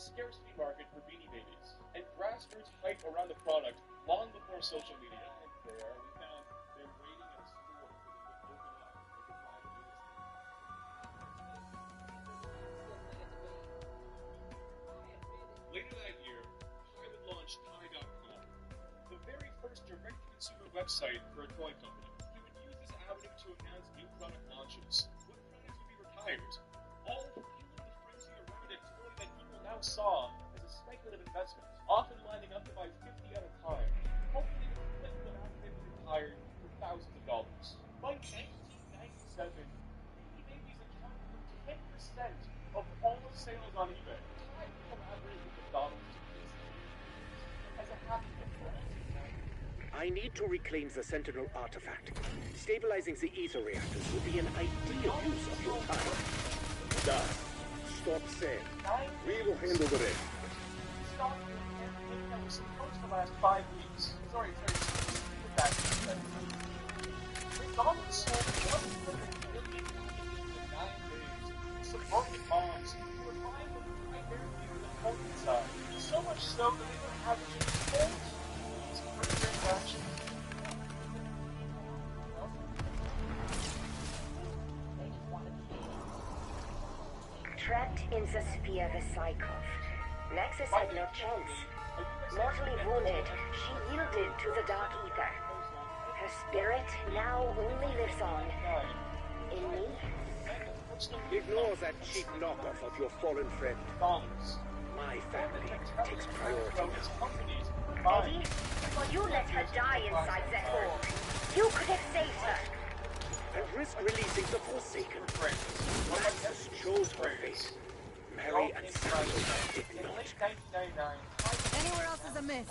scarcity market for Beanie Babies, and grassroots hype around the product long before social media. And there, we found they're waiting at a store for them to open up and to buy the newest. Later that year, Thai would launch Thai.com, the very first direct-to-consumer website for a toy company. He would use this avenue to announce new product launches, what products would be retired, all fueling the frenzy around a toy that people now saw as a speculative investment, often lining up to buy 50 at a time, hoping they would flip them after they were retired for thousands of dollars. By 1997, Beanie Babies accounted for 10% of all sales on eBay. Thai collaborated with McDonald's to create as a happy meal. I need to reclaim the Sentinel artifact. Stabilizing the ether reactors would be an ideal use of your time. Done. Stop saying. We will handle the rest. Stop your campaign that was supposed to last 5 weeks. Sorry, that. McDonald's sold 100 million in 9 days. Suburban moms who were buying them primarily for the poultry side. So much so that they were having for transactions. Trapped in the sphere of Psychov, Nexus had no chance. Mortally wounded, she yielded to the dark ether. Her spirit now only lives on. In me? Ignore that cheap knockoff of your fallen friend. My family takes priority now. Eddie, you let her die inside that hole. You could have saved her. And risk releasing the Forsaken. Nexus chose her fate. Mary and Samuel did not. Anywhere else is a miss.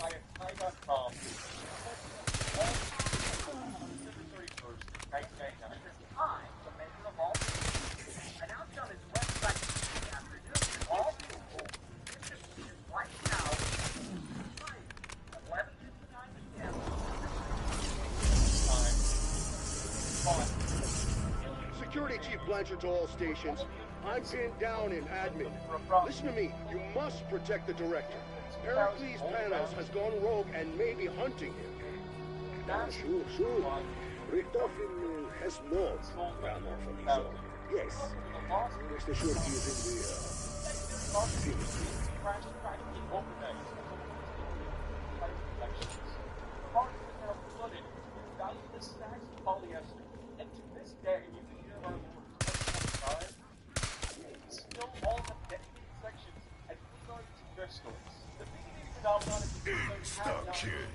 Security Chief Blanchard to all stations. I'm pinned down in admin. Listen to me. You must protect the director. Pericles Panos has gone rogue and may be hunting him. Sure. Richtofen has more grammar from his own. Yes. Rest assured he is in the field. Polyester. And to this day, you can hear our words still all have dedicated sections at regard to their stories. The Beanie phenomenon is Insta-Kid.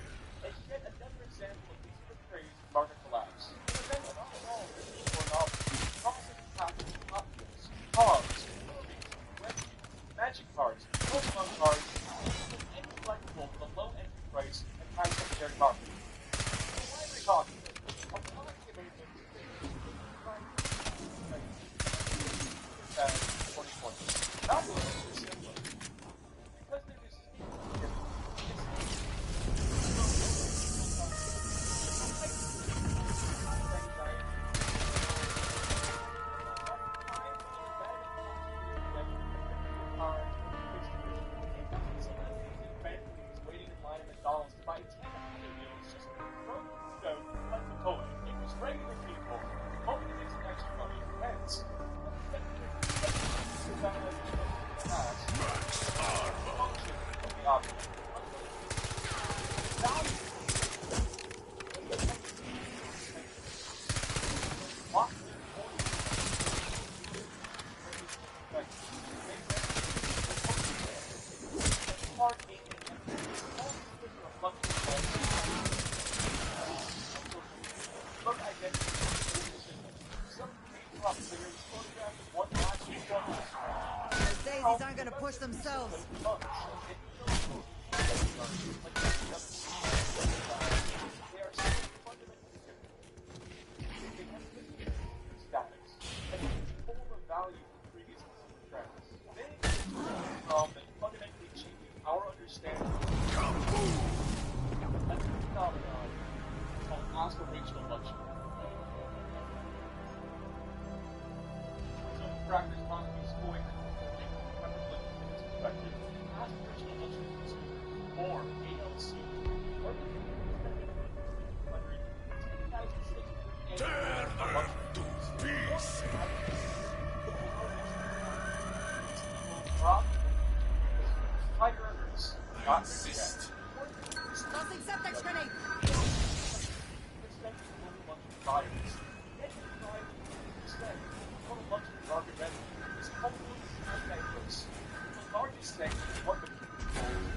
and yet another example of these praised market collapse. An event not at all written for novels, process package, cocktails, hogs, movies, webs, magic cards, Pokemon cards, any collectible with a low entry price and high secondary market. So why are we talking? Daisies aren't gonna push themselves. Aspirational luxury. Some practice economy is going to perspective. aspirational luxury consumer, or ALC, or Tear them to pieces. High earners, not Insist. Tossing septic grenade.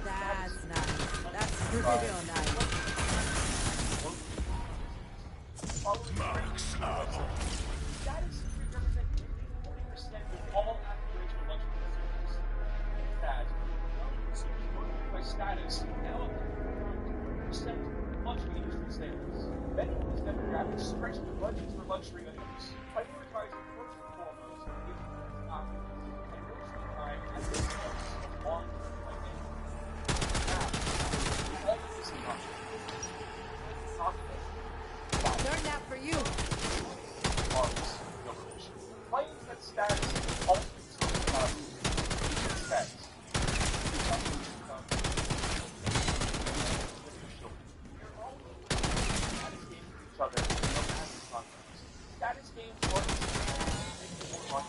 That's nice. That's real nice. Max ammo. Status represent 40% of all aspirational luxury consumers. That, consumers motivated by status, now account for 40% of luxury industry sales. Many of these demographics stretch the budgets for luxury items, prioritizing first and foremost the options and wasting time at the expense of long-term planning. Now, all of this is possible. Learn that for you. Claims that status also status. Status games are more money,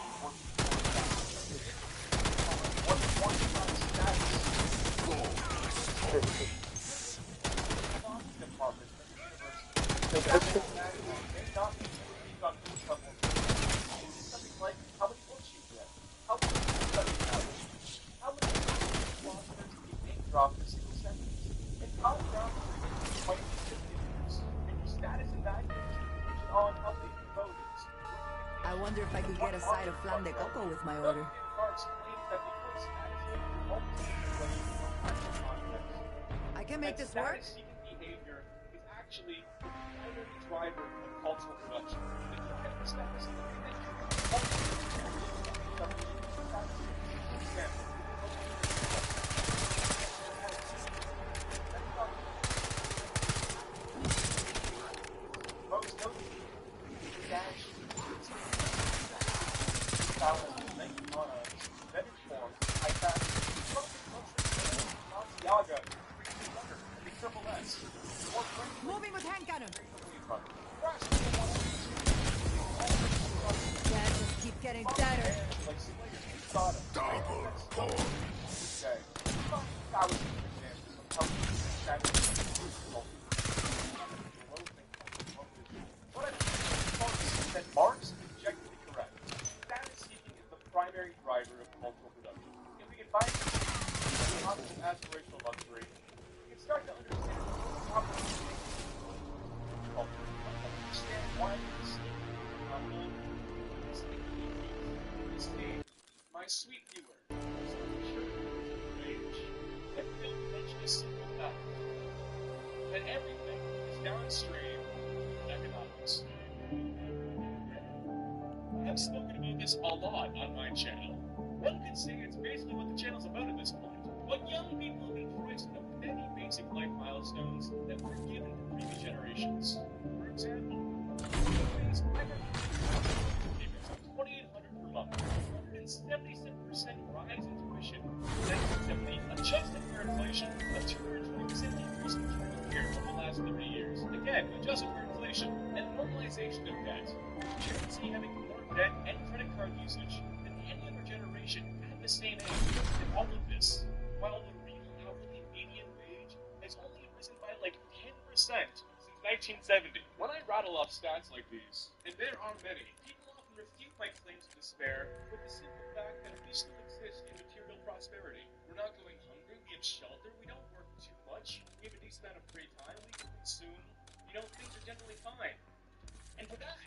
I wonder if I could get a side of flan de coco with my order. I can make this work. Status-seeking behavior is actually the primary driver of cultural production. The driver status most notably, dash vetted forms, Moving with hand cannon. Yeah, just keep getting better. Double point. That Marx is objectively correct. Status seeking is the primary driver of cultural production. If we can find the opposite of aspirational luxury, we can start to understand culture, understand why it's my sweet viewer, and don't mention a single fact that everything is downstream in economics. I've spoken about this a lot on my channel. One could say it's basically what the channel's about at this point. But young people have been priced of many basic life milestones that were given to previous generations. For example, things I got $2,800 per month, 177% rise in tuition, 1970 adjusted for inflation, a 220% increase in child care over the last 30 years. Again, adjusted for inflation, and normalization of debt. Gen Z having more debt and credit card usage than any other generation at the same age. And all of this, while the real hourly median wage has only risen by like 10% since 1970. When I rattle off stats like these, and there are many, people often refute my claims of despair with the simple fact that we still exist in material prosperity. We're not going hungry, we have shelter, we don't work too much, we have a decent amount of free time, we can consume, things are generally fine. And for that,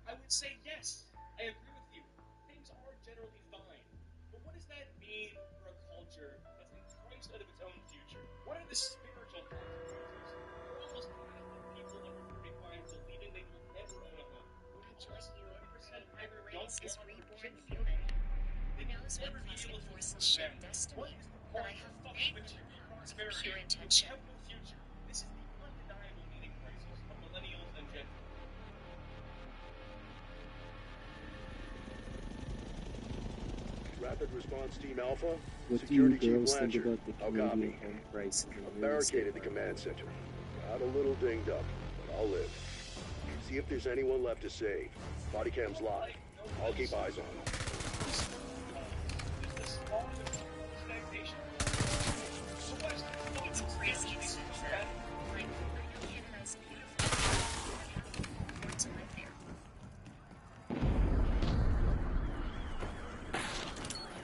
I would say yes, I agree with you. Things are generally fine. But what does that mean for a culture that's been priced out of its own future? What are the spiritual consequences for almost half of people under 35 believing they will never own a home? What if just 1% Race is reborn beauty? Who knows what cosmic forces shape destiny, but I have faith in pure intention. Future. This is the undeniable meaning crisis of millennials and Gen Z. Rapid Response Team Alpha, What do you Security Chief girls think Blanchard. about the How Canadian copy? home prices in the I've real estate barricaded the market? command center. Got a little dinged up, but I'll live. See if there's anyone left to save. Body cam's live. I'll keep eyes on them. It's crazy expensive. Like, I know Canada's beautiful, but I can't afford to live there.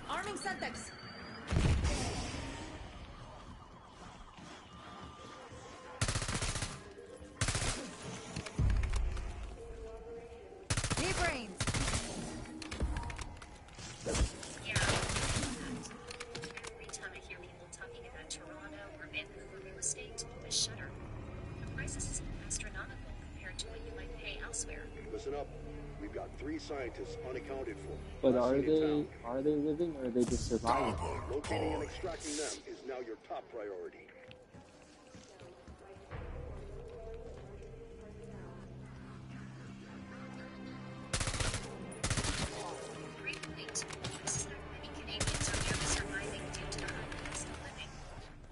Arming Sentex. Knee brains. Yeah, every time I hear people talking about Toronto or Vancouver real estate, I shudder. The prices seem astronomical compared to what you might pay elsewhere. Listen up. We've got 3 scientists unaccounted for. But Last are seen in they town. living or are they just surviving? Locating and extracting them is now your top priority. Great point. I suspect many Canadians are barely surviving due to the high cost of living.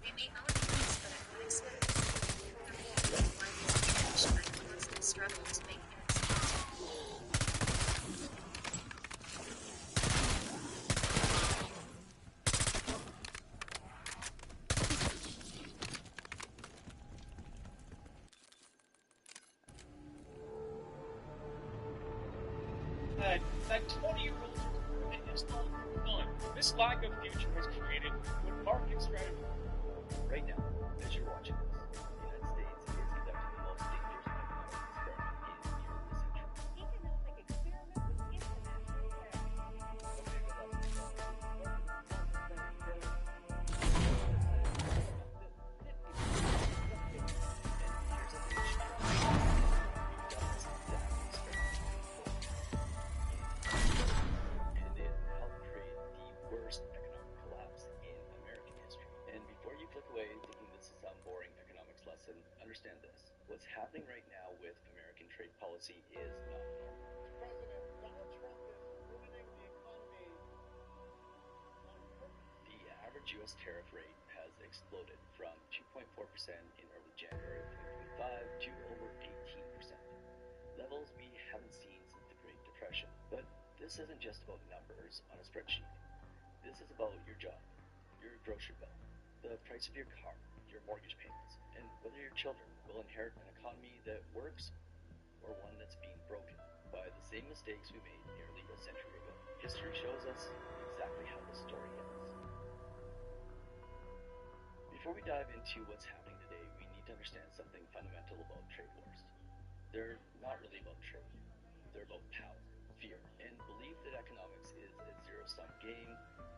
We may all be used for economic status. Their life is diminished by the constant struggle to make ends meet. That 20-year-old is gone. This lack of future has created what market strategy. Right now, as you're watching this, the United States is conducting the most dangerous economic experiment in nearly a century. And it helped create the worst economic collapse in American history. And before you click away thinking this is some boring economics lesson, understand this. What's happening right now with American trade policy is not normal. President Donald Trump is ruining the economy on purpose. The average U.S. tariff rate has exploded from 2.4% in early January of 2025 to over 18%. Levels we haven't seen since the Great Depression. But this isn't just about numbers on a spreadsheet. This is about your job, your grocery bill, the price of your car, your mortgage payments, and whether your children will inherit an economy that works or one that's being broken by the same mistakes we made nearly a century ago. History shows us exactly how this story ends. Before we dive into what's happening today, we need to understand something fundamental about trade wars. They're not really about trade. They're about power, fear, and belief that economics is a zero-sum game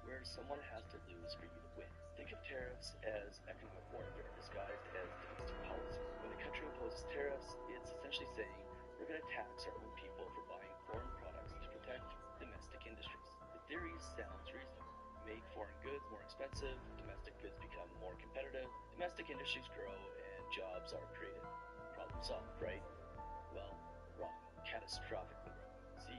where someone has to lose for you to win. Think of tariffs as economic warfare disguised as domestic policy. When a country imposes tariffs, it's essentially saying we're going to tax our own people for buying foreign products to protect domestic industries. The theory sounds reasonable. Make foreign goods more expensive, domestic goods become more competitive, domestic industries grow, and jobs are created. Problem solved, right? Well, wrong. Catastrophically wrong. See,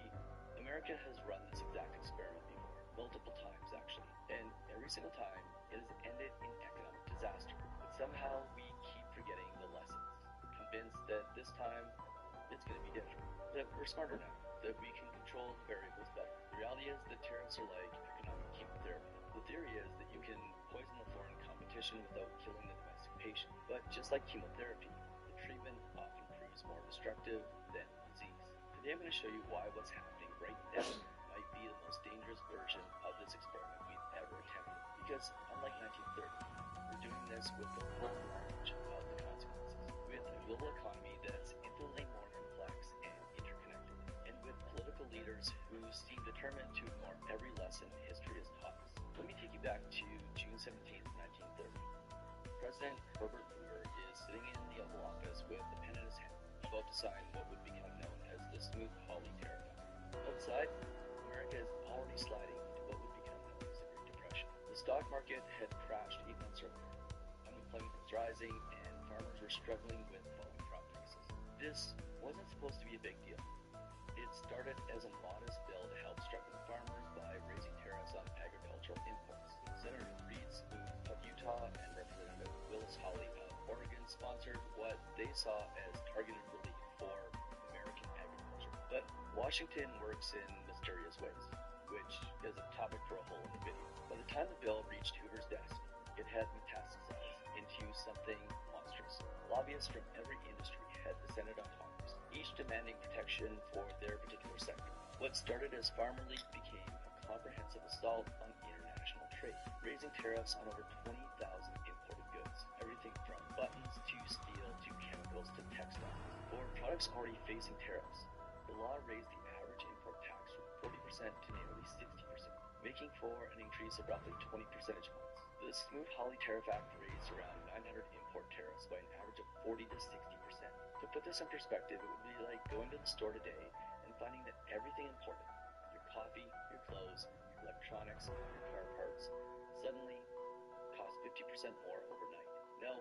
America has run this exact experiment before, multiple times actually, and every single time it has ended in economic disaster. But somehow we keep forgetting the lessons, convinced that this time it's going to be different, that we're smarter now, that we can control the variables better. The reality is that tariffs are like economic chemotherapy. The theory is that you can poison the foreign competition without killing the domestic patient. But just like chemotherapy, the treatment often proves more destructive than disease. Today I'm going to show you why what's happening right now might be the most dangerous version of this experiment we've ever attempted. Because unlike 1930, we're doing this with the full knowledge of the consequences. With a global economy that's infinitely more complex and interconnected, and with political leaders who seem determined to ignore every lesson history has taught us. Let me take you back to June 17th, 1930. President Herbert Hoover is sitting in the Oval Office with a pen in his hand, about to sign what would become known as the Smoot-Hawley Tariff Act. Outside, America is already sliding into what would become known as the Great Depression. The stock market had crashed 8 months earlier. Unemployment was rising, and farmers were struggling with falling crop prices. This wasn't supposed to be a big deal. It started as a modest bill to help struggling farmers by raising tariffs on agricultural Utah and Representative Willis Hawley of Oregon sponsored what they saw as targeted relief for American agriculture. But Washington works in mysterious ways, which is a topic for a whole other video. By the time the bill reached Hoover's desk, it had metastasized into something monstrous. Lobbyists from every industry had descended on Congress, each demanding protection for their particular sector. What started as Farmer League became a comprehensive assault on international trade, raising tariffs on over 20,000 imported goods, everything from buttons to steel to chemicals to textiles. For products already facing tariffs, the law raised the average import tax from 40% to nearly 60%, making for an increase of roughly 20 percentage points. The Smoot-Hawley Tariff Act raised around 900 import tariffs by an average of 40 to 60%. To put this in perspective, it would be like going to the store today and finding that everything imported, your coffee, your clothes, your electronics, your car parts, suddenly cost 50% more overnight. Now,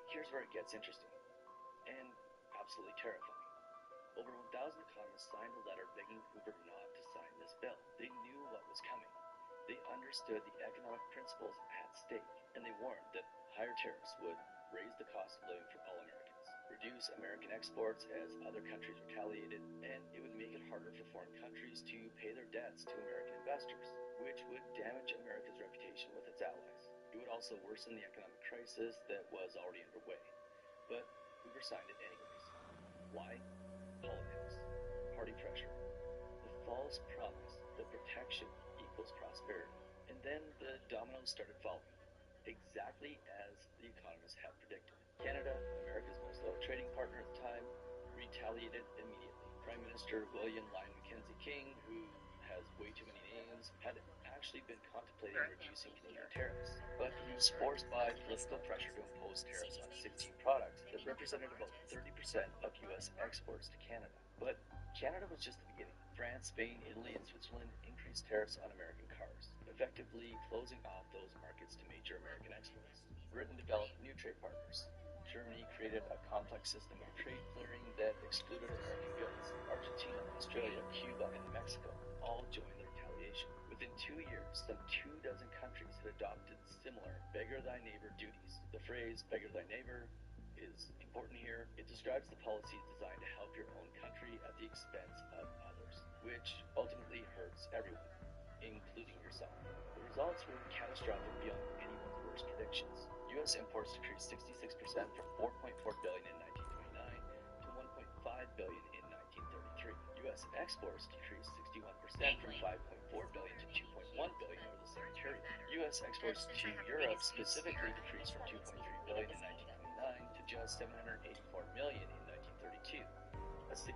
here's where it gets interesting and absolutely terrifying. Over 1,000 economists signed a letter begging Hoover not to sign this bill. They knew what was coming. They understood the economic principles at stake, and they warned that higher tariffs would raise the cost of living for all Americans, reduce American exports as other countries retaliated, and it would make it harder for foreign countries to pay their debts to American investors, which would damage America's reputation with its allies. It would also worsen the economic crisis that was already underway. But Hoover signed it anyways. Why? Politics, party pressure, the false promise that protection equals prosperity. And then the dominoes started falling, exactly as the economists had predicted. Canada, America's most loyal trading partner at the time, retaliated immediately. Prime Minister William Lyon Mackenzie King, who has way too many names, had actually been contemplating reducing Canadian tariffs, but he was forced by political pressure to impose tariffs on 16 products that represented about 30% of U.S. exports to Canada. But Canada was just the beginning. France, Spain, Italy, and Switzerland increased tariffs on American cars, effectively closing off those markets to major American exports. Britain developed new trade partners. Germany created a complex system of trade clearing that excluded American goods. Argentina, Australia, Cuba, and Mexico all joined the retaliation. Within 2 years, some 24 countries had adopted similar beggar-thy-neighbor duties. The phrase beggar thy neighbor is important here. It describes the policies designed to help your own country at the expense of others, which ultimately hurts everyone, including yourself. The results were catastrophic beyond anyone's worst predictions. U.S. imports decreased 66% from $4.4 billion in 1929 to $1.5 billion in 1933. U.S. exports decreased 61% from $5.4 billion to $2.1 billion over the same period. U.S. exports to Europe specifically decreased from $2.3 billion in 1929 to just $784 million in 1932, a 66%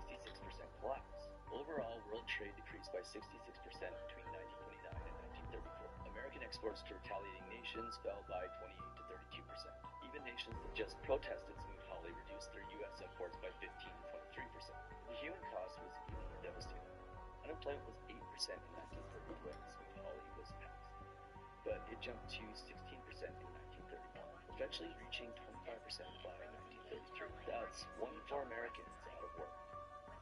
collapse. Overall, world trade decreased by 66% between 1929 and 1934. American exports to retaliating nations fell by 28 to 32%. Even nations that just protested Smoot-Hawley reduced their U.S. imports by 15 to 23%. The human cost was even more devastating. Unemployment was 8% in 1930 when Smoot-Hawley was passed, but it jumped to 16% in 1931, eventually reaching 25% by 1933. That's 1 in 4 Americans out of work.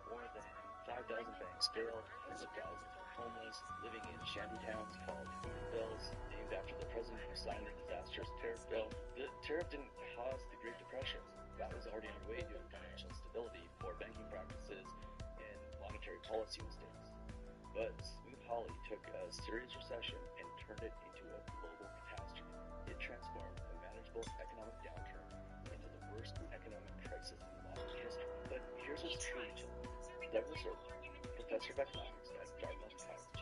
More than 5,000 banks failed, hundreds of thousands were homeless, living in shantytowns called Hoovervilles, named after the president who signed the disastrous tariff bill. The tariff didn't cause the Great Depression. That was already underway due to financial instability, poor banking practices, and monetary policy mistakes. But Smoot-Hawley took a serious recession and turned it into a global catastrophe. It transformed a manageable economic downturn into the worst economic crisis in modern history. But here's what's truly chilling. Douglas Irwin, professor of economics at Dartmouth College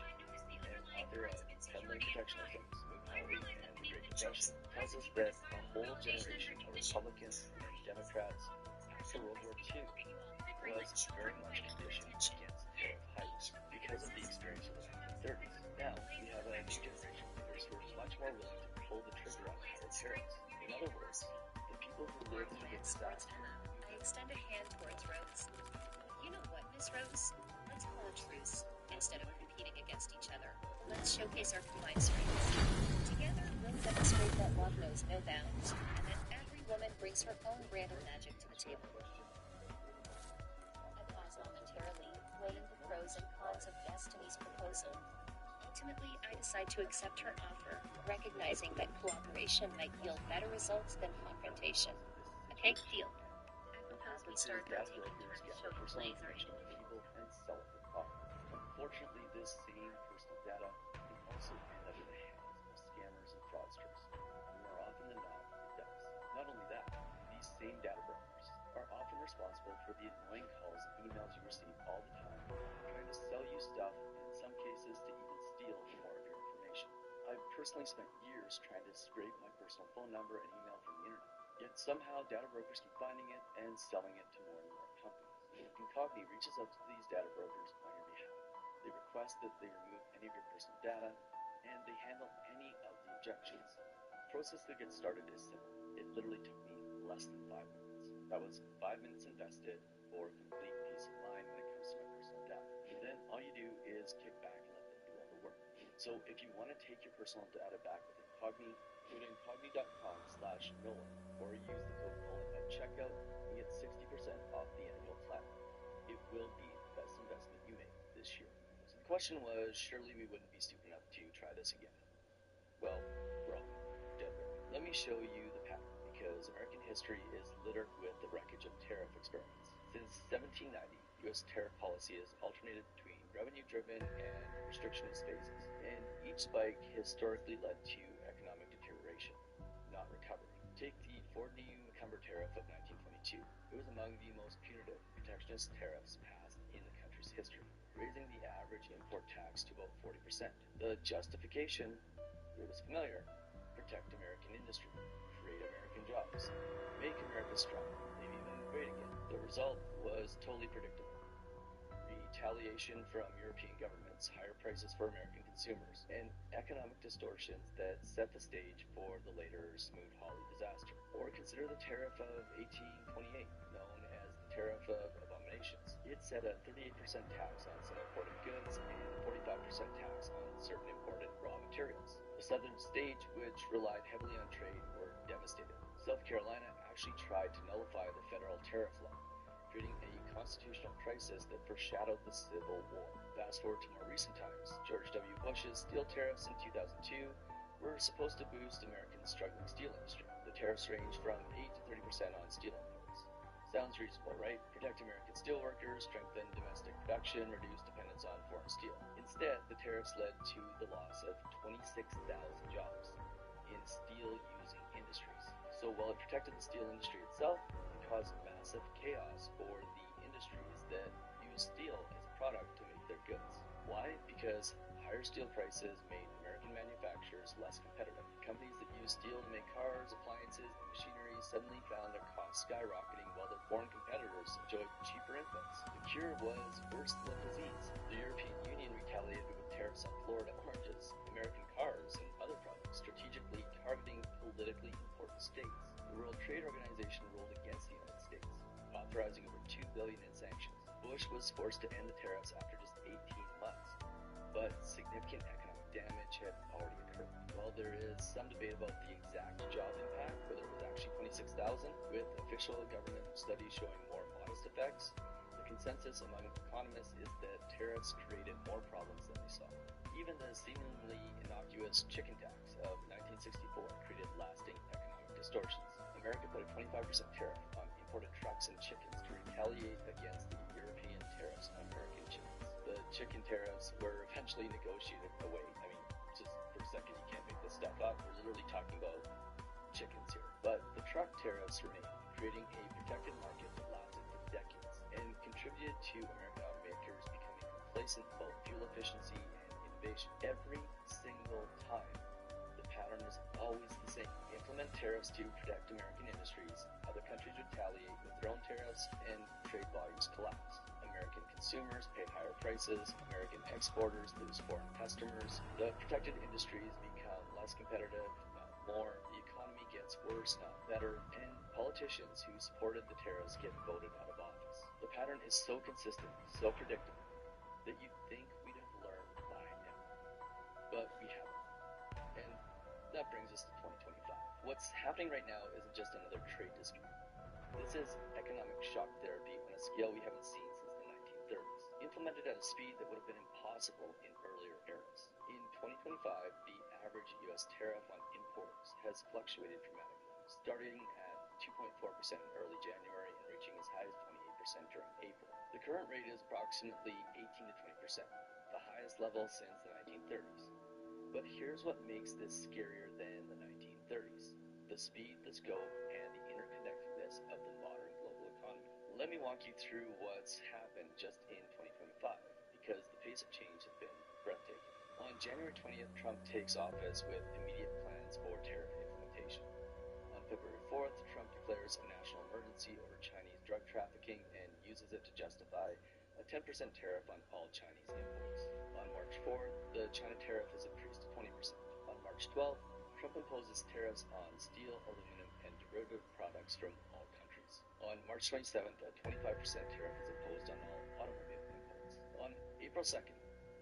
and author of Peddling Protectionism, Smoot-Hawley, and the Great Depression, tells us that a whole generation of Republicans and Democrats after World War II was very much conditioned against tariff hikes because of the experience of the 1930s. Now, we have a new generation of leaders who are much more willing to pull the trigger on higher tariffs. In other words, the people who lived through the disaster. I extend a hand towards Rose. You know what, Miss Rose? Let's call a truce. Instead of competing against each other, let's showcase our combined strengths. Together, we'll demonstrate that love knows no bounds, and that every woman brings her own brand of magic to the table. I pause momentarily, weighing the pros and cons of Destiny's proposal. Ultimately, I decide to accept her offer, recognizing that cooperation might yield better results than confrontation. Okay, deal. I propose we start by taking turns showing plays our people and sell it for profit. Unfortunately, this same personal data can also end up in the hands of scammers and fraudsters. More often than not, it does. Not only that, these same data brokers are often responsible for the annoying calls and emails you receive all the time, trying to sell you stuff, and in some cases to even steal more of your information. I've personally spent years trying to scrape my personal phone number and email from the internet. Yet somehow data brokers keep finding it and selling it to more and more companies. Incogni reaches out to these data brokers on your behalf. They request that they remove any of your personal data, and they handle any of the objections. The process to get started is simple. It literally took me less than 5 minutes. That was 5 minutes invested for complete peace of mind when it comes to my personal data. And then all you do is kick back and let them do all the work. So if you want to take your personal data back with Incogni, go to incogni.com/NOLA or use the code NOLA at checkout and get 60% off the annual plan. It will be the best investment you make this year. So the question was, surely we wouldn't be stupid enough to try this again. Well, wrong. Dead wrong. Let me show you the pattern, because American history is littered with the wreckage of tariff experiments. Since 1790, U.S. tariff policy has alternated between revenue-driven and restrictionist phases, and each spike historically led to economic deterioration, not recovery. Take the Ford-New-McCumber tariff of 1922. It was among the most punitive protectionist tariffs passed in the country's history, raising the average import tax to about 40%. The justification, it was familiar: protect American industry, create American jobs, make America strong, maybe even great again. The result was totally predictable. Retaliation from European governments, higher prices for American consumers, and economic distortions that set the stage for the later Smoot-Hawley disaster. Or consider the tariff of 1828, known as the Tariff of Abominations. It set a 38% tax on some imported goods and a 45% tax on certain imported raw materials. The southern states, which relied heavily on trade, were devastated. South Carolina actually tried to nullify the federal tariff law, creating a constitutional crisis that foreshadowed the Civil War. Fast forward to more recent times, George W. Bush's steel tariffs in 2002 were supposed to boost Americans' struggling steel industry. The tariffs ranged from 8 to 30% on steel imports. Sounds reasonable, right? Protect American steel workers, strengthen domestic production, reduce dependence on foreign steel. Instead, the tariffs led to the loss of 26,000 jobs in steel-using industries. So while it protected the steel industry itself, it caused massive chaos for the industries that use steel as a product to make their goods. Why? Because higher steel prices made American manufacturers less competitive. Companies that use steel to make cars, appliances, and machinery suddenly found their costs skyrocketing while their foreign competitors enjoyed cheaper inputs. The cure was worse than the disease. The European Union retaliated with tariffs on Florida oranges, American cars, and other products, strategically targeting politically important states. The World Trade Organization ruled against the United States, authorizing over $2 billion in sanctions. Bush was forced to end the tariffs after just 18 months, but significant economic damage had already occurred. While there is some debate about the exact job impact, whether it was actually 26,000, with official government studies showing more modest effects, the consensus among economists is that tariffs created more problems than they solved. Even the seemingly innocuous chicken tax of 1964 created lasting economic distortions. America put a 25% tariff on imported trucks and chickens to retaliate against the European tariffs on American chickens. The chicken tariffs were eventually negotiated away. I mean, just for a second, you can't make this stuff up. We're literally talking about chickens here. But the truck tariffs remained, creating a protected market that lasted for decades and contributed to American automakers becoming complacent about fuel efficiency and innovation. Every single time, the pattern is always the same. Implement tariffs to protect American industries, other countries retaliate with their own tariffs, and trade volumes collapse. American consumers pay higher prices, American exporters lose foreign customers, the protected industries become less competitive, not more, the economy gets worse, not better, and politicians who supported the tariffs get voted out of office. The pattern is so consistent, so predictable, that you'd think we'd have learned by now. But we haven't. And that brings us to 2025. What's happening right now isn't just another trade dispute. This is economic shock therapy on a scale we haven't seen since the 1930s, implemented at a speed that would have been impossible in earlier eras. In 2025, the average U.S. tariff on imports has fluctuated dramatically, starting at 2.4% in early January and reaching as high as 28% during April. The current rate is approximately 18 to 20%, the highest level since the 1930s. But here's what makes this scarier than the 1930s: the speed, the scope, and the interconnectedness of the modern global economy. Let me walk you through what's happened just in 2025, because the pace of change has been breathtaking. On January 20th, Trump takes office with immediate plans for tariff implementation. On February 4th, Trump declares a national emergency over Chinese drug trafficking and uses it to justify a 10% tariff on all Chinese imports. On March 4th, the China tariff is increased to 20%. On March 12th, Trump imposes tariffs on steel, aluminum, and derivative products from all countries. On March 27th, a 25% tariff is imposed on all automobile imports. On April 2nd,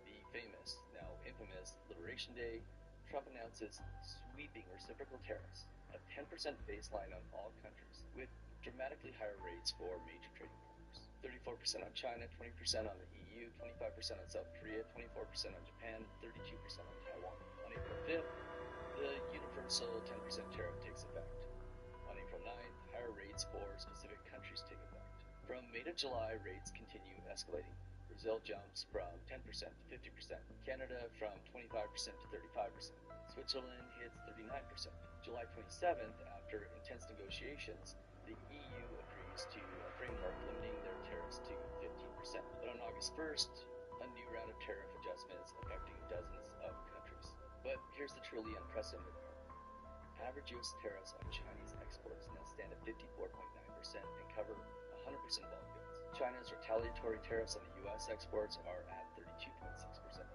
the famous, now infamous, Liberation Day, Trump announces sweeping reciprocal tariffs, a 10% baseline on all countries, with dramatically higher rates for major trading partners. 34% on China, 20% on the EU, 25% on South Korea, 24% on Japan, 32% on Taiwan. On April 5th, the universal 10% tariff takes effect. On April 9th, higher rates for specific countries take effect. From May to July, rates continue escalating. Brazil jumps from 10% to 50%, Canada from 25% to 35%, Switzerland hits 39%. July 27th, after intense negotiations, the EU agrees to a framework limiting their tariffs to 15%. But on August 1st, a new round of tariff adjustments affecting dozens of countries. But here's the truly unprecedented part. Average U.S. tariffs on Chinese exports now stand at 54.9% and cover 100% of all goods. China's retaliatory tariffs on the U.S. exports are at 32.6%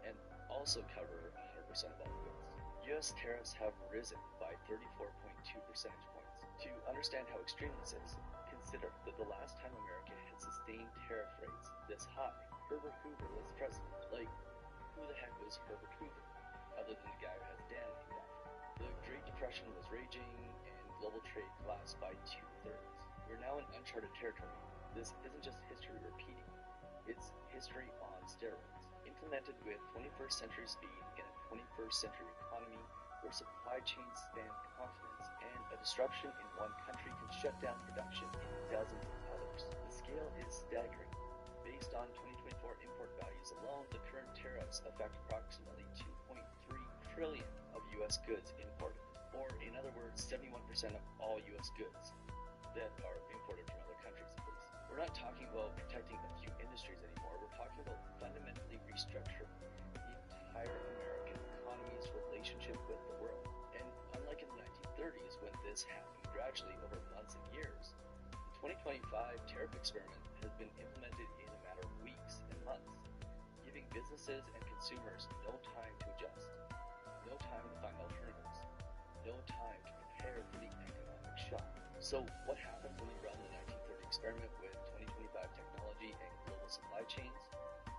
and also cover 100% of all goods. U.S. tariffs have risen by 34.2 percentage points. To understand how extreme this is, consider that the last time America had sustained tariff rates this high, Herbert Hoover was president. Like, who the heck was Herbert Hoover, other than the guy who has Dan named after him? The Great Depression was raging, and global trade collapsed by 2/3. We're now in uncharted territory. This isn't just history repeating, it's history on steroids, implemented with 21st century speed in a 21st century economy where supply chains span continents and a disruption in one country can shut down production in dozens of others. The scale is staggering. Based on 2024 import values alone, the current tariffs affect approximately 2.3 trillion of U.S. goods imported, or in other words, 71% of all U.S. goods that are imported from other countries, at least. We're not talking about protecting a few industries anymore. We're talking about fundamentally restructuring the entire American economy's relationship with the world. And unlike in the 1930s, when this happened gradually over months and years, the 2025 tariff experiment has been implemented in a matter of weeks and months, giving businesses and consumers no time to adjust, no time to find alternatives, no time to prepare for the economic shock. So what happens when you run the 1930 experiment with 2025 technology and global supply chains?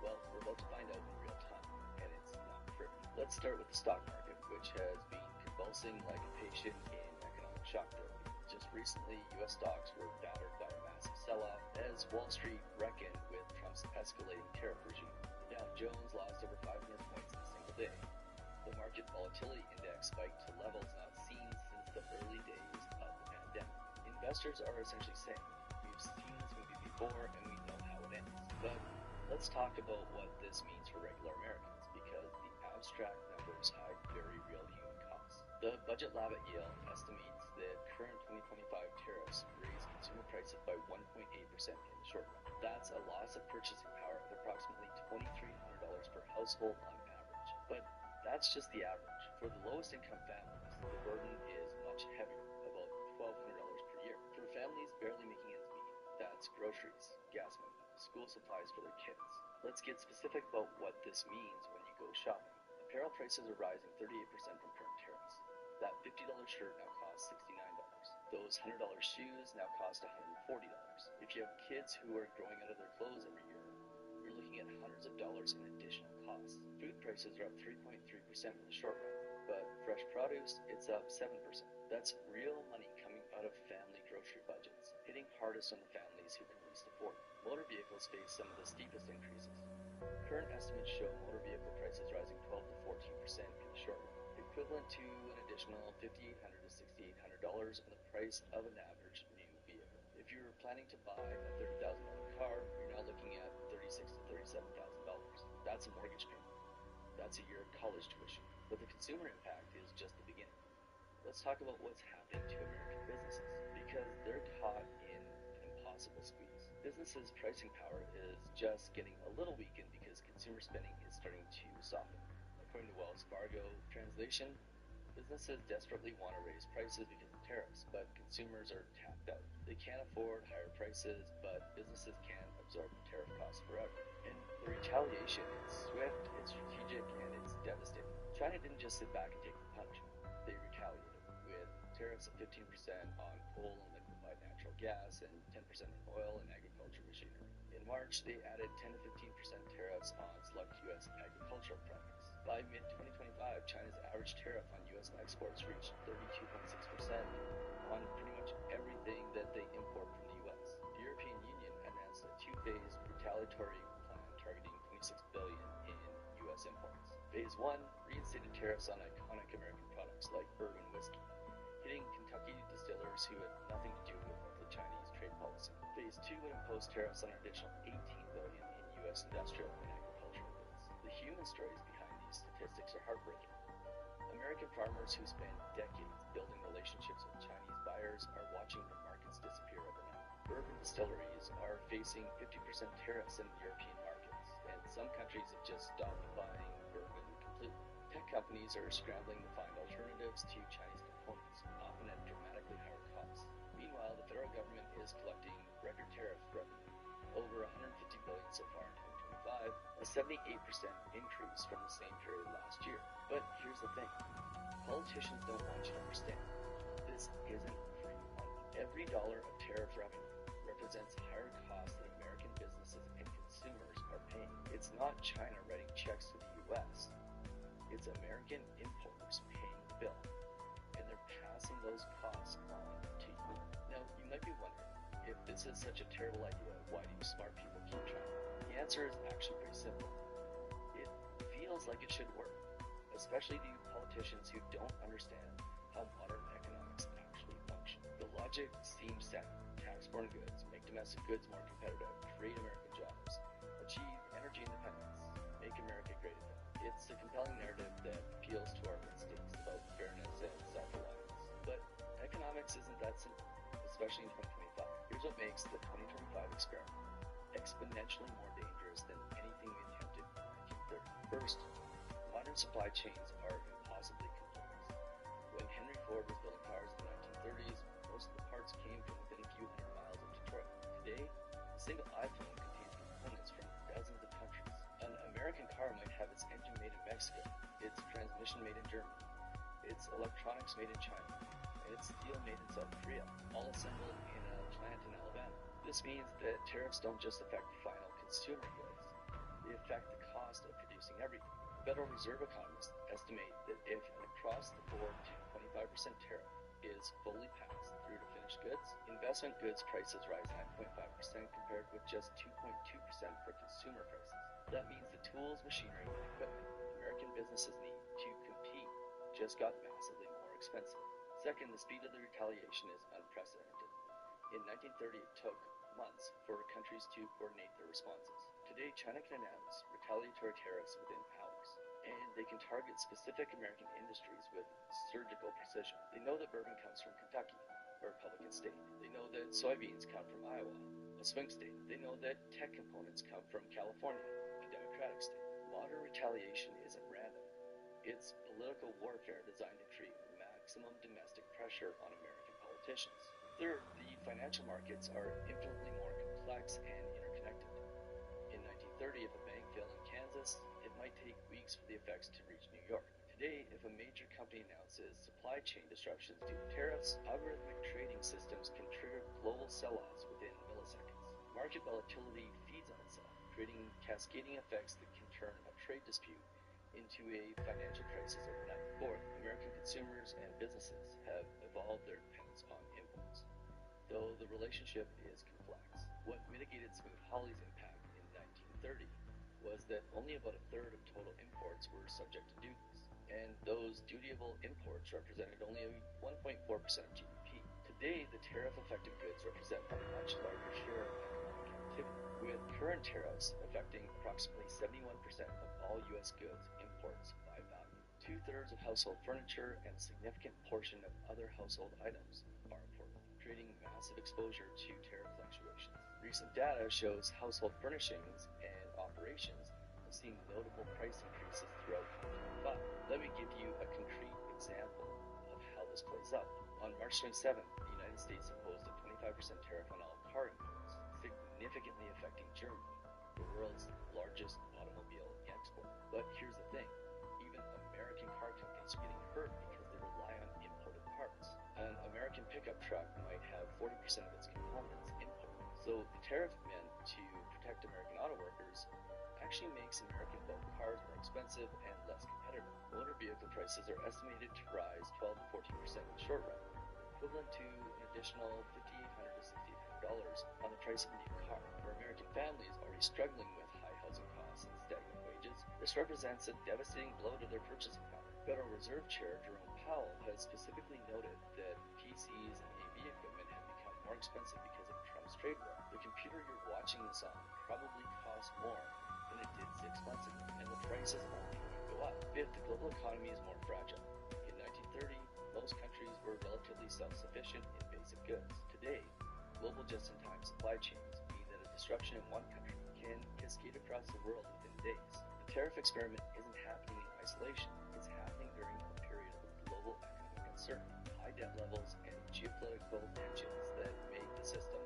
Well, we're about to find out in real time, and it's not pretty. Let's start with the stock market, which has been convulsing like a patient in economic shock therapy. Just recently, U.S. stocks were battered by a massive sell-off as Wall Street reckoned with Trump's escalating tariff regime. Dow Jones lost over 500 points in a single day. The market volatility index spiked to levels not seen since the early days of the pandemic. Investors are essentially saying, we've seen this movie before and we know how it ends. But let's talk about what this means for regular Americans, because the abstract numbers hide very real human costs. The budget lab at Yale estimates that current 2025 tariffs raise consumer prices by 1.8% in the short run. That's a loss of purchasing power of approximately $2,300 per household on average. But that's just the average. For the lowest income families, the burden is much heavier, about $1,200 per year. For families barely making ends meet, that's groceries, gas money, school supplies for their kids. Let's get specific about what this means when you go shopping. Apparel prices are rising 38% from current tariffs. That $50 shirt now costs $69. Those $100 shoes now cost $140. If you have kids who are growing out of their clothes every year, you're looking at hundreds of dollars in additional costs. Food prices are up 3.3% in the short run, but fresh produce, it's up 7%. That's real money coming out of family grocery budgets, hitting hardest on the families who can least afford it. Motor vehicles face some of the steepest increases. Current estimates show motor vehicle prices rising 12 to 14% in the short run, equivalent to an additional $5,800 to $6,800 in the price of an average new vehicle. If you're planning to buy a $30,000 car, you're now looking at $36,000 to $37,000. That's a mortgage payment. That's a year of college tuition. But the consumer impact is just the beginning. Let's talk about what's happening to American businesses, because they're caught in an impossible squeeze. Businesses' pricing power is just getting a little weakened because consumer spending is starting to soften. According to Wells Fargo, translation, businesses desperately want to raise prices because of tariffs, but consumers are tapped out. They can't afford higher prices, but businesses can't absorb the tariff costs forever. And the retaliation is swift, it's strategic, and it's devastating. China didn't just sit back and take the punch. They retaliated with tariffs of 15% on coal and liquefied natural gas and 10% on oil and agriculture machinery. In March, they added 10 to 15% tariffs on select U.S. agricultural products. By mid-2025, China's average tariff on U.S. exports reached 32.6% on pretty much everything that they import from the U.S. The European Union announced a two-phase retaliatory plan targeting $26 billion in U.S. imports. Phase 1 reinstated tariffs on iconic American products like bourbon whiskey, hitting Kentucky distillers who had nothing to do with the Chinese trade policy. Phase 2 would impose tariffs on an additional $18 billion in U.S. industrial and agricultural goods. The human stories behind these statistics are heartbreaking. American farmers who spent decades building relationships with Chinese buyers are watching their markets disappear overnight. Bourbon distilleries are facing 50% tariffs in European markets, and some countries have just stopped buying bourbon completely. Tech companies are scrambling to find alternatives to Chinese components, often at dramatically higher costs. Meanwhile, the federal government is collecting record tariff revenue, over $150 billion so far in 2025, a 78% increase from the same period last year. But here's the thing, politicians don't want you to understand. This isn't free money. Every dollar of tariff revenue represents higher costs that American businesses and consumers are paying. It's not China writing checks to the U.S. It's American importers paying the bill, and they're passing those costs on to you. Now, you might be wondering, if this is such a terrible idea, why do smart people keep trying? The answer is actually pretty simple. It feels like it should work, especially to you politicians who don't understand how modern economics actually function. The logic seems sound. Tax foreign goods, make domestic goods more competitive, create American jobs, achieve energy independence, make America great again. It's a compelling narrative that appeals to our instincts about fairness and self-reliance. But economics isn't that simple, especially in 2025. Here's what makes the 2025 experiment exponentially more dangerous than anything we attempted in 1930. First, modern supply chains are impossibly complex. When Henry Ford was building cars in the 1930s, most of the parts came from within a few hundred miles of Detroit. Today, a single iPhone contains components from dozens of countries. An American car might have its engine made in Mexico, its transmission made in Germany, its electronics made in China, and its steel made in South Korea, all assembled in a plant in Alabama. This means that tariffs don't just affect final consumer goods, they affect the cost of producing everything. Federal Reserve economists estimate that if an across-the-board 25% tariff is fully passed through to finished goods, investment goods prices rise 9.5% compared with just 2.2% for consumer prices. That means the tools, machinery, and equipment American businesses need to compete just got massively more expensive. Second, the speed of the retaliation is unprecedented. In 1930, it took months for countries to coordinate their responses. Today, China can announce retaliatory tariffs within hours, and they can target specific American industries with surgical precision. They know that bourbon comes from Kentucky, a Republican state. They know that soybeans come from Iowa, a swing state. They know that tech components come from California, a Democratic state. Modern retaliation isn't random. It's political warfare designed to create maximum domestic pressure on American politicians. Third, the financial markets are infinitely more complex and interconnected. In 1930, if a bank failed in Kansas, it might take weeks for the effects to reach New York. Today, if a major company announces supply chain disruptions due to tariffs, algorithmic trading systems can trigger global sell-offs within milliseconds. Market volatility feeds on itself, creating cascading effects that can turn a trade dispute into a financial crisis overnight. Fourth, American consumers and businesses have evolved their dependence on imports, though the relationship is complex. What mitigated Smoot-Hawley's impact in 1930 was that only about a third of total imports were subject to duties, and those dutiable imports represented only 1.4% of GDP. Today, the tariff-affected goods represent a much larger share of economic activity, with current tariffs affecting approximately 71% of all U.S. goods imports by value. Two-thirds of household furniture and a significant portion of other household items are imported, creating massive exposure to tariff fluctuations. Recent data shows household furnishings and operations have seen notable price increases throughout 2025. Let me give you a concrete example of how this plays out. On March 27th, the United States imposed a 25% tariff on all car imports, significantly affecting Germany, the world's largest automobile exporter. But here's the thing, even American car companies are getting hurt because they rely on imported parts. An American pickup truck might have 40% of its components imported. So the tariff meant to protect American auto workers actually makes American built cars more expensive and less competitive. Motor vehicle prices are estimated to rise 12 to 14% in the short run, equivalent to an additional $5,800 to $6,800 on the price of a new car. For American families already struggling with high housing costs and stagnant wages, this represents a devastating blow to their purchasing power. Federal Reserve Chair Jerome Powell has specifically noted that PCs and AV equipment have become more expensive because of Trump's trade war. The computer you're watching this on probably costs more than it did 6 months ago, and the prices only go up. Fifth, the global economy is more fragile. In 1930, most countries were relatively self-sufficient in basic goods. Today, global just-in-time supply chains mean that a disruption in one country can cascade across the world within days. The tariff experiment isn't happening in isolation. It's happening during a period of global economic uncertainty, high debt levels, and geopolitical tensions that make the system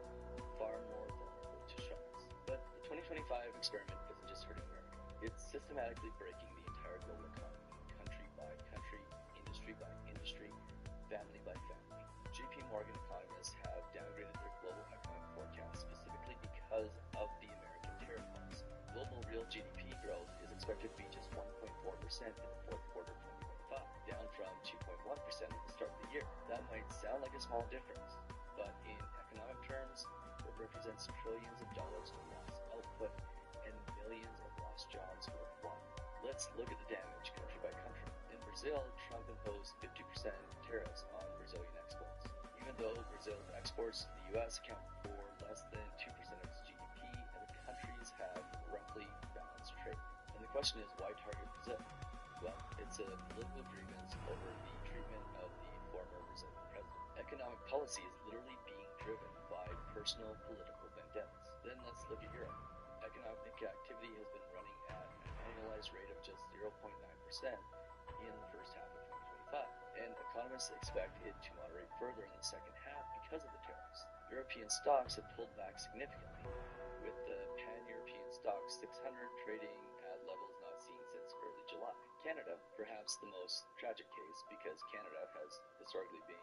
far more vulnerable to shocks. But the 2025 experiment isn't just hurting America. It's systematically breaking the entire global economy, country by country, industry by industry, family by family. JP Morgan economists have downgraded their global economic forecast specifically because of the American tariff policy. Global real GDP growth is expected to be just 1.4% in the fourth quarter of 2025, down from 2.1% at the start of the year. That might sound like a small difference, but in economic terms, it represents trillions of dollars of lost output and millions of lost jobs worldwide. Let's look at the damage country by country. In Brazil, Trump imposed 50% tariffs on Brazilian exports. Even though Brazil's exports to the U.S. account for less than 2% of its GDP, and the countries have roughly balanced trade. And the question is, why target Brazil? Well, it's a political grievance over the treatment of the former Brazilian president. Economic policy is literally being driven by personal political vendettas. Then let's look at Europe. Economic activity has been running at an annualized rate of just 0.9% in the first half of 2025, and economists expect it to moderate further in the second half because of the tariffs. European stocks have pulled back significantly, with the pan-European stocks 600 trading at levels not seen since early July. Canada, perhaps the most tragic case, because Canada has historically been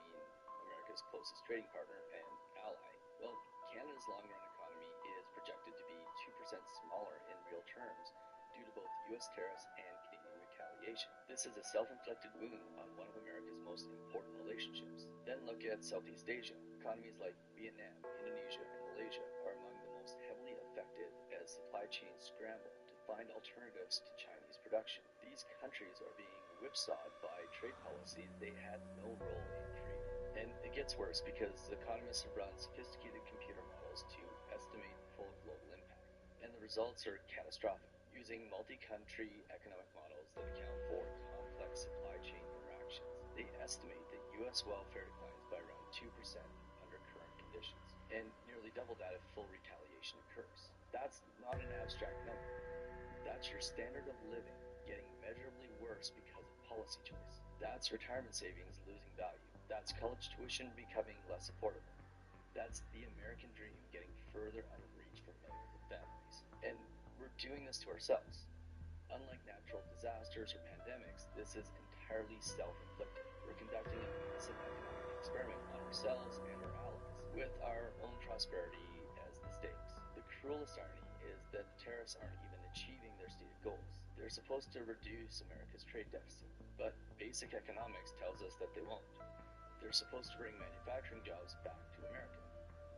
America's closest trading partner and ally. Well, Canada's long-run economy is projected to be 2% smaller in real terms due to both U.S. tariffs and Canadian retaliation. This is a self-inflicted wound on one of America's most important relationships. Then look at Southeast Asia. Economies like Vietnam, Indonesia, and Malaysia are among the most heavily affected as supply chains scramble to find alternatives to Chinese production. These countries are being whipsawed by trade policies they had no role in creating. And it gets worse because economists have run sophisticated computer models to estimate full global impact, and the results are catastrophic. Using multi-country economic models that account for complex supply chain interactions, they estimate that U.S. welfare declines by around 2% under current conditions, and nearly double that if full retaliation occurs. That's not an abstract number. That's your standard of living getting measurably worse because of policy choice. That's retirement savings losing value. That's college tuition becoming less affordable. That's the American dream getting further out of reach for millions of families. And we're doing this to ourselves. Unlike natural disasters or pandemics, this is entirely self-inflicted. We're conducting a massive economic experiment on ourselves and our allies, with our own prosperity as the stakes. The cruelest irony is that the tariffs aren't even achieving their stated goals. They're supposed to reduce America's trade deficit, but basic economics tells us that they won't. They're supposed to bring manufacturing jobs back to America,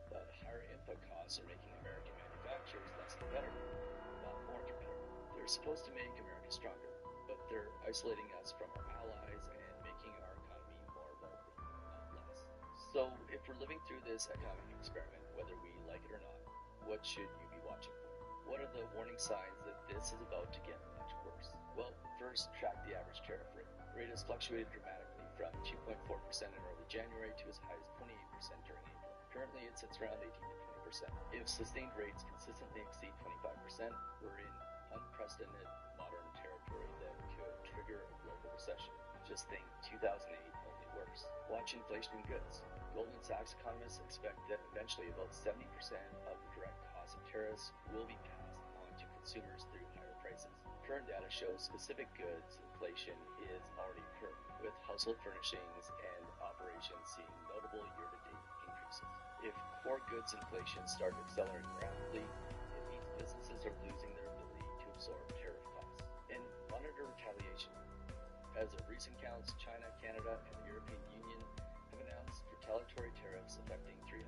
but higher input costs are making American manufacturers less competitive, not more competitive. They're supposed to make America stronger, but they're isolating us from our allies and making our economy more vulnerable, not less. So if we're living through this economic experiment, whether we like it or not, what should you be watching for? What are the warning signs that this is about to get much worse? Well, first, track the average tariff rate. The rate has fluctuated dramatically from 2.4% in early January to as high as 28% during April. Currently, it sits around 18 to 20%. If sustained rates consistently exceed 25%, we're in unprecedented modern territory that could trigger a global recession. Just think 2008 only worse. Watch inflation in goods. Goldman Sachs economists expect that eventually about 70% of the direct cost of tariffs will be passed on to consumers through higher prices. Current data shows specific goods inflation is already occurring, with household furnishings and operations seeing notable year-to-date increases. If core goods inflation starts accelerating rapidly, it means businesses are losing their ability to absorb tariff costs. And monitor retaliation. As of recent counts, China, Canada, and the European Union have announced retaliatory tariffs affecting $330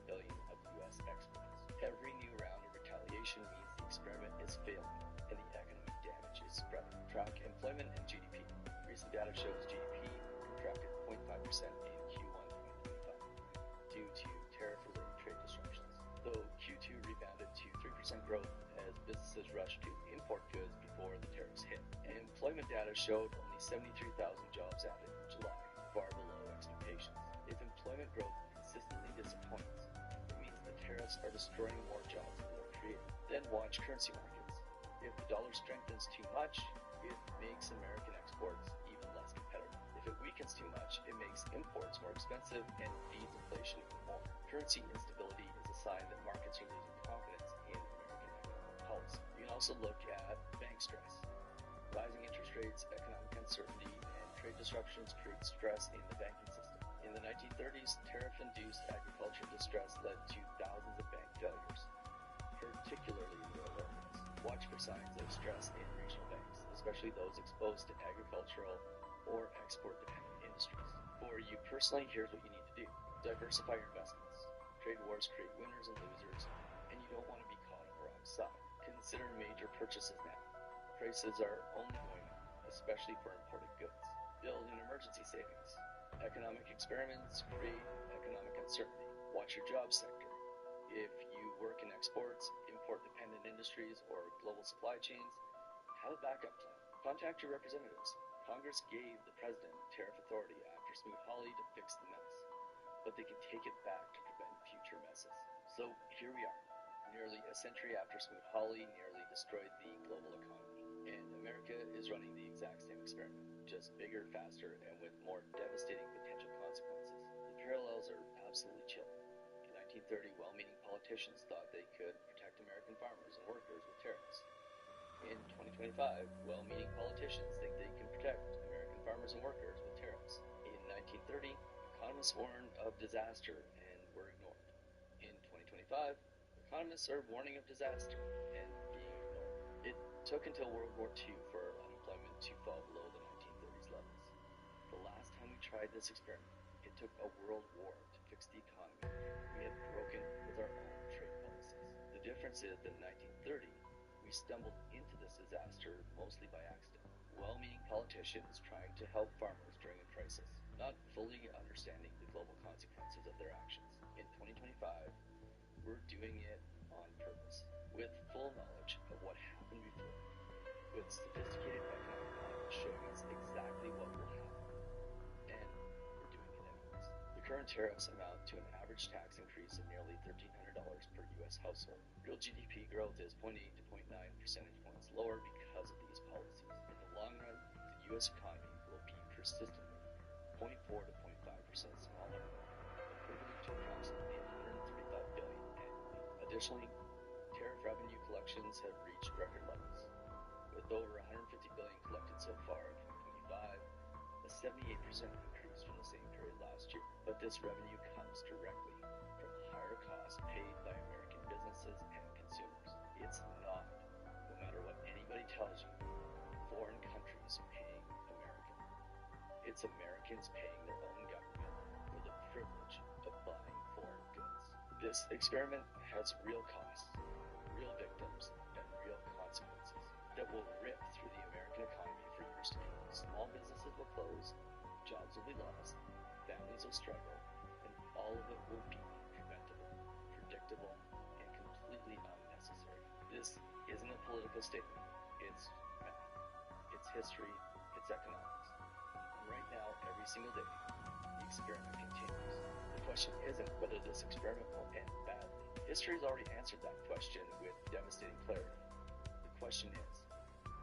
billion of U.S. exports. Every new round of retaliation means the experiment is failing and the economic damage is spreading. Track employment and GDP. Recent data shows GDP contracted 0.5% in Q1 2025 due to tariff-related trade disruptions, though Q2 rebounded to 3% growth as businesses rushed to import goods before the tariffs hit. Employment data showed only 73,000 jobs added in July, far below expectations. If employment growth consistently disappoints, it means the tariffs are destroying more jobs than they're creating. Then watch currency markets. If the dollar strengthens too much, it makes American exports even less competitive. If it weakens too much, it makes imports more expensive and feeds inflation even more. Currency instability is a sign that markets are losing confidence in American economic policy. You can also look at bank stress. Rising interest rates, economic uncertainty, and trade disruptions create stress in the banking system. In the 1930s, tariff-induced agricultural distress led to thousands of bank failures, particularly in rural areas. Watch for signs of stress in regional banks, especially those exposed to agricultural or export-dependent industries. For you personally, here's what you need to do. Diversify your investments. Trade wars create winners and losers, and you don't want to be caught on the wrong side. Consider major purchases now. Prices are only going up, especially for imported goods. Build an emergency savings. Economic experiments create economic uncertainty. Watch your job sector. If you work in exports, import-dependent industries, or global supply chains, have a backup plan. Contact your representatives. Congress gave the president tariff authority after Smoot-Hawley to fix the mess, but they can take it back to prevent future messes. So here we are, nearly a century after Smoot-Hawley nearly destroyed the global economy. And America is running the exact same experiment, just bigger, faster, and with more devastating potential consequences. The parallels are absolutely chilling. In 1930, well-meaning politicians thought they could protect American farmers and workers with tariffs. In 2025, well-meaning politicians think they can protect American farmers and workers with tariffs. In 1930, economists warned of disaster and were ignored. In 2025, economists are warning of disaster and being ignored. It took until World War II for unemployment to fall below the 1930s levels. The last time we tried this experiment, it took a world war to fix the economy. We had broken with our own trade policies. The difference is that in 1930, we stumbled into this disaster mostly by accident. Well-meaning politicians trying to help farmers during a crisis, not fully understanding the global consequences of their actions. In 2025, we're doing it on purpose, with full knowledge of what happened before, with sophisticated economic models showing us exactly what will happen, and we're doing it anyways. The current tariffs amount to an average tax increase of nearly $1,300 per U.S. household. Real GDP growth is 0.8 to 0.9 percentage points lower because of these policies. In the long run, the U.S. economy will be persistently 0.4 to 0.5% smaller, equivalent to approximately $135 billion annually. Additionally, tariff revenue collections have reached record levels, with over $150 billion collected so far in 2025, a 78% increase from the same period last year. But this revenue comes directly from higher costs paid by American businesses and consumers. It's not, no matter what anybody tells you, foreign countries paying America. It's Americans paying their own government for the privilege of buying foreign goods. This experiment has real costs, real victims, and real consequences. that will rip through the American economy for years to come. Small businesses will close, jobs will be lost, families will struggle, and all of it will be preventable, predictable, and completely unnecessary. This isn't a political statement. It's math. It's history. It's economics. And right now, every single day, the experiment continues. The question isn't whether this experiment will end badly. History has already answered that question with devastating clarity. The question is,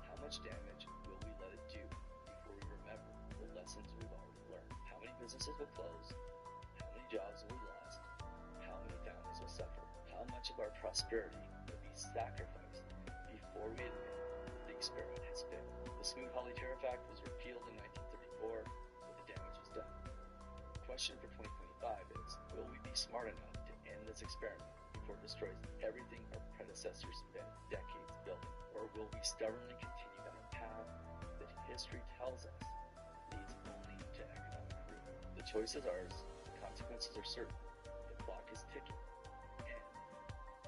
how much damage will we let it do before we remember the lessons we've already learned? How many businesses will close? How many jobs will be lost? How many families will suffer? How much of our prosperity will be sacrificed before we admit the experiment has failed? The Smoot-Hawley Tariff Act was repealed in 1934, but the damage is done. The question for 2025 is, will we be smart enough to end this experiment before it destroys everything our predecessors spent decades building? Or will we stubbornly continue down a path that history tells us leads only to economic ruin? The choice is ours, the consequences are certain, the clock is ticking, and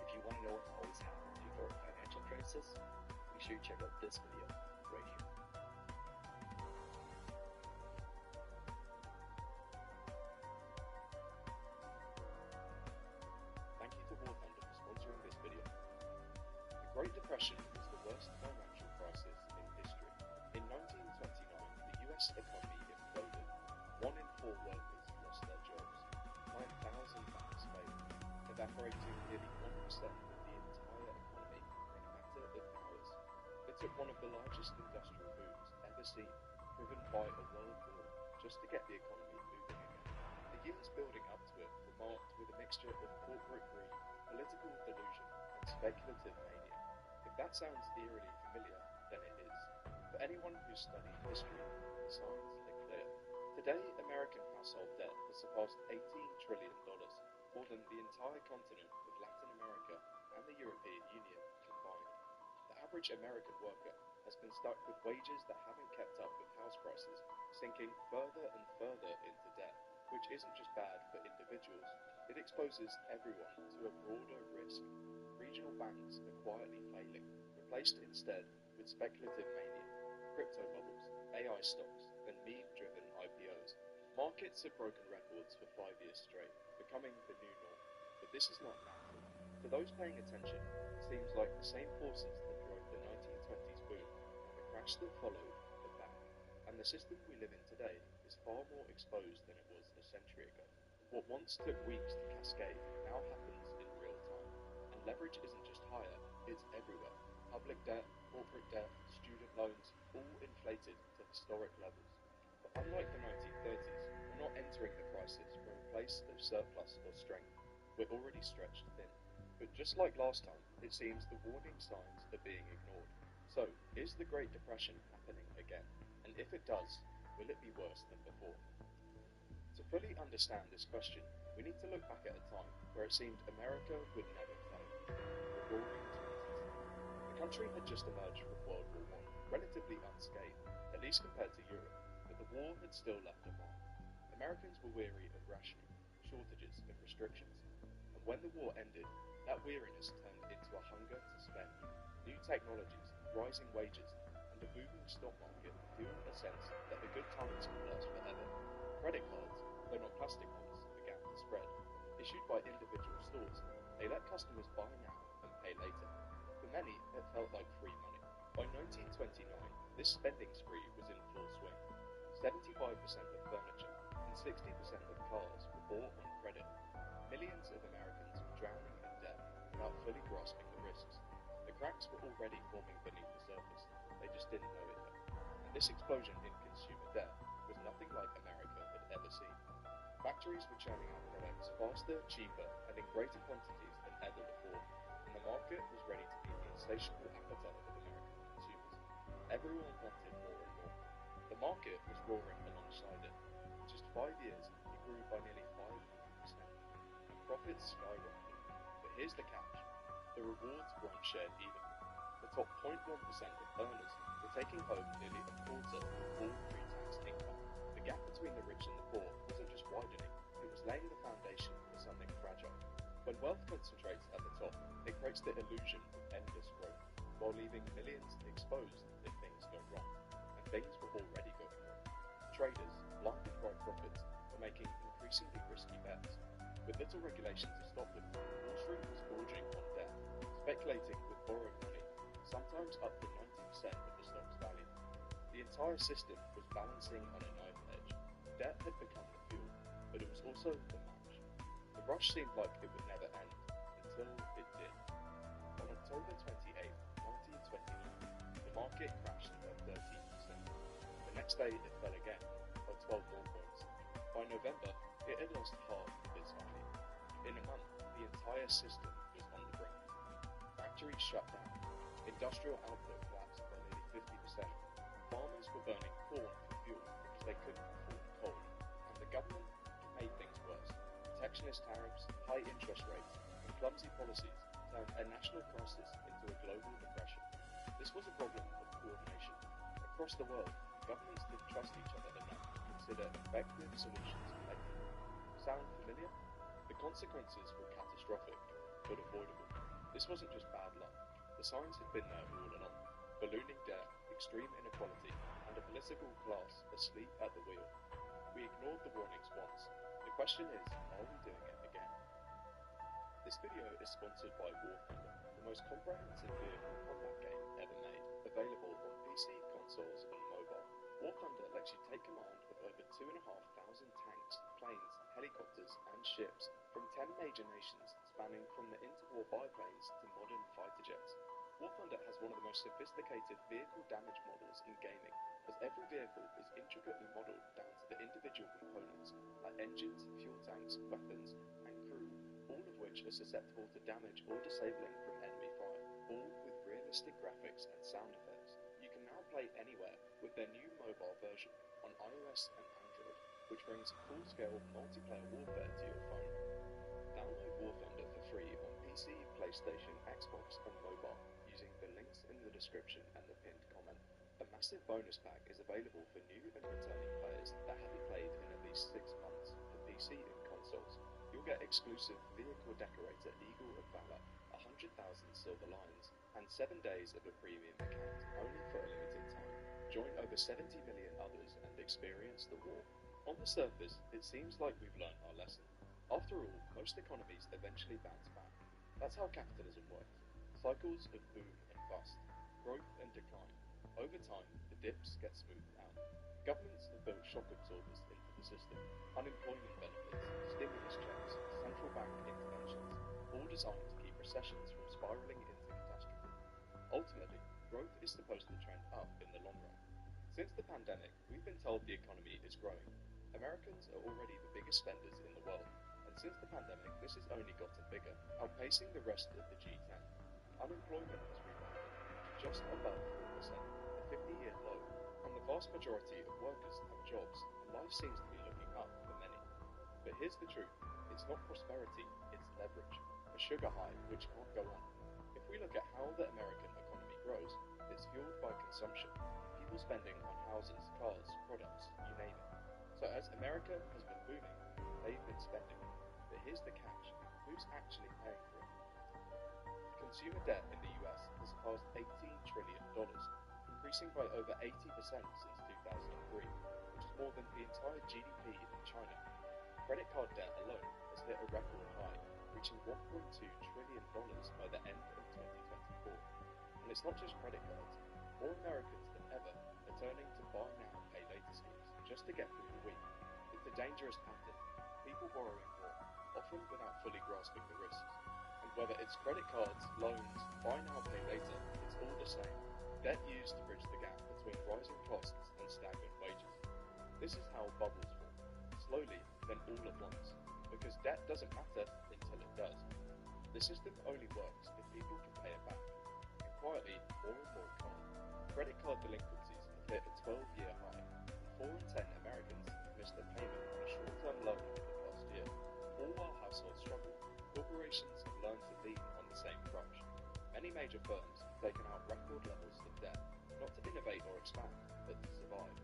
if you want to know what always happens before a financial crisis, make sure you check out this video right here. Thank you to War Thunder for sponsoring this video. The Great Depression was the worst financial crisis in history. In 1929, the US economy imploded. 1 in 4 workers lost their jobs. 9,000 banks failed, evaporating nearly 1% of the entire economy in a matter of hours. It took one of the largest industrial booms ever seen, driven by a world war, just to get the economy moving again. The years building up to it were marked with a mixture of corporate greed, political delusion, and speculative mania. If that sounds eerily familiar, then it is. For anyone who's studied history, the signs are clear. Today, American household debt has surpassed $18 trillion, more than the entire continent of Latin America and the European Union combined. The average American worker has been stuck with wages that haven't kept up with house prices, sinking further and further into debt, which isn't just bad for individuals, it exposes everyone to a broader risk. Regional banks are quietly failing, replaced instead with speculative mania, crypto bubbles, AI stocks, and meme-driven IPOs. Markets have broken records for 5 years straight, becoming the new norm. But this is not natural. To those paying attention, it seems like the same forces that drove the 1920s boom and the crash that followed are back. And the system we live in today is far more exposed than it was a century ago. What once took weeks to cascade now happens in real time. And leverage isn't just higher, it's everywhere. Public debt, corporate debt, student loans, all inflated to historic levels. But unlike the 1930s, we're not entering the crisis from a place of surplus or strength. We're already stretched thin. But just like last time, it seems the warning signs are being ignored. So, is the Great Depression happening again? And if it does, will it be worse than before? To fully understand this question, we need to look back at a time where it seemed America would never fail. The Roaring '20s. The country had just emerged from World War I, relatively unscathed, at least compared to Europe, but the war had still left a mark. Americans were weary of rationing, shortages, and restrictions. And when the war ended, that weariness turned into a hunger to spend. New technologies, rising wages, and a booming stock market fueled a sense that the good times could last forever. Credit cards, though not plastic ones, began to spread. Issued by individual stores, they let customers buy now and pay later. For many, it felt like free money. By 1929, this spending spree was in full swing. 75% of furniture and 60% of cars were bought on credit. Millions of Americans were drowning in debt without fully grasping the risks. The cracks were already forming beneath the surface, they just didn't know it yet. And this explosion in consumer debt was nothing like America had ever seen. Factories were churning out products faster, cheaper, and in greater quantities than ever before, and the market was ready to meet the insatiable appetite of American consumers. Everyone wanted more and more. The market was roaring alongside it. In just 5 years, it grew by nearly 500%, and profits skyrocketed. But here's the catch. The rewards weren't shared evenly. The top 0.1% of earners were taking home nearly a quarter of all pre-tax income. The gap between the rich and the poor wasn't just widening, it was laying the foundation for something fragile. When wealth concentrates at the top, it creates the illusion of endless growth. while leaving millions exposed if things go wrong. And things were already going wrong. Traders, blinded by profits, were making increasingly risky bets. With little regulation to stop them, Wall Street was gorging on debt, speculating with borrowed money, sometimes up to 90% of the stock's value. The entire system was balancing on a knife edge. Debt had become the fuel, but it was also the match. The rush seemed like it would never end, until it did. On October 28, 1929, the market crashed by 13%. The next day it fell again, by 12 more points. By November, it had lost half of its value. In a month, the entire system was on the brink. Factories shut down. Industrial output collapsed by nearly 50%. Farmers were burning corn for fuel because they couldn't afford coal. And the government made things worse. Protectionist tariffs, high interest rates, and clumsy policies turned a national crisis into a global depression. This was a problem of coordination. Across the world, governments didn't trust each other enough to consider effective solutions collectively. Sound familiar? The consequences were catastrophic, but avoidable. This wasn't just bad luck. The signs had been there all along. Ballooning debt, extreme inequality, and a political class asleep at the wheel. We ignored the warnings once. The question is, are we doing it again? This video is sponsored by War Thunder, the most comprehensive vehicle combat game ever made, available on PC, consoles, and mobile. War Thunder lets you take command of over 2,500 tanks, planes, helicopters, and ships from 10 major nations, spanning from the interwar biplanes to modern fighter jets. War Thunder has one of the most sophisticated vehicle damage models in gaming, as every vehicle is intricately modeled down to the individual components, like engines, fuel tanks, weapons, and crew, all of which are susceptible to damage or disabling from enemy fire, all with realistic graphics and sound effects. You can now play anywhere with their new mobile version on iOS and Android, which brings full-scale multiplayer warfare to your phone. Download War Thunder for free on PC, PlayStation, Xbox, and mobile using the links in the description and the pinned comment. A massive bonus pack is available for new and returning players that haven't played in at least 6 months for PC and consoles. You'll get exclusive Vehicle Decorator Eagle of Valor, 100,000 silver lions, and 7 days of a premium account, only for a limited time. Join over 70 million others and experience the war. On the surface, it seems like we've learned our lesson. After all, most economies eventually bounce back. That's how capitalism works. Cycles of boom and bust, growth and decline. Over time, the dips get smoothed out. Governments have built shock absorbers into the system. Unemployment benefits, stimulus checks, central bank interventions, all designed to keep recessions from spiraling into catastrophe. Ultimately, growth is supposed to trend up in the long run. Since the pandemic, we've been told the economy is growing. Americans are already the biggest spenders in the world, and since the pandemic, this has only gotten bigger, outpacing the rest of the G10. Unemployment has rebounded to just above 4%, a 50-year low, and the vast majority of workers have jobs, and life seems to be looking up for many. But here's the truth, it's not prosperity, it's leverage, a sugar high which can't go on. If we look at how the American economy grows, it's fueled by consumption, people spending on houses, cars, products, you name it. So as America has been booming, they've been spending. But here's the catch, who's actually paying for it? Consumer debt in the US has surpassed $18 trillion, increasing by over 80% since 2003, which is more than the entire GDP in China. Credit card debt alone has hit a record high, reaching $1.2 trillion by the end of 2024. And it's not just credit cards. More Americans than ever are turning to buy now, pay later schemes just to get through the week. It's a dangerous pattern. People borrowing more, often without fully grasping the risks. And whether it's credit cards, loans, buy now, pay later, it's all the same. Debt used to bridge the gap between rising costs and stagnant wages. This is how bubbles form. Slowly, then all at once. Because debt doesn't matter until it does. The system only works if people can pay it back. And quietly, more and more can't. Credit card delinquencies have hit a 12-year high. 4 in 10 Americans have missed a payment on a short-term loan in the past year. All while households struggle, corporations have learned to lean on the same crutch. Many major firms have taken out record levels of debt, not to innovate or expand, but to survive.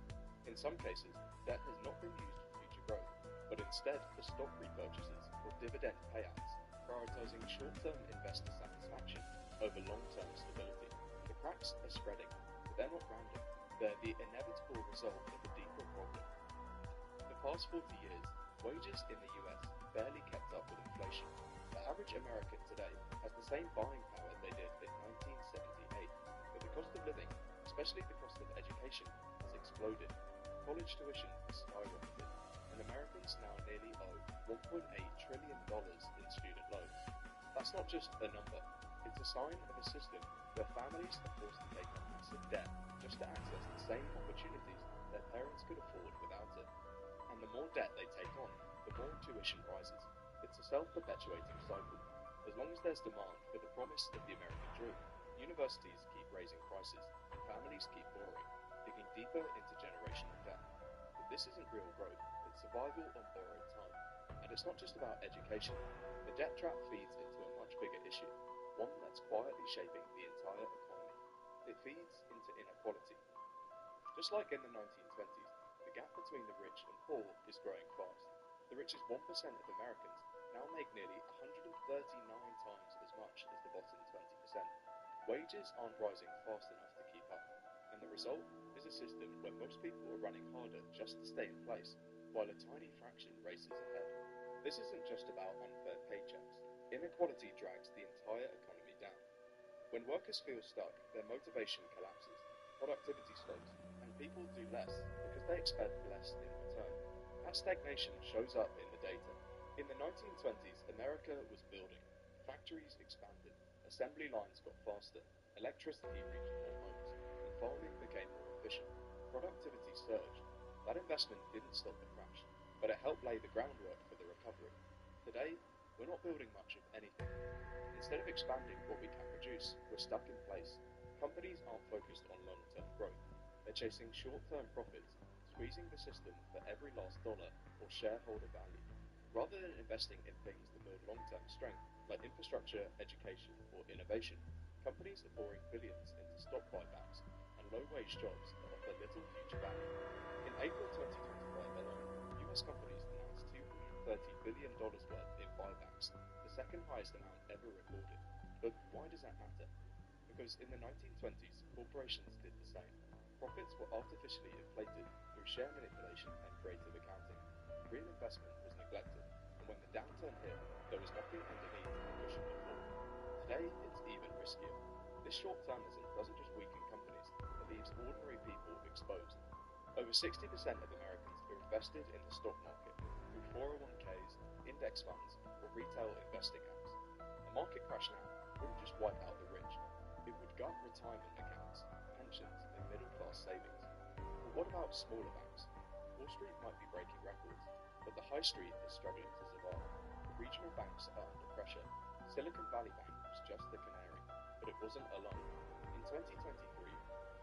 In some cases, debt has not been used for future growth, but instead for stock repurchases or dividend payouts, prioritizing short-term investor satisfaction over long-term stability. Cracks are spreading, but they're not random. They're the inevitable result of a deeper problem. For the past 40 years, wages in the US barely kept up with inflation. The average American today has the same buying power they did in 1978, but the cost of living, especially the cost of education, has exploded. College tuition has skyrocketed, and Americans now nearly owe $1.8 trillion in student loans. That's not just a number, it's a sign of a system where families are forced to take on massive debt just to access the same opportunities their parents could afford without it. And the more debt they take on, the more tuition rises. It's a self-perpetuating cycle. As long as there's demand for the promise of the American dream, universities keep raising prices, and families keep borrowing, digging deeper into generational debt. But this isn't real growth, it's survival on borrowed time. And it's not just about education. The debt trap feeds into a much bigger issue, one that's quietly shaping the entire economy. It feeds into inequality. Just like in the 1920s, the gap between the rich and poor is growing fast. The richest 1% of Americans now make nearly 139 times as much as the bottom 20%. Wages aren't rising fast enough to keep up, and the result is a system where most people are running harder just to stay in place, while a tiny fraction races ahead. This isn't just about unfair paychecks. Inequality drags the entire economy down. When workers feel stuck, their motivation collapses, productivity slows, and people do less because they expect less in return. That stagnation shows up in the data. In the 1920s, America was building. Factories expanded, assembly lines got faster, electricity reached more homes, and farming became more efficient. Productivity surged. That investment didn't stop the crash, but it helped lay the groundwork for the recovery. Today, we're not building much of anything. Instead of expanding what we can produce, we're stuck in place. Companies aren't focused on long-term growth. They're chasing short-term profits, squeezing the system for every last dollar or shareholder value. Rather than investing in things that build long-term strength, like infrastructure, education, or innovation, companies are pouring billions into stock buybacks and low-wage jobs that offer little future value. In April 2025 alone, US companies announced $230 billion worth in buybacks, the second highest amount ever recorded. But why does that matter? Because in the 1920s, corporations did the same. Profits were artificially inflated through share manipulation and creative accounting. Real investment was neglected, and when the downturn hit, there was nothing underneath to cushion the fall. Today, it's even riskier. This short-termism doesn't just weaken companies, it leaves ordinary people exposed. Over 60% of Americans are invested in the stock market through 401ks, index funds, or retail investing apps. A market crash now wouldn't just wipe out the rich, it would gut retirement accounts, pensions, and middle-class savings. But what about smaller banks? Wall Street might be breaking records, but the high street is struggling to survive. The regional banks are under pressure. Silicon Valley Bank was just the canary, but it wasn't alone. In 2023,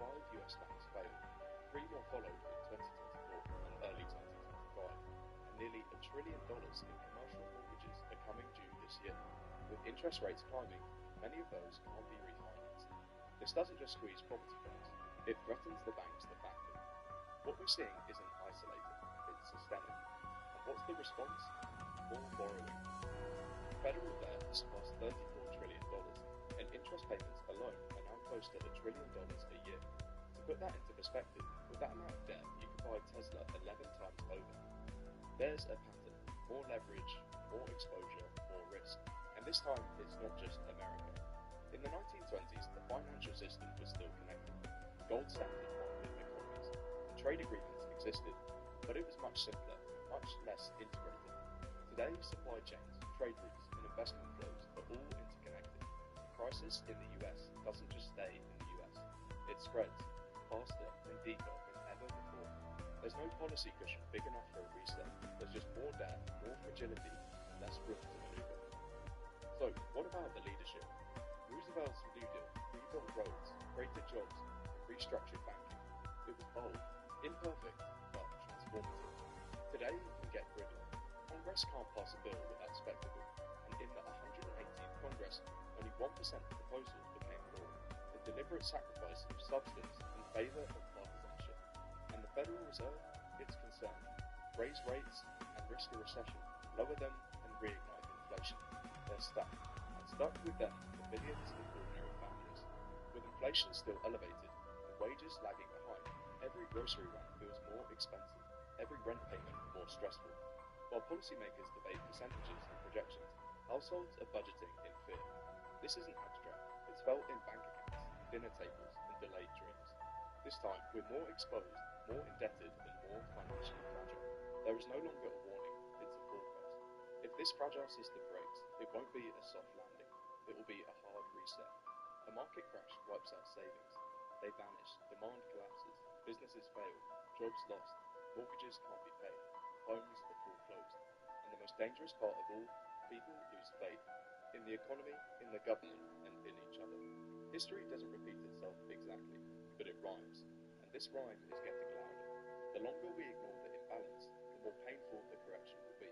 5 US banks failed. 3 more followed in 2024 and early 2025, and nearly $1 trillion in commercial mortgages are coming due this year. With interest rates climbing, many of those can't be refinanced. This doesn't just squeeze property firms, it threatens the banks that back them. What we're seeing isn't isolated, it's systemic. And what's the response? More borrowing. Federal debt has surpassed $34 trillion, and interest payments alone are now close to $1 trillion a year. To put that into perspective, with that amount of debt, you could buy Tesla 11 times over. There's a pattern. More leverage, more exposure, more risk. And this time, it's not just America. In the 1920s, the financial system was still connected. Gold standard market economies, and trade agreements existed, but it was much simpler, much less integrated. Today, supply chains, trade routes, and investment flows are all interconnected. The crisis in the US doesn't just stay in the US. It spreads faster and deeper than ever before. There's no policy cushion big enough for a reset. There's just more debt, more fragility, and less room to maneuver. So, what about the leadership? Roosevelt's New Deal rebuilt roads, created jobs, and restructured banking. It was bold, imperfect, but transformative. Today, we get gridlock. Congress can't pass a bill without spectacle, and in the 118th Congress, only 1% of proposals became law, a deliberate sacrifice of substance in favour of partisanship. And the Federal Reserve, it's concerned. Raise rates and risk a recession, lower them and reignite inflation. They're stuck, and stuck with them the millions of ordinary families. With inflation still elevated and wages lagging behind, every grocery run feels more expensive, every rent payment more stressful. While policymakers debate percentages and projections, households are budgeting in fear. This isn't abstract, it's felt in bank accounts, dinner tables, and delayed dreams. This time, we're more exposed, more indebted, and more financially fragile. There is no longer a warning, it's a forecast. If this fragile system breaks, it won't be a soft landing, it will be a hard reset. A market crash wipes out savings. They vanish, demand collapses, businesses fail, jobs lost, mortgages can't be paid, homes are foreclosed. And the most dangerous part of all, people lose faith. In the economy, in the government, and in each other. History doesn't repeat itself exactly, but it rhymes. And this rhyme is getting louder. The longer we ignore the imbalance, the more painful the correction will be.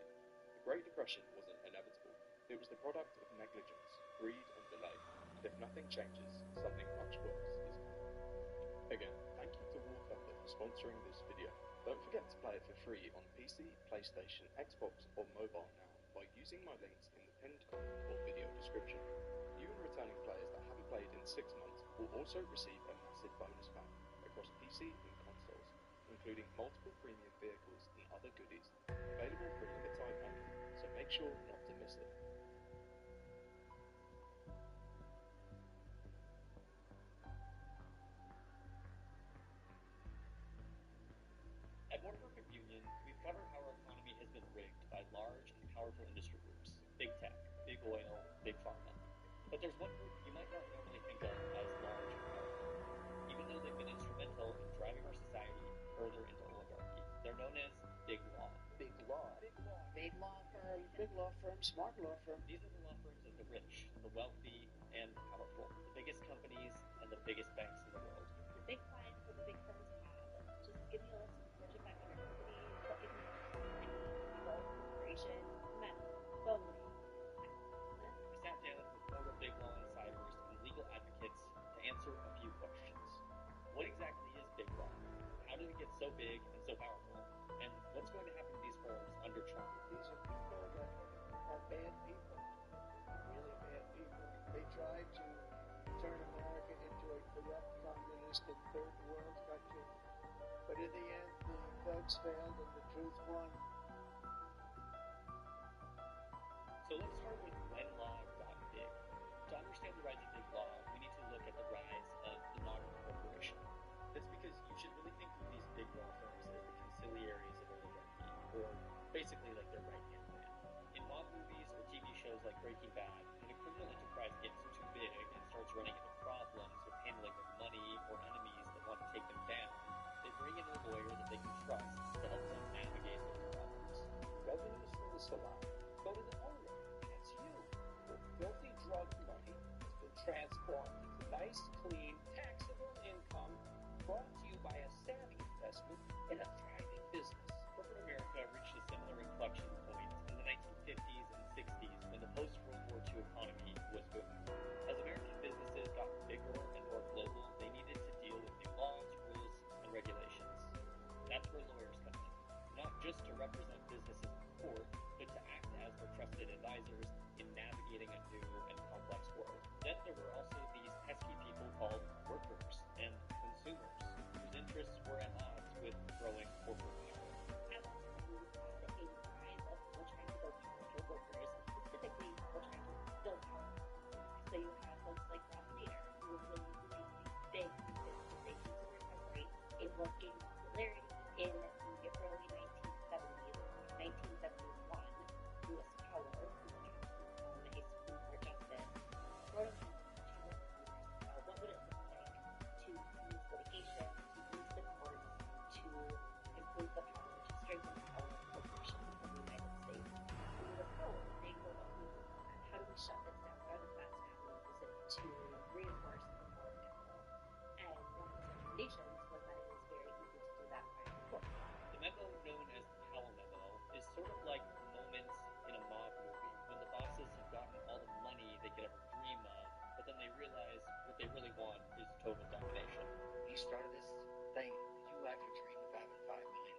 The Great Depression wasn't inevitable. It was the product of negligence, greed, and delay. And if nothing changes, something much worse is coming. Again, thank you to War Thunder for sponsoring this video. Don't forget to play it for free on PC, PlayStation, Xbox, or mobile now by using my links in the pinned comment or video description. New and returning players that haven't played in 6 months will also receive a massive bonus pack across PC and consoles, including multiple premium vehicles and other goodies, available for a limited time only, so make sure not to miss it. At Warcraft Union, we've covered how our economy has been rigged by large and powerful industry groups, big tech, big oil, big pharma. But there's one group you might not normally think of as large and powerful, even though they've been instrumental in driving our society further into oligarchy. They're known as big law. Big law. Big law. Big law firm. Big law firm. Smart law firm. These are the law firms of the rich, the wealthy, and the powerful, the biggest companies and the biggest banks in the world. The big clients that the big firms have. Just give me a list of Fortune 500 companies, what give me any legal corporation, metal, Boeing. We sat down with former big law insiders and legal advocates to answer a few questions. What exactly is big law? How did it get so big and so powerful? And what's going to happen to these firms under Trump? These are people that are bad people, really bad people. They tried to turn America into a corrupt, communist, and third world country. But in the end, the thugs failed and the truth won. So let's start with when law got big. To understand the rise of big law, we need to look at the rise of the modern corporation. That's because you should really think of these big law firms as the conciliaries of oligarchy, or basically like their right-hand man. In mob movies or TV shows like Breaking Bad, when a criminal enterprise gets too big and starts running into problems with handling their money or enemies that want to take them down, they bring in a lawyer that they can trust to help them navigate those problems. Revenues from the salon go to the owner. That's you. Your filthy drug money has been transformed into nice, clean, taxable income brought to you by a savvy investment in a thriving business. Corporate America reached a similar inflection point in the 1950s and 60s when the post-World War II economy was booming. As American businesses got bigger and more global, they needed to deal with new laws, rules, and regulations. That's where lawyers come in, not just to represent businesses in court, but to act as their trusted advisors in navigating a new and complex world. Then there were also these pesky people called workers and consumers, whose interests were at odds with growing corporate power. At the rise of people trying to build powerful workers, specifically people trying to build power. So you have folks like Rob Nader, who was willing to make big business decisions to recovery, a working popularity in the early 1970s, 1971. U.S. Power, who was trying to become a Supreme Court justice, wrote a memo to what would it look like to use litigation, to use the courts, to improve the power, to strengthen the power of corporations in the United States. And with the power, they were looking at how do we shut this down? What are the best avenues to reinforce the power of capital? And one of his recommendations was that it was very easy to do that by the court. The memo, known as the Powell Memo, is sort of like moments in a mob movie when the bosses have gotten all the money they could ever dream of, but then they realize what they really want is total domination. You started this thing, you ever dreamed of having $5 million?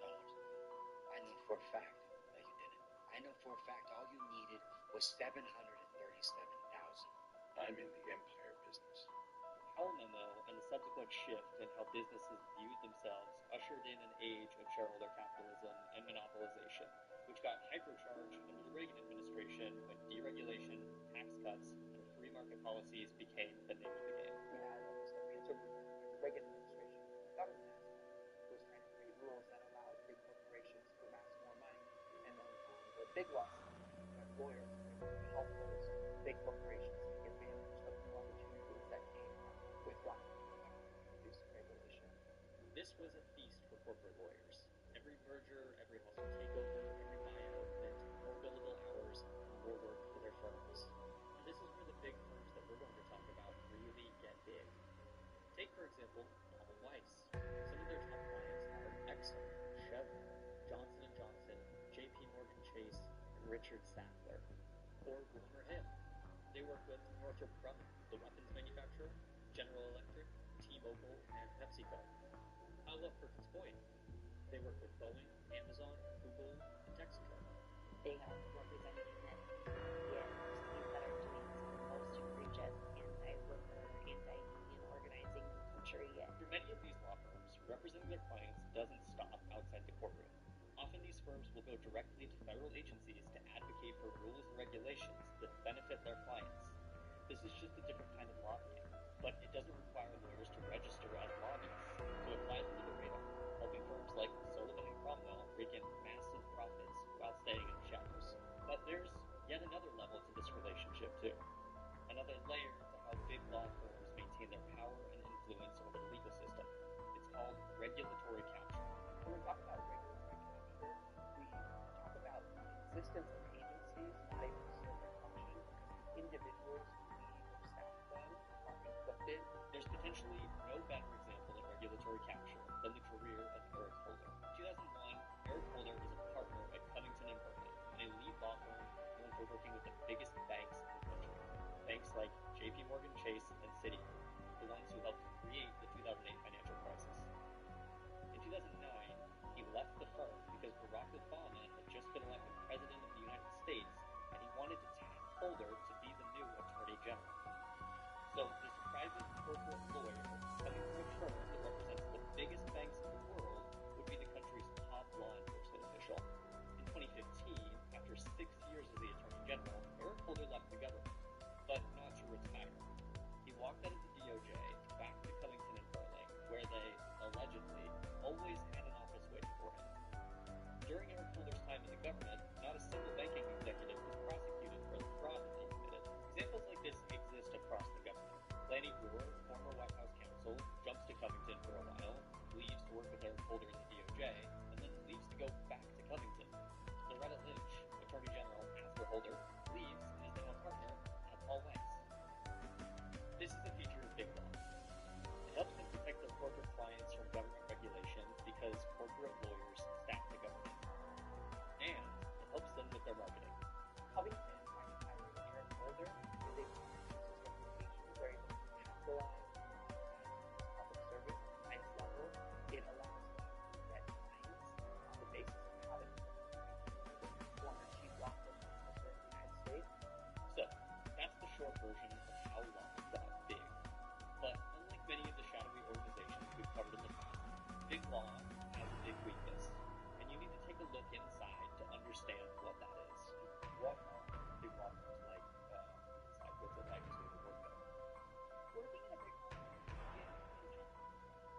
I know for a fact that you didn't. I know for a fact all you needed was $737,000. I'm in the empire business. Powell memo and the subsequent shift in how businesses viewed themselves ushered in an age of shareholder capitalism and monopolization, which got hypercharged under the Reagan administration when deregulation, tax cuts, and free market policies became the name of the game. We had almost every interview the Reagan administration the government was trying to create rules that allowed big corporations to amass more money, and then the big law lawyers were able to help those big corporations take advantage of new opportunities that came with reducing regulation. This was a feast for corporate lawyers. Every merger, every hostile takeover, every buyout meant more billable hours and more work for their firms. And this is where the big firms that we're going to talk about really get big. Take, for example, Paul Weiss. Some of their top clients are Exxon, Chevron, Johnson & Johnson, JP Morgan Chase, and Richard Sackler. Or Wilmer Hill. They work with Northrop Grumman, the weapons manufacturer, General Electric, T-Mobile, and PepsiCo. How about Perkins Coie? They work with Boeing, Amazon, Google, and Texaco. They have represented many entities that are doing some of the most egregious anti-worker, anti-union organizing in the country. For many of these law firms, representing their clients doesn't stop outside the courtroom. Often these firms will go directly to federal agencies to advocate for rules and regulations that benefit their clients. This is just a different kind of lobbying, but it doesn't require lawyers to register as lobbyists, so it flies under the radar, helping firms like Sullivan & Cromwell rake in massive profits while staying in the shadows. But there's yet another level to this relationship too. Another layer to how big law firms maintain their power and influence over the legal system. It's called regulatory capture. When we talk about regulatory capture, we talk about the existence of agencies not able to serve their function because the individuals who lead or staff them are inflicted. There's potentially no better example of regulatory capture than the career of Eric Holder. In 2001, Eric Holder is a partner at Covington & Burling, an elite law firm known for working with the biggest banks in the country. Banks like JP Morgan Chase and Citigroup, the ones who helped create the 2008 financial crisis. In 2009, he left the firm because Barack Obama had just been elected President of the United States, and he wanted to tap Holder to be the new Attorney General. So this private corporate lawyer coming from a firm that represents the biggest banks in the world would be the country's top law enforcement official. In 2015, after 6 years as the Attorney General, Eric Holder left the government, but not to retire. He walked out of the DOJ back to Covington & Burling, where they, allegedly, always had an office waiting for him. During Eric Holder's time in the government, not a single banking executive was prosecuted for the fraud that they committed. Examples like this exist across the government. Lanny Breuer, former White House counsel, jumps to Covington for a while, leaves to work with Eric Holder in the DOJ, and then leaves to go back to Covington. Loretta Lynch, Attorney General after Holder, leaves and is now a partner at Paul Weiss. This is a feature of big law. It helps them protect their corporate clients from government regulation because corporate lawyers staff the government. And it helps them with their marketing. Covington, by hiring Eric Holder, is a reputation where able to capitalize on public service at the highest level. It allows them to get clients on the basis of having former chief law enforcement officer in the United States. So, that's the short version of how law got big. But unlike many of the shadowy organizations we've covered in the past, big law has a big weakness, and you need to take a look inside to understand what that is. What are big law firms like inside? What's it like to work there? Working in a big law firm is intense,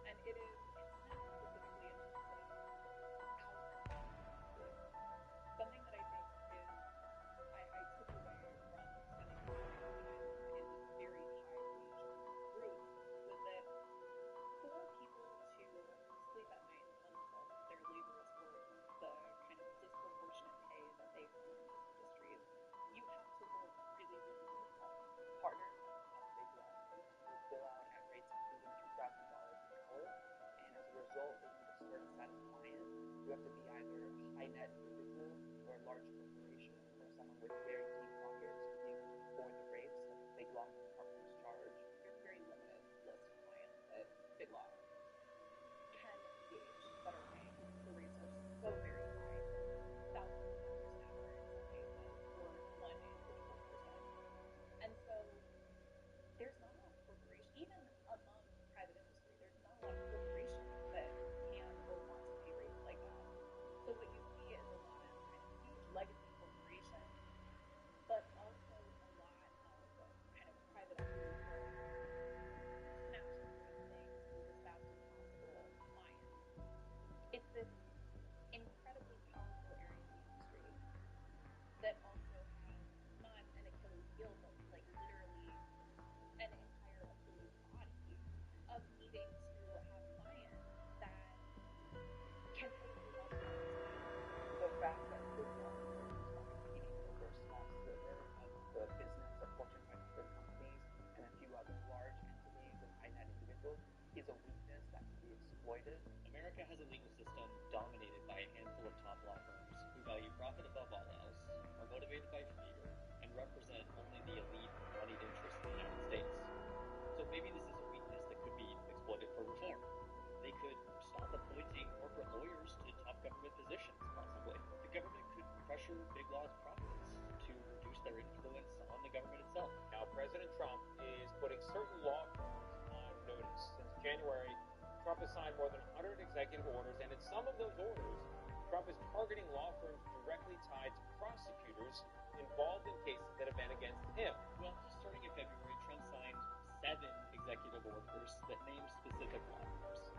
and it is intense specifically in terms of hours. Something that I think is I took away from spending time in this very high-wage group was that for people to sleep at night and tell themselves that their labor is worth the kind of disproportionate pay that they earn in these industries, you have to work really, really, really hard. Partners at big law firms will bill out at rates exceeding $2,000 an hour, and as a result, they need a certain set of clients. You have to be either a high net individual or a large corporation or someone with very deep pockets to be able to afford the rates that big law partners charge. There's a very limited list of clients that big law can engage that are paying. The rates are so very high, thousands of dollars an hour in some cases for one individual person. And so there's not enough corporation, even a their influence on the government itself. Now, President Trump is putting certain law firms on notice. Since January, Trump has signed more than 100 executive orders, and in some of those orders, Trump is targeting law firms directly tied to prosecutors involved in cases that have been against him. Well, starting in February, Trump signed 7 executive orders that name specific law firms.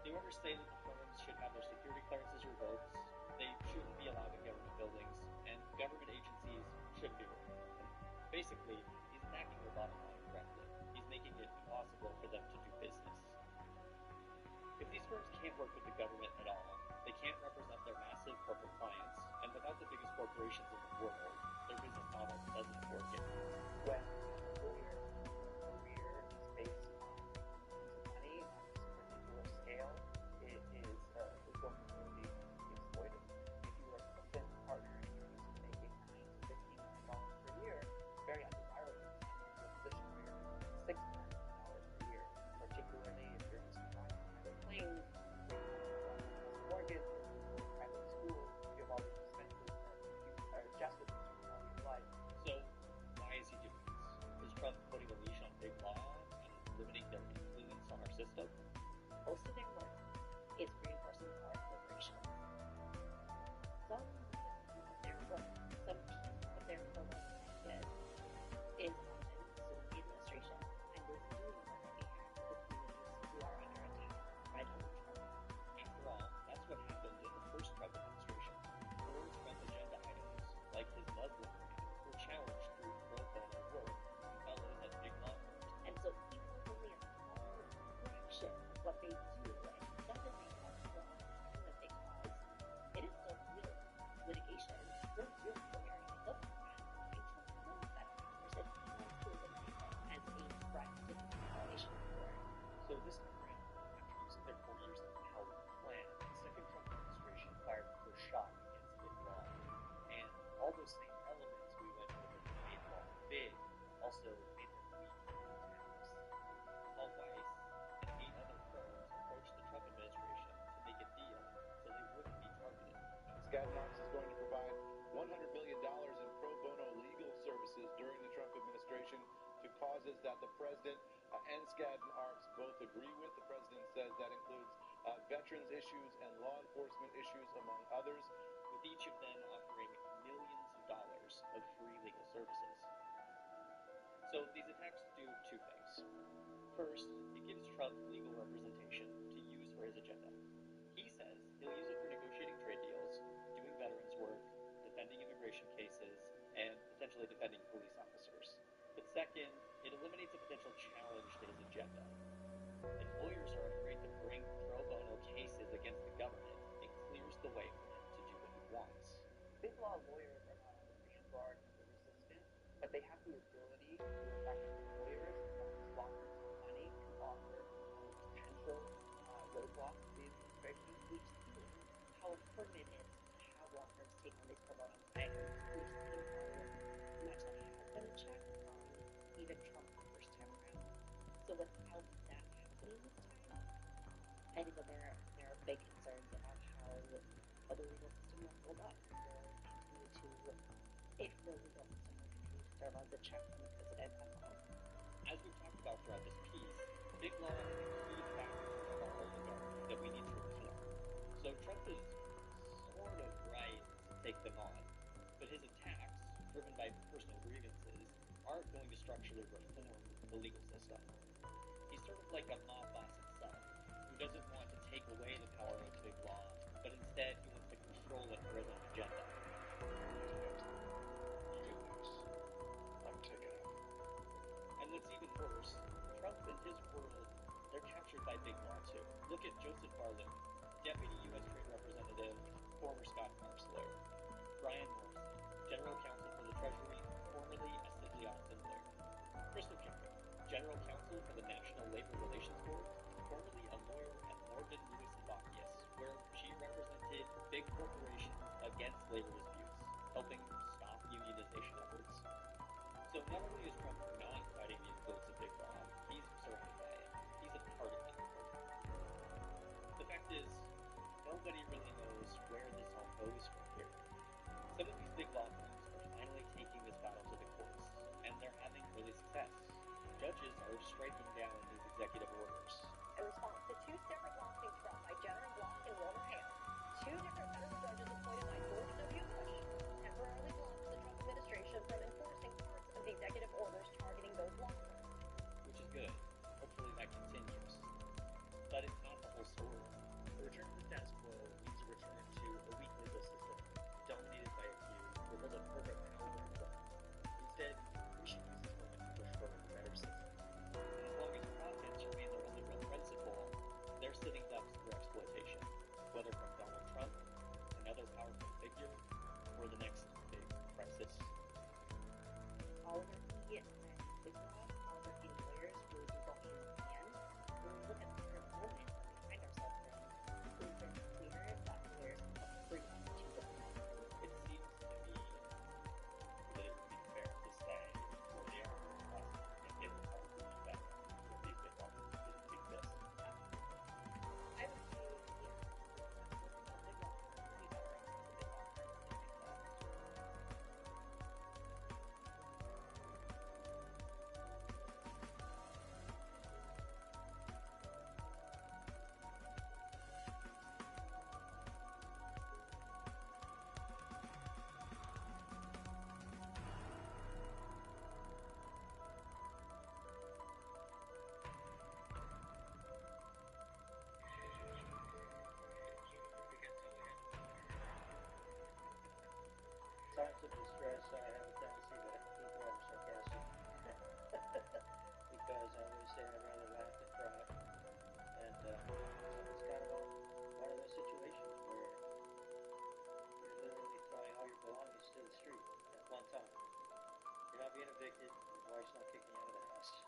The orders say that the firms should have their security clearances revoked, they shouldn't be allowed in government buildings, and government agencies shouldn't be working with them. Basically, he's attacking their bottom line directly. He's making it impossible for them to do business. If these firms can't work with the government at all, they can't represent their massive corporate clients, and without the biggest corporations in the world, their business model doesn't work anymore. When a lawyer's career is based on money on this particular scale, it is going to be exploited. If you are a consultant partner and you're used to making $9 to $15 million per year, it's very undesirable to come into a position where you're $6 million per year, particularly if you're used to flying private planes, mortgage, private school, you have all these expenses that you are just with all your life. So, why is he doing this? Is Trump putting a leash on big law and limiting their influence on our system? Most of their work is reinforcing power corporations. Some of their work, some piece of their program method is often suing the administration and is doing work on behalf of the communities who are under attack by Donald Trump. After all, that's what happened in the first Trump administration. Core Trump agenda items, like his Muslim ban, were challenged through pro bono work from fellows at big law firms. And so even with only a small fraction of what they do, it doesn't make sense for us to the big cause. It is still real litigation, still real lawyering. It doesn't matter why Trump knows that person. He wants to eliminate them as a threat to the violation of the court. So this time around, after using their 4 years of power plan, the second Trump administration fired the first shot against big law. And all those same elements we went over that made law big also made them weak in attacks. Paul Weiss and 8 other firms approached the Trump administration to make a deal so they wouldn't be targeted. Skadden Arps is going to provide $100 million in pro bono legal services during the Trump administration to causes that the president and Skadden Arps both agree with. The president says that includes veterans issues and law enforcement issues, among others, with each of them offering millions of dollars of free legal services. So these attacks do 2 things. First, it gives Trump legal representation to use for his agenda. He says he'll use it for negotiating trade deals, doing veterans work, defending immigration cases, and potentially defending police officers. But second, it eliminates a potential challenge to his agenda. If lawyers are afraid to bring pro bono cases against the government, it clears the way for him to do what he wants. Big law lawyers are not on the vanguard of the resistance, but they have the ability to affect lawyers and law firms with money to offer potential roadblocks to the administration. We've seen how important it is to have law firms take on these pro bono assignments. We've seen how much that has been a check on even Trump the first time around. So without that happening this time, I think that there are big concerns about how the legal system will hold up, will continue to, if the legal system will continue to serve as a check on the president at all. As we've talked about throughout this piece, big law is a key factor of our oligarchy that we need to reform. So Trump is sort of right to take them on, but his attacks, driven by personal grievances, aren't going to structurally reform the legal system. He's sort of like a mob boss himself, who doesn't want to take away the power of big law, but instead he wants to control it for his own agenda. I'm taking it. And what's even worse, Trump and his world, they're captured by big law too. Look at Joseph Barlow, Deputy U.S. Trade Representative, former Scott Marks lawyer. Brian Morrison, General Counsel for the Treasury, formerly a Sidley Austin lawyer. Crystal Kimball, General Counsel for the National Labor Relations Board, formerly a lawyer at Morgan, Lewis & Bockius, where she represented big corporations against labor disputes, helping stop unionization efforts. So not only is Trump not fighting the influence of big law, he's surrounded by it. He's a part of it. The fact is, nobody really knows where this all goes from here. Some of these big law firms are finally taking this are striking down these executive orders. In response to two separate lawsuits brought by Jenner and Block in Wilbraham, two different federal judges appointed by George W. Bush temporarily blocked the Trump administration from enforcing parts of the executive orders targeting those law firms. Which is good. Hopefully that continues. But it's not the whole story. A return to the status quo means a return to a weak legal system dominated by a few with a perfect power in play. Instead, we should use this moment to push for a better system. And as long as profits remain the only real principle, they're sitting ducks for exploitation, whether from Donald Trump, another powerful figure, or the next big crisis. Oliver E. and Oliver E. lawyers will result in the end. When we look at the current moment that we find ourselves in, it's been clear that lawyers have free to do that. It seems to me that it would be fair to say where they are and give them all the feedback if they didn't exist. I would say, yes, a big law firm, we got right to the big law firm to do that. Times of distress, I have a tendency to be rather sarcastic because I always say I'd rather laugh than cry, and it's kind of one of those situations where you're literally throwing all your belongings to the street at one time. You're not being evicted, your wife's not kicking you out of the house.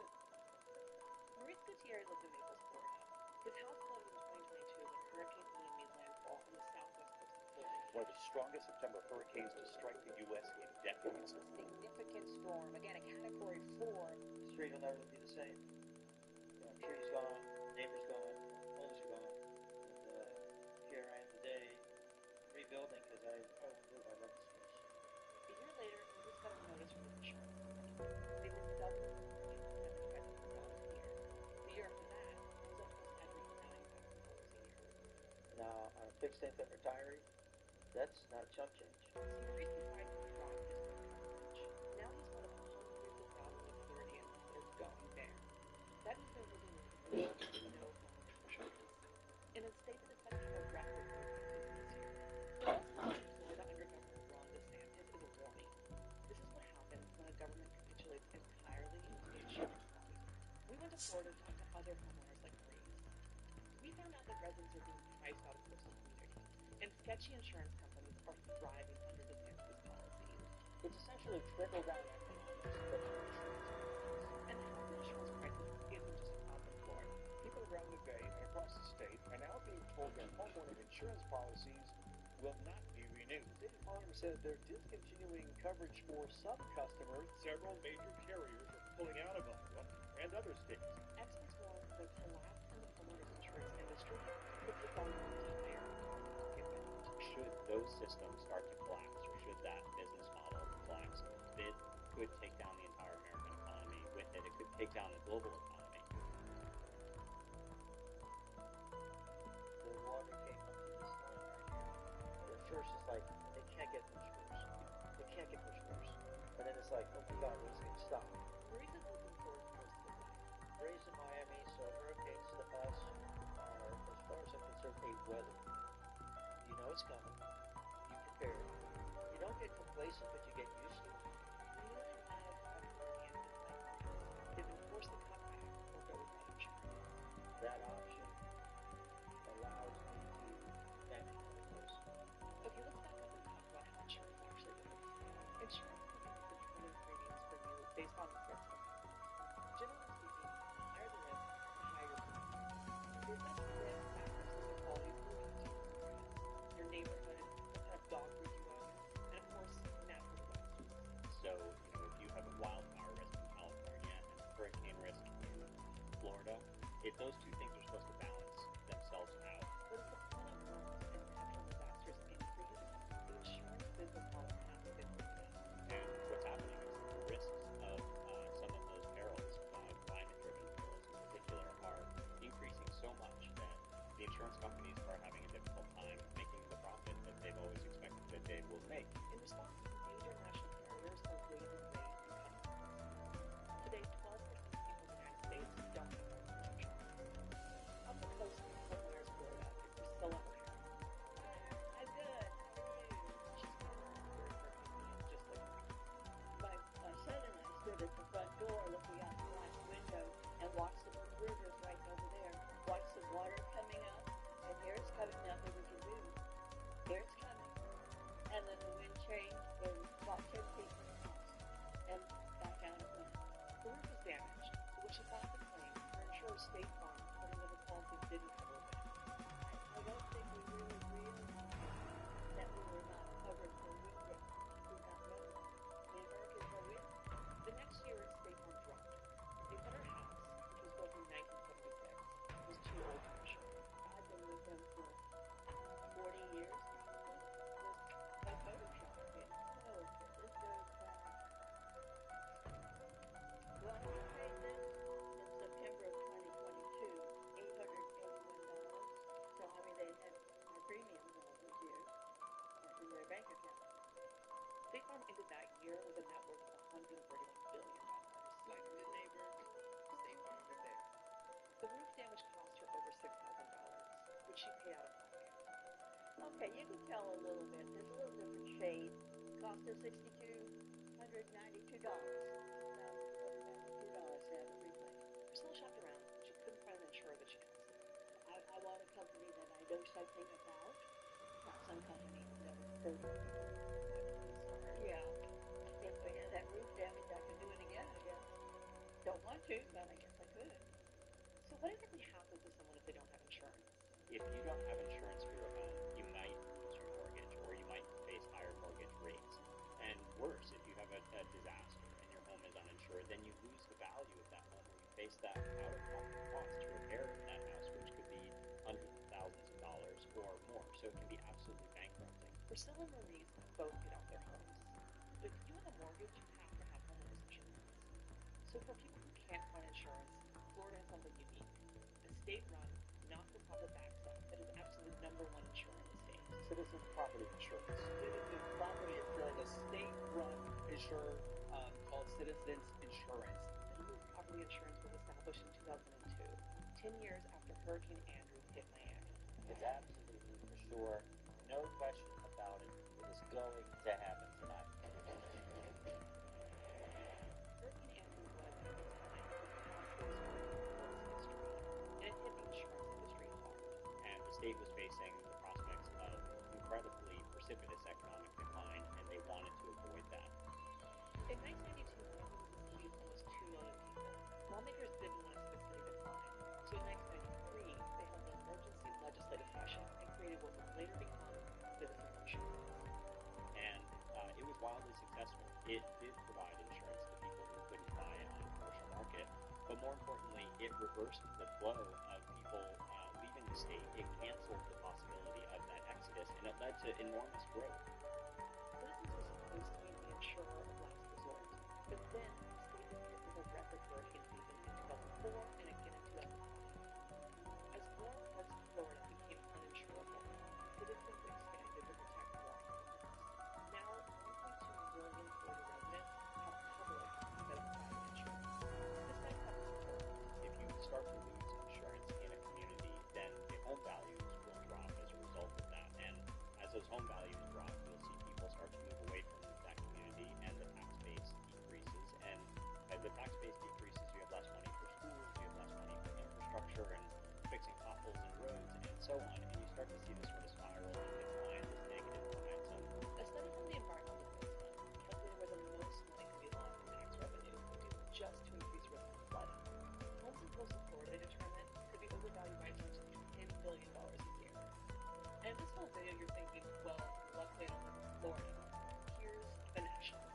Maurice Gutierrez lives in Naples, Florida. His house flooded in 2022 when Hurricane Ian made landfall on the southwest coast of Florida. One of the strongest September hurricanes to strike the U.S. in decades. A significant storm, again a Category 4. The street will never be the same. You know, trees gone, neighbors gone, homes are gone. And here I am today rebuilding because I love this place. A year later, Maurice got a notice from his insurance company. They would double the premium to $75,000 a year. The year after that, it was almost every $9,000 a year. Now, on a fixed income retiree, that's not chump change. So Maurice decided to drop his coverage. Now he's one of hundreds of thousands of Floridians that are going there. That means they're living with no home insurance. In a state that is set to have a record hurricane season this year. Florida under Governor Ron DeSantis is a warning. This is what happens when a government capitulates entirely to the insurance companies. We went to Florida to talk to other homeowners like Maurice. We found out that residents are being priced out of coastal communities, and sketchy insurance companies are thriving under DeSantis' policies. It's essentially trickle-down economics, but for insurance companies. And the health insurance crisis isn't just a problem in Florida. People around the Bay and across the state are now being told their homeowner insurance policies will not be renewed. State Farm said they're discontinuing coverage for some customers. Several major carriers are pulling out of Iowa and other states. Experts warn the collapse in the homeowners insurance industry could take on the entire market. Should those systems start to collapse, or should that business model collapse, it could take down the entire American economy. With it, it could take down the global economy. The water came up to this line right here. At first it's like, it can't get much worse. It can't get much worse. And then it's like, oh my God, when's it going to stop? Maurice has lived in Florida most of his life. Raised in Miami, so hurricanes to us are, as far as I'm concerned, a weather. You know it's coming. You prepare. You don't get complacent, but you get used to it. Neither of our Floridians is enforce the cutback or go without insurance. That option allows me to manage my close. Okay, let's back up and talk about how insurance actually works. Insurance companies determine premiums for you based on risk assessments. Generally speaking, the higher the risk, the higher your premium. The assessed risk factors in the quality of living to your neighborhood, what kind of dog breed you own, and of course, natural disasters. So, if you have a wildfire risk in California and hurricane risk in Florida, if those two things are supposed to balance themselves out. But if the flood warnings and natural disasters increase, the insurance business model has been reduced. And what's happening is the risks of some of those perils, climate-driven watch the rivers right over there. Watch the water coming up, and here it's coming, nothing we can do. Here it's coming. And then the wind changed, and about 10 feet from the house, and back out it went. The roof was damaged, so when she filed the claim, her insurer State Farm told her that the policy didn't cover it. I don't think we really realized that we were not covered for wind damage. We got rid of it. The Americans were with. The next year, State Farm dropped. They put her house, which was built in 1976, was too old to insure. I've been with them for 40 years, probably. This, my Photoshop, yeah. Oh, this goes back. Well, I paid them in September of 2022, $881. So, I mean, they had my premiums all those years in their bank account. State Farm ended that year with a net worth of $131 billion. Like a good neighbor, State Farm is there. The roof damage cost her over $6,000, which she paid out of pocket. Okay, you can tell a little bit. There's a little different shade. Cost her $6,292. $6,292 to have it replaced. Priscilla shopped around. She couldn't find an insurer that she trusted. I want a company that I know something about, not some company I've never heard of. Yeah. If we had that roof damage, I could do it again, I guess. Don't want to, but I guess I could. So what exactly happens to someone if they don't have insurance? If you don't have insurance for your home, you might lose your mortgage, or you might face higher mortgage rates. And worse, if you have a disaster and your home is uninsured, then you lose the value of that home, or you face that out-of-pocket cost to repair that house, which could be hundreds of thousands of dollars or more. So it can be absolutely bankrupting. Priscilla and Maurice both get out their homes. But if you have a mortgage, you have to have homeowners insurance. So for people who can't find insurance, Florida has something unique. A state-run, not-for-profit backstop that is absolute #1 insurer in the state. Citizen Property Insurance. Citizen Property Insurance, a state-run insurer called Citizens Insurance. Citizen Property Insurance was established in 2002, 10 years after Hurricane Andrew hit Miami. It's absolutely for sure, no question about it. It is going to happen tonight. Hurricane Andrew was, at the time, the fastest storm in the world's history, and it hit the insurance industry hard. And the state was facing the prospects of incredibly precipitous economic decline, and they wanted to avoid that. In 1992, Miami was a city of almost 2 million people. Lawmakers didn't want to see the city decline, so in 1993, they held an emergency legislative session and created what would later become Citizens Insurance. And it was wildly successful. It did provide insurance to people who couldn't buy it on the commercial market, but more importantly, it reversed the flow of people leaving the state. It canceled the possibility of that exodus, and it led to enormous growth. Citizens was supposed to be the insurer of last resort, but then the state was hit with a record hurricane season in 2004 and again in 2005. As more parts of Florida became uninsurable, Citizens expanded to protect more homeowners. Now, 1.2 million Florida residents have public instead of private insurance. This might sound simple. If you start to lose insurance in a community, then the home values will drop as a result of that. And as those home values drop, you'll see people start to move away from that community, and the tax base decreases. And as the tax base decreases, you have less money for schools, you have less money for infrastructure and fixing potholes and roads and so on. And you start to see this sort of spiral and decline, this negative momentum. A study from the Environmental Defense Fund calculated where the most money could be lost in tax revenue due just to increased risk of flooding. Homes in coastal Florida, they determined, could be overvalued by as much as $10 billion a year. And in this whole video, you're thinking, well, luckily I don't live in Florida. Here's the national one.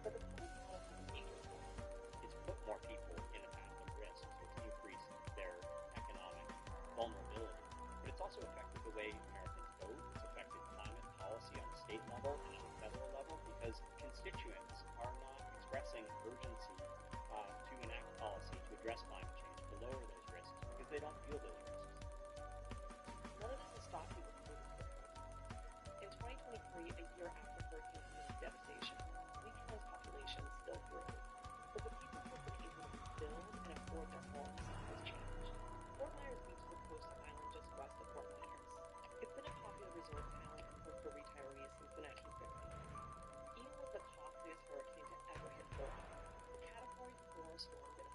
But the public policy is major for it. It's put more people in a path of risk, so it's increased their economic vulnerability. But it's also affected the way Americans vote. It's affected climate policy on the state level and on the federal level, because constituents are not expressing urgency to enact policy to address climate change, to lower those risks, because they don't feel those risks. None of this has stopped people from moving to their homes. In 2023, a year after Hurricane Andrew's devastation, Louisiana's population still grew. But the people who have been able to build and afford their homes has changed. Fort Myers Beach is a coastal island just west of Fort Myers. It's been a popular resort town and home for retirees since the 1950s. Even with the costliest hurricane to ever hit Florida, the Category 4 storm did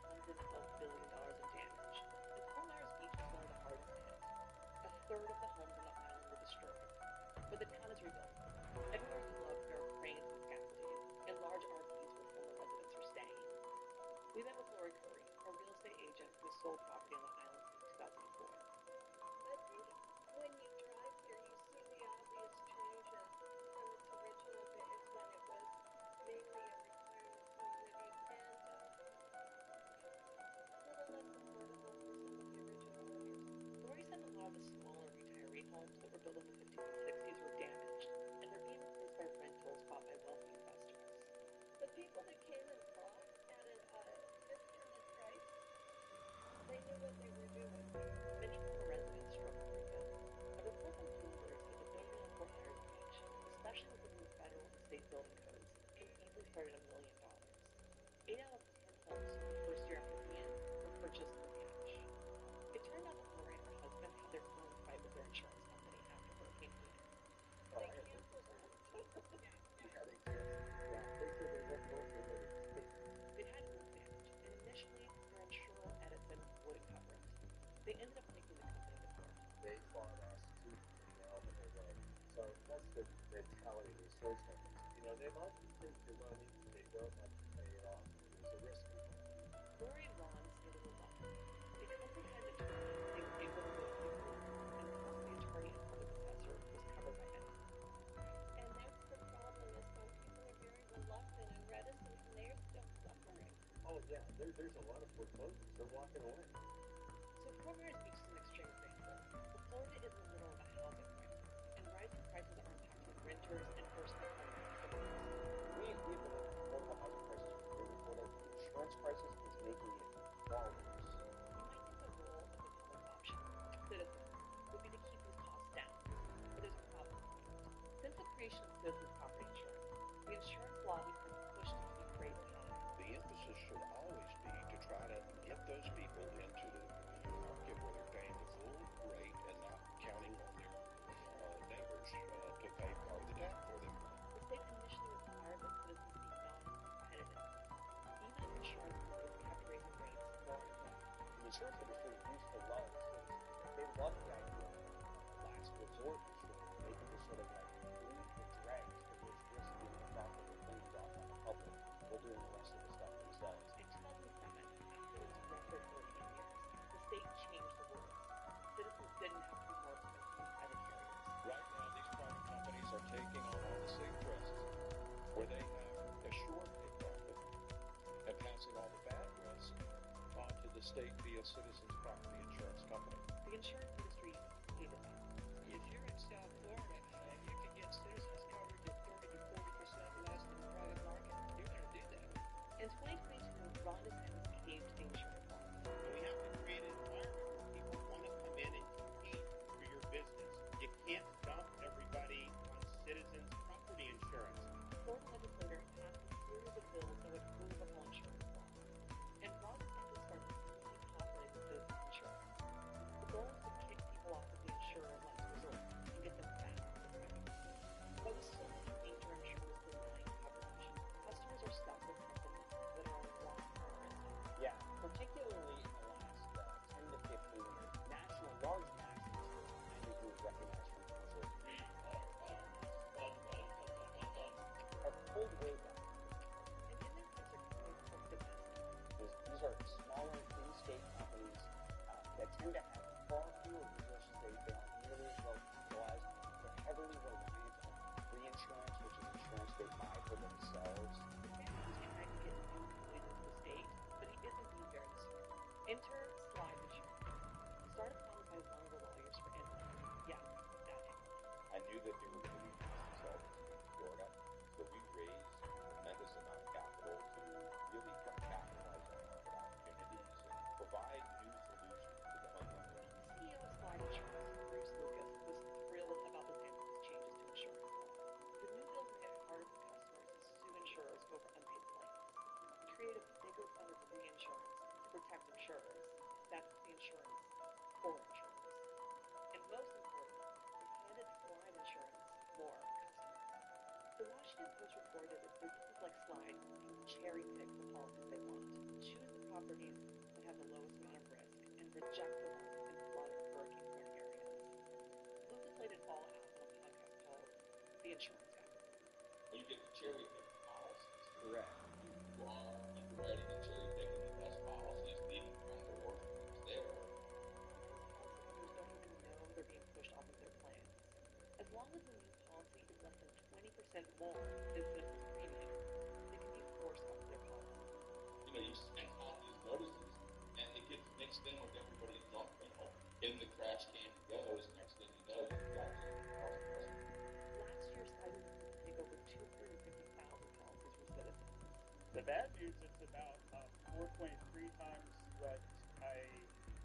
knew what they were doing. Many former residents struggle to rebuild. A report from Bloomberg said the building in Fort Myers Beach, especially with the new federal and state building codes, can easily start at $1 million. 8 out of 10 homes sold the first year after Ian were purchased for cash. It turned out that Lori and her husband had their own fight with their insurance company after Hurricane Ian. They canceled that. Yeah, they said they weren't going to let it stick. They'd had roof damage, and initially their insurer Edison wouldn't cover it. They ended up taking the company to court. They fought us tooth and nail in their way. So that's the mentality of the insurance companies. You know, they love to take your money, they don't like to pay it off. There's a risk involved. Lori and Ron said it was lucky. Because they had an attorney, they were able to go through court, and the cost of the attorney and public defender was covered by Edison. And that's the problem, is some people are very reluctant and reticent, and they're still suffering. Oh, yeah, there's a lot of foreclosures. They're walking away. So Fort Myers Beach is an extreme example. But Florida is in the middle of a housing crisis, and rising prices are impacting renters and first-time homeowners. We've been in an affordable housing crisis for years before the insurance crisis is making it far worse. You might think the role of the public option, citizens, would be to keep these costs down. But there's a problem. Since the creation of citizens property insurance, the insurance lobby has pushed to keep rates high. The emphasis should always be to try to get those people into the market where they're paying the full rate and not counting on their neighbors to pay part of the tab for them. The state initially required that citizens be non-competitive. Even if insurance companies kept raising rates more and more. The insurance industry used to love citizens. They love the idea of last resort insurance, making it sort of like leave the dregs of this risky and improper things off on the public while doing the rest of the stuff themselves. In 2007, after its record 38 years, the state changed the rules. Citizens didn't have to be more expensive than private carriers. Right now, these private companies are taking on all the same risks where they have assured a profit and passing all the bad risk onto the state via Citizens Property Insurance Company. The insurance industry hated that. If you're in South Florida and you can get citizens covered at 30 to 40% less than the private market, you're going to do that. In 2022, Ron DeSantis caved to the insurance law. We have to create an environment where people want to come in and compete for your business. You can't dump everybody on citizens' property insurance. Florida legislator passed a series of bills that would move the whole insurance law. And Ron DeSantis started completely populating citizens insurance. The goal was to kick people off of the insurer of last resort and get them back to the private market. But with so many major insurers denying coverage, customers are stuck with companies that are only long-term rental. Yeah, particularly in the last 10 to 15 years, large national insurance companies who recognize from commercial have pulled way back. And in their case, are companies from domestic. These are smaller in-state companies that tend to have far fewer resources. They aren't nearly as well capitalized. They're heavily reliant on reinsurance, which is insurance they buy for themselves. DeSantis is trying to get new companies into the state, but he isn't being very smart. Enter Slide Insurance. Started founded by one of the lawyers for Emily. Yeah, that Emily. I knew that they were going to be insolvency in Florida, so we raised a tremendous amount of capital to really kind of capitalize on market opportunities and provide new solutions to the homeowners. CEO of Slide Insurance, Bruce Lucas, was thrilled about DeSantis' changes to insurance law. The new bills make it harder for customers to sue insurers over unpaid claims, create a bigger fund of reinsurance to protect insurers. That's the insurance for insurers. And most important, it handed Slide Insurance more customers. The Washington Post reported that businesses like Slide can cherry-pick the policies they want, choose the properties that have the lowest amount of risk, and reject the ones in flood or hurricane-prone areas. Lucas laid it all out on a podcast called The Insurance Guy. When you get the cherry pick policies, correct. You are underwriting and cherry picking the best policies, leaving behind the worst ones there. Policyholders don't even know they're being pushed off of their plans. As long as the new policy is less than 20% more than Citizens premium, they can be forced off of their policy. You know, you send out these notices, and it gets mixed in with everybody's junk mail. In the trash can goes, next thing you know, you've got Last year, Slide was able to take over 250,000 policies from Citizens. The bad news, it's about 4.3 times what I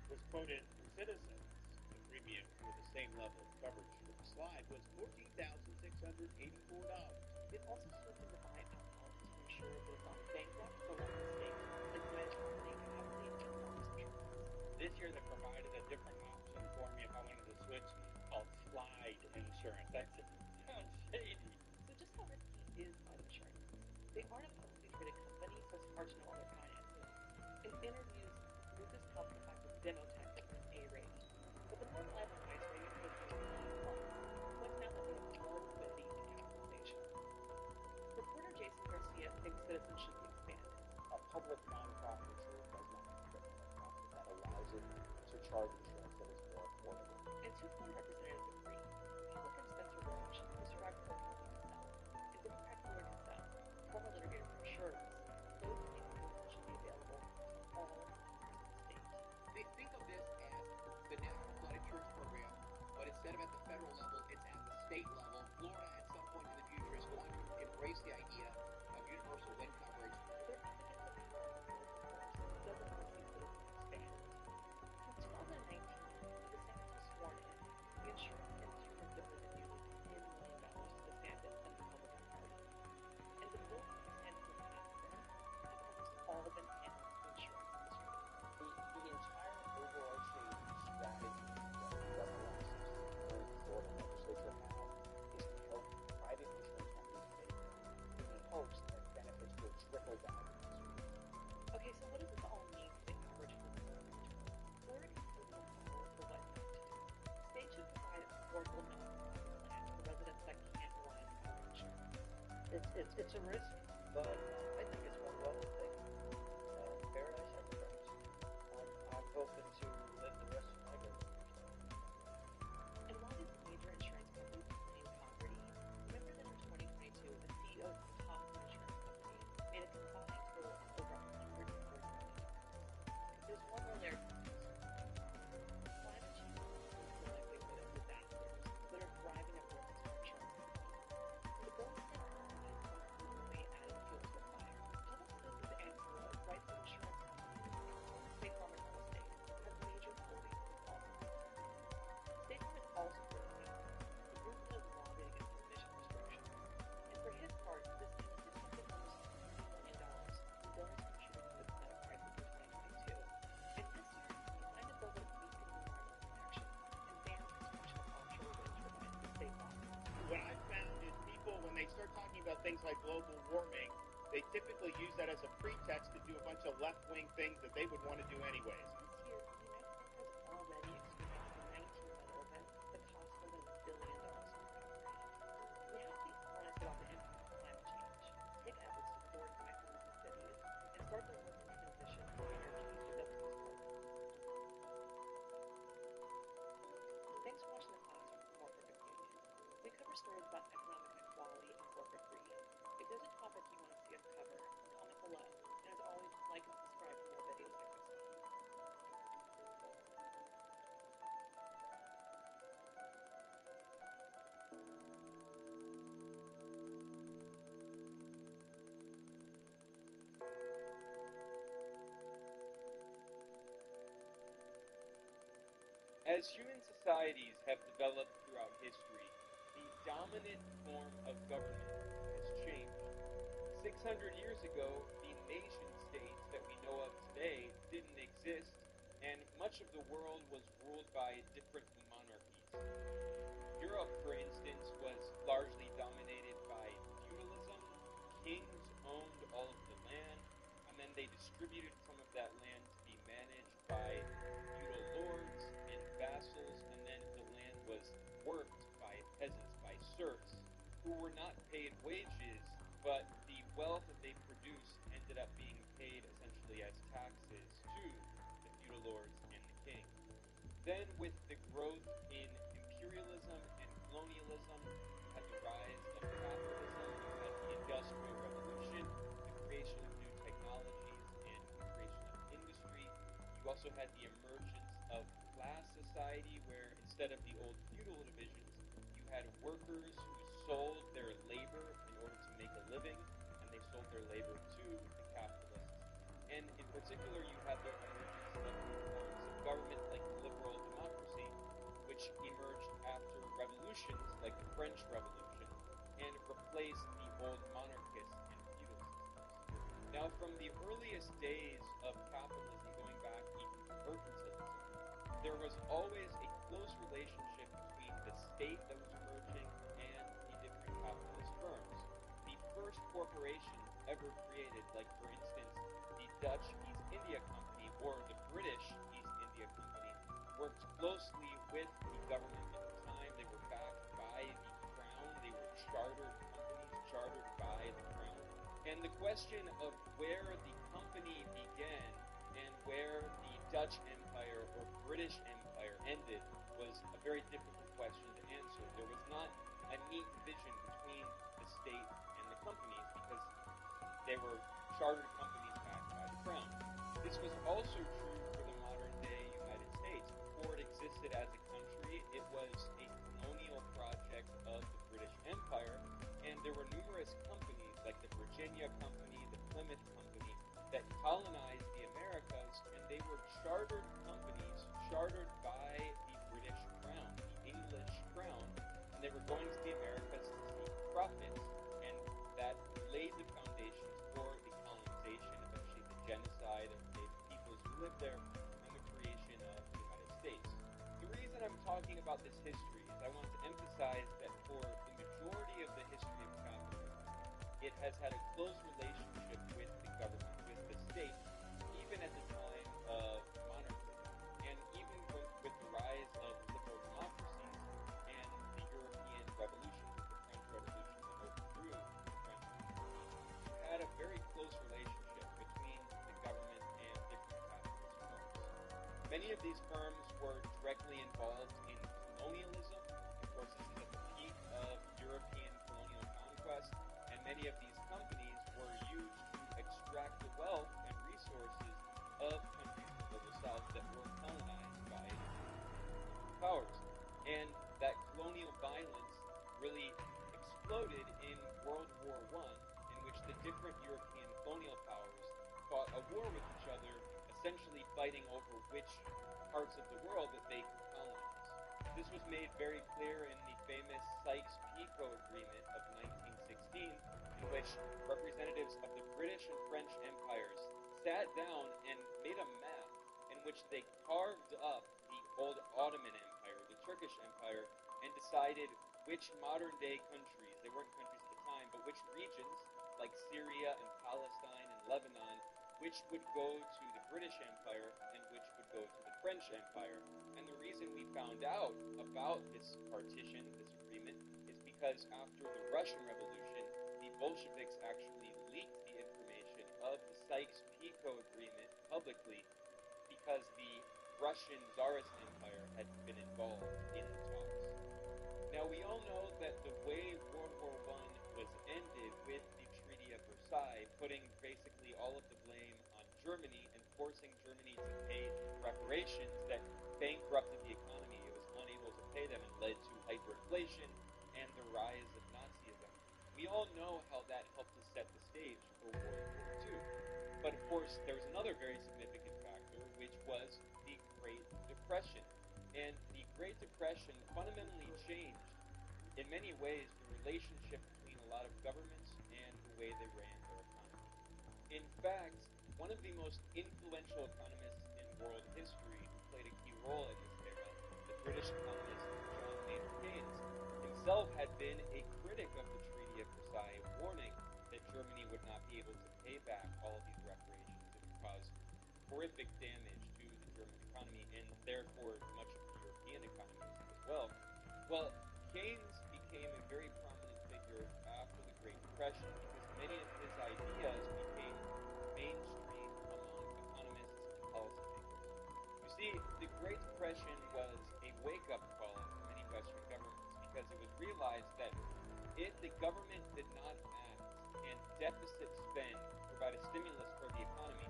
was quoted from Citizens. The premium for the same level of coverage for the slide was $14,684. It also sweetened the buyout policy to ensure that it's not bankrupt or run mistakes, as well as property capacity and performance insurance. This year they provided a different option for me if I wanted to switch called slide insurance. That sounds shady. So just how risky is life insurance? They aren't a publicly traded company, so it's hard to know all their finances. In interviews, Lucas talked about the Demotech as an A rating. But the more reliable price rating was points out that they have more liquidity and capitalization. Reporter Jason Garcia thinks Citizens should be expanded. A public nonprofit insurance does not have to be a nonprofit. That allows it to charge insurance that is more affordable. And two plan representatives agree. Republican Spencer Roach described her company himself, and Democrat Gordon himself, former litigator for insurers, both think Citizens should be available to all citizens of the state. Think of this as the National Flood Insurance Program, but instead of at the federal level, it's at the state level. Florida, at some point in the future, is going to embrace the idea of universal wind coverage. They're advocates of reforms, doesn't want to see Citizens expand. Since 2019, when DeSantis was sworn in, the insurance industry has donated nearly $10 million to DeSantis and the Republican Party. And the bill that DeSantis has passed then has almost all been handed to the insurance industry. The entire overarching strategy that the government and the Florida legislature have is to help private insurance companies pay for it in the hopes that benefits will trickle down to consumers. Okay, so what does this all mean for the average homeowner? Florida considers a model for what not to do. States should provide affordable non-profit plans for residents that can't rely on private insurance. It's a risk, but I think it's one well taken. Paradise has a price. I'm hoping to live the rest of my life. And while these major insurance companies claim poverty, remember that in 2022, the CEOs of the top insurance companies made a combined total of over $140 million. There's one more layer to this. Climate change is the likelihood of disasters that are driving up risks for insurance companies. The bill is going to penalize those illegally added fuel to the fire. Public Citizens Antelope writes that insurance companies, State Farm and Allstate, have major holdings in fossil fuels. State Farm is also criticized the group that is lobbying against emission restrictions. And for his part, this industry spent almost $30 million in billions contributing to the climate crisis in 2022. And this year, he signed a bill that weakens environmental protection and bans construction of offshore wind turbines in state law. What I've found is people, when they start talking about things like global warming, they typically use that as a pretext to do a bunch of left-wing things that they would want to do anyways. This year, the United States has already experienced 19 weather events that cost more than $1 billion to recovery. We have to be honest about the impact of climate change, take efforts to fortify homes and cities, and start the work of transition to energy that doesn't use carbon. Thanks for watching the classroom from More Perfect Union. We cover stories about economic inequality and corporate greed. If there's a topic you want to see us cover, comment below. And as always, like and subscribe for more videos like this one. As human societies have developed throughout history, the dominant form of government has changed. 600 years ago, the nation states that we know of today didn't exist, and much of the world was ruled by different monarchies. Europe, for instance, was largely dominated by feudalism. Kings owned all of the land, and then they distributed some of that land to be managed by feudal lords and vassals, and then the land was worked by peasants, by serfs, who were not paid wages, but the wealth that they produced ended up being paid essentially as taxes to the feudal lords and the king. Then with the growth in imperialism and colonialism, you had the rise of capitalism, you had the Industrial Revolution, the creation of new technologies, and the creation of industry. You also had the emergence of class society, where instead of the old feudal divisions, you had workers who sold their labor in order to make a living, and they sold their labor to the capitalists. And in particular, you had the emergence new forms of government like liberal democracy, which emerged after revolutions like the French Revolution and replaced the old monarchist and feudal systems. Now, from the earliest days of capitalism, going back even to mercantilism, there was always a close relationship between the state that was emerging and the different capitalist firms. The first corporations ever created, like for instance, the Dutch East India Company or the British East India Company, worked closely with the government at the time. They were backed by the crown. They were chartered companies, chartered by the crown. And the question of where the company began and where the Dutch Empire or British Empire ended was a very difficult question to answer. There was not a neat division between the state and the companies because they were chartered companies backed by the crown. This was also true for the modern-day United States. Before it existed as a country, it was a colonial project of the British Empire, and there were numerous companies like the Virginia Company, the Plymouth Company, that colonized the Americas, and they were chartered companies, chartered by the British Crown, the English Crown, and they were going to the Americas to seek profits, and that laid the foundations for the colonization, eventually the genocide of native peoples who lived there, and the creation of the United States. The reason I'm talking about this history is I want to emphasize that for the majority of the history of capitalism, it has had a close relationship with the government, with the state, even at the time of monarchism, and even with the rise of liberal democracies and the European revolutions, the French Revolution that overthrew the French monarchy, you had a very close relationship between the government and different capitalist firms. Many of these firms were directly involved in colonialism. Of course, this is at the peak of European colonial conquest, and many of these companies were used to extract the wealth and resources of countries in the global south that were colonized by powers. And that colonial violence really exploded in World War I, in which the different European colonial powers fought a war with each other, essentially fighting over which parts of the world that they could colonize. This was made very clear in the famous Sykes-Picot Agreement of 1916, in which representatives of the British and French empires sat down and made a map in which they carved up the old Ottoman Empire, the Turkish Empire, and decided which modern-day countries, they weren't countries at the time, but which regions, like Syria and Palestine and Lebanon, which would go to the British Empire and which would go to the French Empire. And the reason we found out about this partition, this agreement, is because after the Russian Revolution, the Bolsheviks actually leaked the information of the Sykes-Picot Agreement publicly because the Russian Tsarist Empire had been involved in the talks. Now, we all know that the way World War I was ended with the Treaty of Versailles, putting basically all of the blame on Germany and forcing Germany to pay reparations that bankrupted the economy. It was unable to pay them and led to hyperinflation and the rise of Nazism. We all know how that helped to set the stage for World War II. But of course, there was another very significant factor, which was the Great Depression. And the Great Depression fundamentally changed, in many ways, the relationship between a lot of governments and the way they ran their economy. In fact, one of the most influential economists in world history who played a key role in this era, the British economist John Maynard Keynes, himself had been a critic of the Treaty of Versailles, warning that Germany would not be able to pay back all of these reparations. It would cause horrific damage to the German economy and therefore much of the European economies as well. Well, Keynes became a very prominent figure after the Great Depression because many of his ideas became mainstream among economists and policymakers. You see, the Great Depression was a wake-up call for many Western governments because it was realized that if the government did not act and deficit spend provide a stimulus for the economy,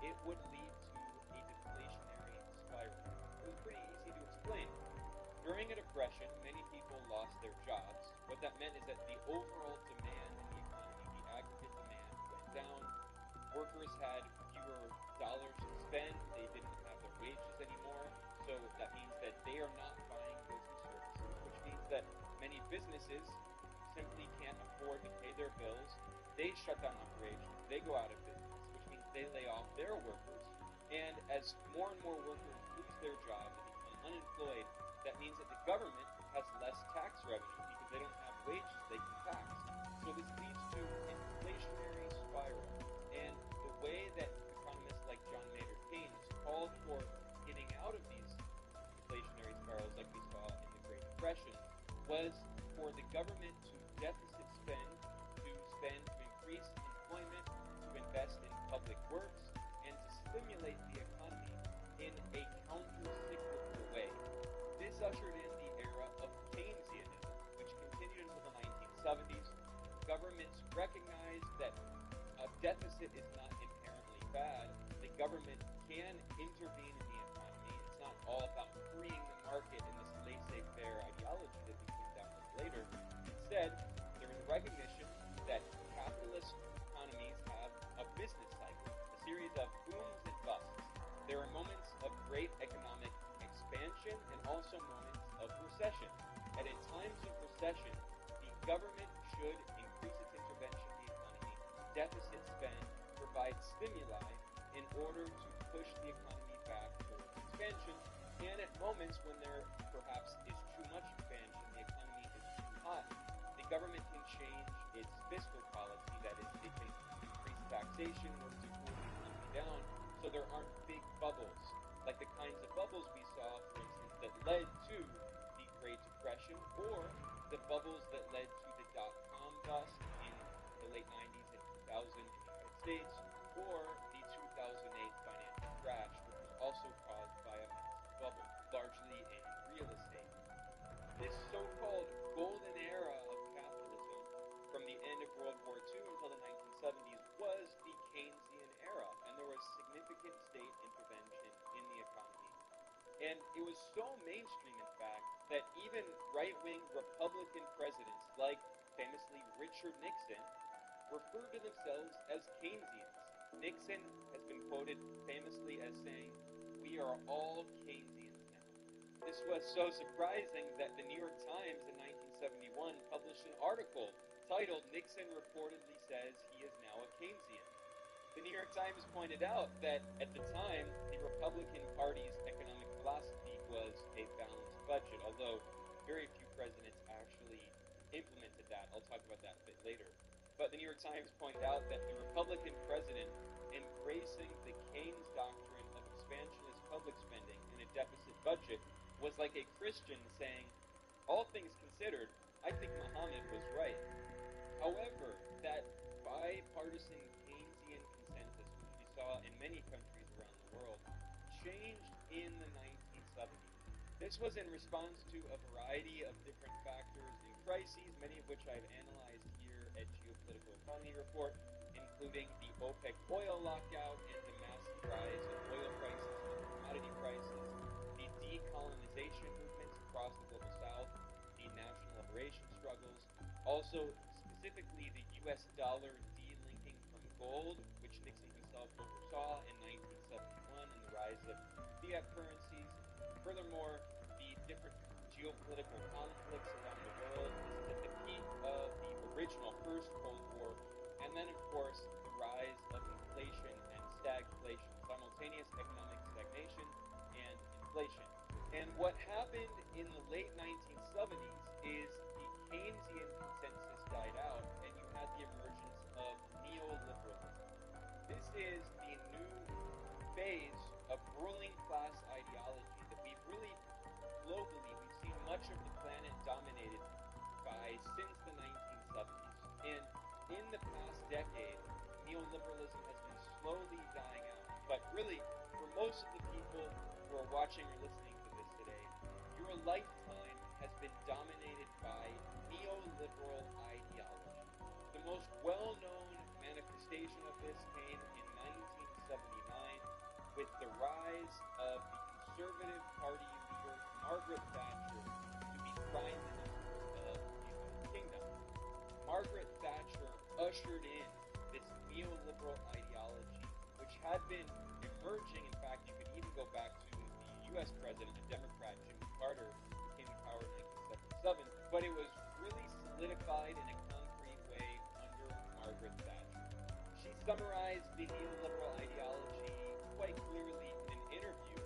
it would lead to a deflationary spiral. It was pretty easy to explain. During a depression, many people lost their jobs. What that meant is that the overall demand in the economy, the aggregate demand, went down. Workers had fewer dollars to spend. They didn't have So that means that they are not buying goods and services, which means that many businesses simply can't afford to pay their bills. They shut down operations, they go out of business, which means they lay off their workers. And as more and more workers lose their jobs and become unemployed, that means that the government has less tax revenue because they don't have wages they can tax. So this leads to an inflationary spiral. And the way that economists like John Maynard Keynes called for getting out of these inflationary spirals like we saw in the Great Depression was for the government to deficit spend, to increase employment, to invest in public works, and to stimulate the economy in a counter-cyclical way. This ushered in the era of Keynesianism, which continued until the 1970s. Governments recognized that a deficit is not inherently bad. The government can intervene in the economy. It's not all about freeing the market in this laissez-faire ideology that we came down with later. Instead, there is a recognition that capitalist economies have a business cycle, a series of booms and busts. There are moments of great economic expansion and also moments of recession. And in times of recession, the government should increase its intervention in the economy, deficit spend, provide stimuli in order to push the economy back towards expansion. And at moments when there perhaps is too much expansion, the economy is too hot, the government can change its fiscal policy, that is, it can increase taxation in order to cool the economy down so there aren't big bubbles, like the kinds of bubbles we saw, for instance, that led to the Great Depression, or the bubbles that led to the dot-com bust in the late 90s and 2000 in the United States, or the 2008 financial crash, which was also caused by a massive bubble, largely in real estate. This so-called golden era of capitalism from the end of World War II until the 1970s was the Keynesian era, and there was significant state intervention in the economy. And it was so mainstream, in fact, that even right-wing Republican presidents, like famously Richard Nixon, referred to themselves as Keynesians. Nixon has been quoted famously as saying, "We are all Keynesians now." This was so surprising that the New York Times in 1971 published an article titled, "Nixon reportedly says he is now a Keynesian." The New York Times pointed out that at the time, the Republican Party's economic philosophy was a balanced budget, although very few presidents actually implemented that. I'll talk about that a bit later. But the New York Times pointed out that the Republican president embracing the Keynes doctrine of expansionist public spending in a deficit budget was like a Christian saying, "All things considered, I think Muhammad was right." However, that bipartisan Keynesian consensus, which we saw in many countries around the world, changed in the 1970s. This was in response to a variety of different factors and crises, many of which I've analyzed here at Geopolitical Economy Report, including the OPEC oil lockout and the massive rise of oil prices and commodity prices, the decolonization movements across the global south, the national liberation struggles, also specifically the U.S. dollar delinking from gold, which Nixon himself oversaw in 1971, and the rise of fiat currencies. Furthermore, the different geopolitical conflicts around the world. This is at the peak of the original First Cold War, and then, of course, the rise of inflation and stagflation, simultaneous economic stagnation and inflation. And what happened in the late 1970s is the Keynesian consensus died out, and you had the emergence of neoliberalism. This is the new phase of ruling class ideology that we've really, globally, we've seen much of the planet dominated by since the 1970s. And in the past decade, neoliberalism has been slowly dying out. But really, for most of the people who are watching or listening to this today, your lifetime has been dominated by neoliberal ideology. The most well-known manifestation of this came in 1979 with the rise of the Conservative Party leader Margaret Thatcher to be Prime Minister of the United Kingdom. Margaret Thatcher ushered in this neoliberal ideology, which had been emerging. In fact, you could even go back to the U.S. president, a Democrat, Jimmy Carter, who came to power in 1977, but it was really solidified in a concrete way under Margaret Thatcher. She summarized the neoliberal ideology quite clearly in an interview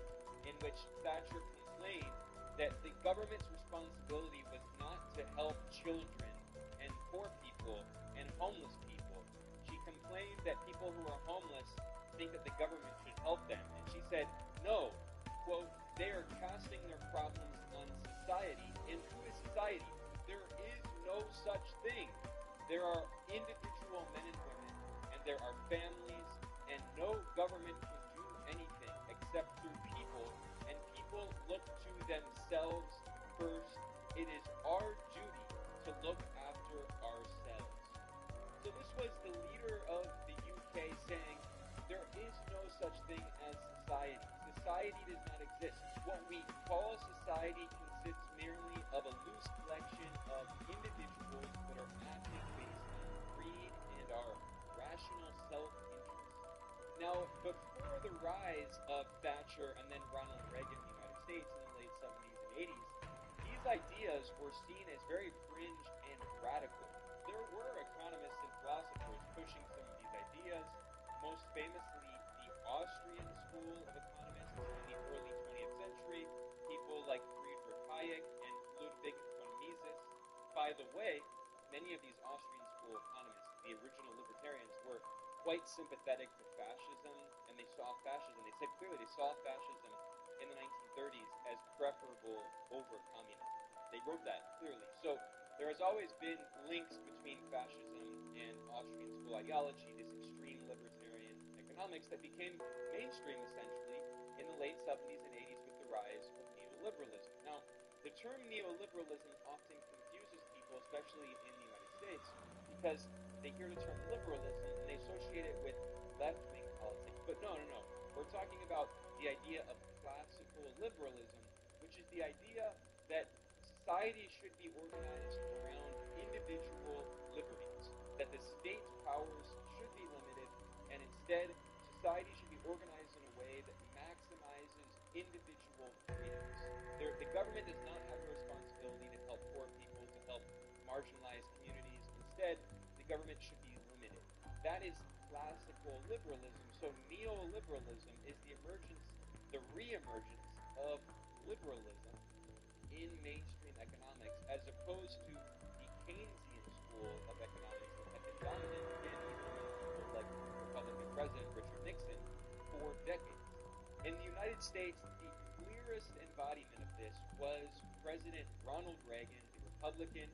in which Thatcher complained that the government's responsibility was not to help children and poor people and homeless people. She complained that people who are homeless think that the government should help them. And she said, no, quote, they are casting their problems on society. And who is society? There is no such thing. There are individual men and women, and there are families, and no government can do anything except through people, and people look to themselves first. It is our duty to look after ourselves. So this was the leader of the UK saying, there is no such thing as society. Society does not exist. What we call society consists merely of a loose collection of individuals that are acting based on greed and our rational self-interest. Now, before the rise of Thatcher and then Ronald Reagan in the United States in the late 70s and 80s, these ideas were seen as very fringe and radical. There were economists and philosophers pushing some of these ideas, most famously the Austrian school of economists in the early 20th century, people like Friedrich Hayek and Ludwig von Mises. By the way, many of these Austrian school economists, the original libertarians, were quite sympathetic to fascism, and they saw fascism, they said clearly they saw fascism in the 1930s as preferable over communism. They wrote that clearly. So there has always been links between fascism and Austrian school ideology, this extreme libertarian economics that became mainstream essentially in the late 70s and 80s with the rise of neoliberalism. Now, the term neoliberalism often confuses people, especially in the United States, because they hear the term liberalism and they associate it with left-wing politics. But no. We're talking about the idea of classical liberalism, which is the idea that society should be organized around individual liberties, that the state's powers should be limited, and instead society should be organized in a way that maximizes individual freedoms. The government does not have a responsibility to help poor people, to help marginalized communities. Instead, the government should be limited. That is classical liberalism. So neoliberalism is the re-emergence of liberalism in mainstream economics, as opposed to the Keynesian school of economics that had been dominant in people like Republican President Richard Nixon for decades. In the United States, the clearest embodiment of this was President Ronald Reagan, the Republican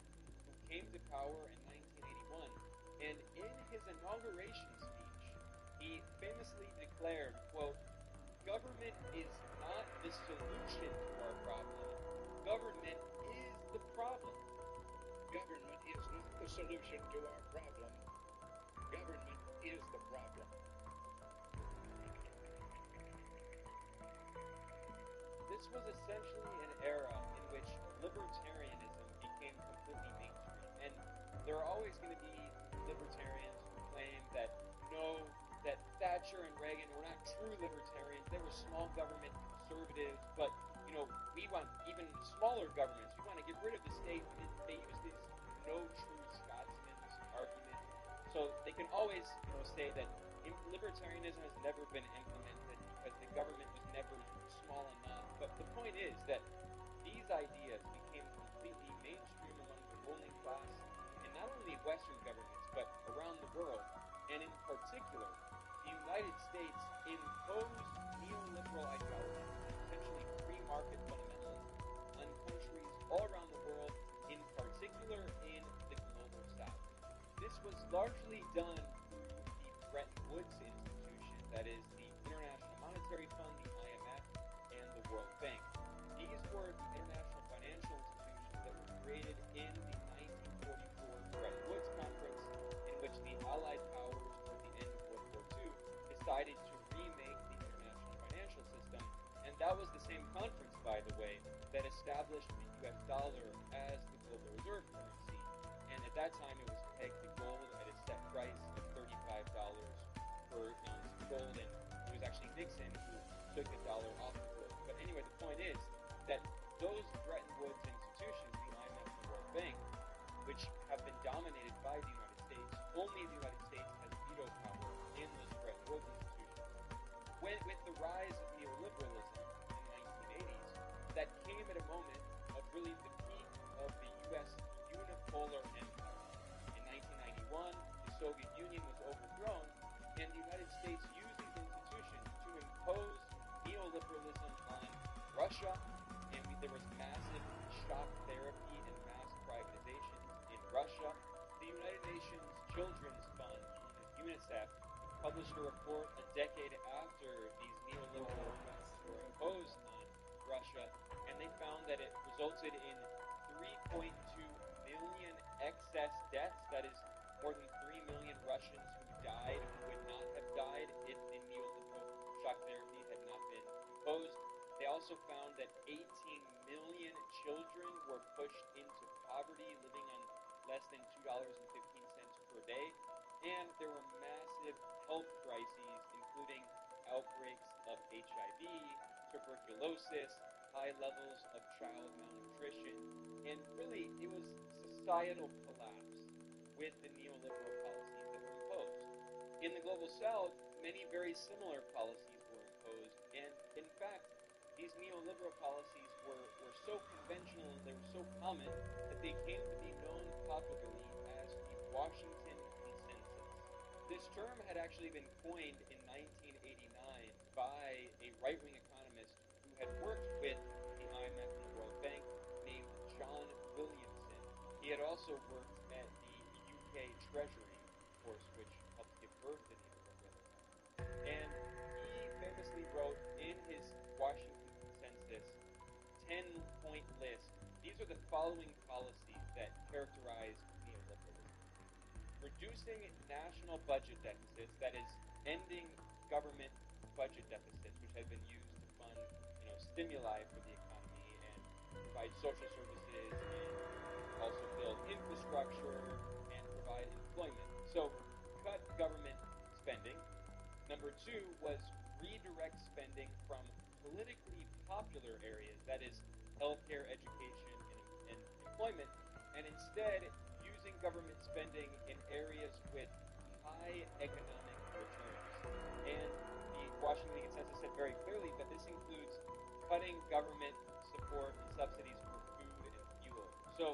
who came to power in 1981, and in his inauguration speech, he famously declared, quote, government is not the solution to our problem. Government is the problem. Government is not the solution to our problem. Government is the problem. This was essentially an era in which libertarianism became completely mainstream. And there are always going to be libertarians who claim that no, that Thatcher and Reagan were not true libertarians. They were small government conservatives, but we want even smaller governments. We want to get rid of the state. And they use this no true Scotsman's argument. So they can always say that libertarianism has never been implemented because the government was never small enough. But the point is that these ideas became completely mainstream among the ruling class in not only Western governments, but around the world. And in particular, the United States imposed neoliberal ideology, essentially free market fundamentals, on countries all around the world, in particular in the global south. This was largely done through the Bretton Woods institution, that is the International Monetary Fund, the IMF, and the World Bank. These were the international financial institutions that were created in the 1944 Bretton Woods Conference, in which the Allied powers toward the end of World War II decided to remake the international financial system. And that was the same conference, by the way, that established the US dollar as the global reserve currency. And at that time, it was pegged to gold at a set price of $35 per ounce of gold. And it was actually Nixon who took the dollar off the gold. But anyway, the point point is that those Bretton Woods institutions, the IMF and the World Bank, which have been dominated by the United States, only the United States has veto power in those Bretton Woods institutions. With the rise of neoliberalism in the 1980s, that came at a moment of really the peak of the U.S. unipolar empire. In 1991, the Soviet Union was overthrown, and the United States used these institutions to impose neoliberalism on Russia, and there was massive shock therapy and mass privatization in Russia. The United Nations Children's Fund, known as UNICEF, published a report a decade after these neoliberal effects were imposed on Russia, and they found that it resulted in 3.2 million excess deaths. That is more than 3 million Russians who died who would not have died if the neoliberal shock therapy had not been imposed. They also found that 18 million children were pushed into poverty, living on less than $2.15 per day, and there were massive health crises, including outbreaks of HIV, tuberculosis, high levels of child malnutrition, and really it was societal collapse with the neoliberal policies that were imposed. In the Global South, many very similar policies were imposed, and in fact, these neoliberal policies were so conventional and they were so common that they came to be known popularly as the Washington Consensus. This term had actually been coined in 1989 by a right-wing economist who had worked with the IMF and the World Bank named John Williamson. He had also worked at the UK Treasury, of course, which helped give birth to neoliberalism. And he famously wrote in his Washington Consensus 10-point list. These are the following policies that characterize neoliberalism. Reducing national budget deficits, that is, ending government budget deficits, which have been used to fund, stimuli for the economy and provide social services and also build infrastructure and provide employment. So, cut government spending. Number two was redirect spending from politically popular areas, that is, healthcare, education, and employment, and instead using government spending in areas with high economic returns. And the Washington Consensus said very clearly that this includes cutting government support and subsidies for food and fuel. So,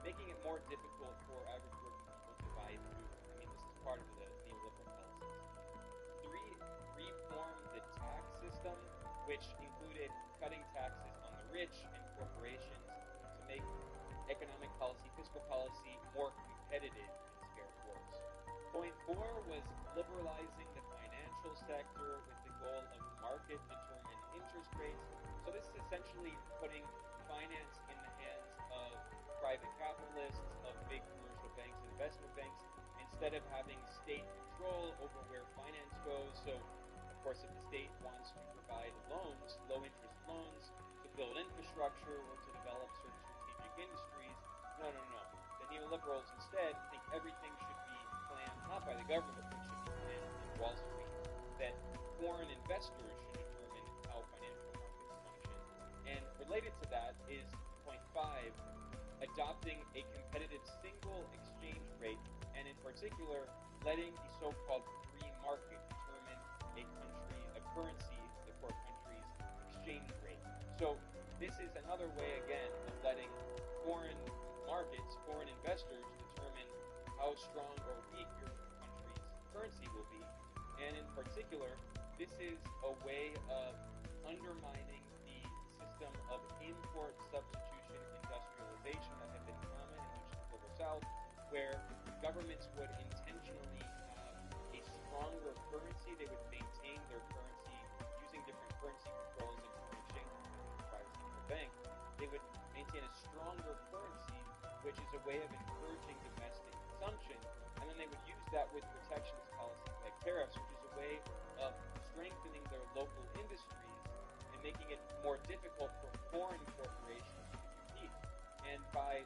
making it more difficult for average working people to buy food. I mean, this is part of the neoliberal policies. Three, reform the tax system, which included cutting taxes on the rich and corporations to make economic policy, fiscal policy more competitive in scarce worse. Point four was liberalizing the financial sector with the goal of market-determined interest rates. So this is essentially putting finance in the hands of private capitalists, of big commercial banks and investment banks, instead of having state control over where finance goes. So, of course, if the state wants to provide loans, low-interest loans, to build infrastructure or to develop certain strategic industries, no. The neoliberals instead think everything should be planned not by the government, but should be planned in Wall Street, that foreign investors should determine how financial markets function. And related to that is point five, adopting a competitive single exchange rate, and in particular, letting the so-called free market determine a currency, the core country's exchange rate. So this is another way, again, of letting foreign markets, foreign investors determine how strong or weak your country's currency will be. And in particular, this is a way of undermining the system of import substitution industrialization that had been common in much of the Global South, where governments would intentionally have a stronger currency. They would maintain their currency using different currency controls and foreign exchange privacy from the bank. They would maintain a stronger currency, which is a way of encouraging domestic consumption, and then they would use that with protectionist policies like tariffs, which is a way of strengthening their local industries and making it more difficult for foreign corporations to compete. And by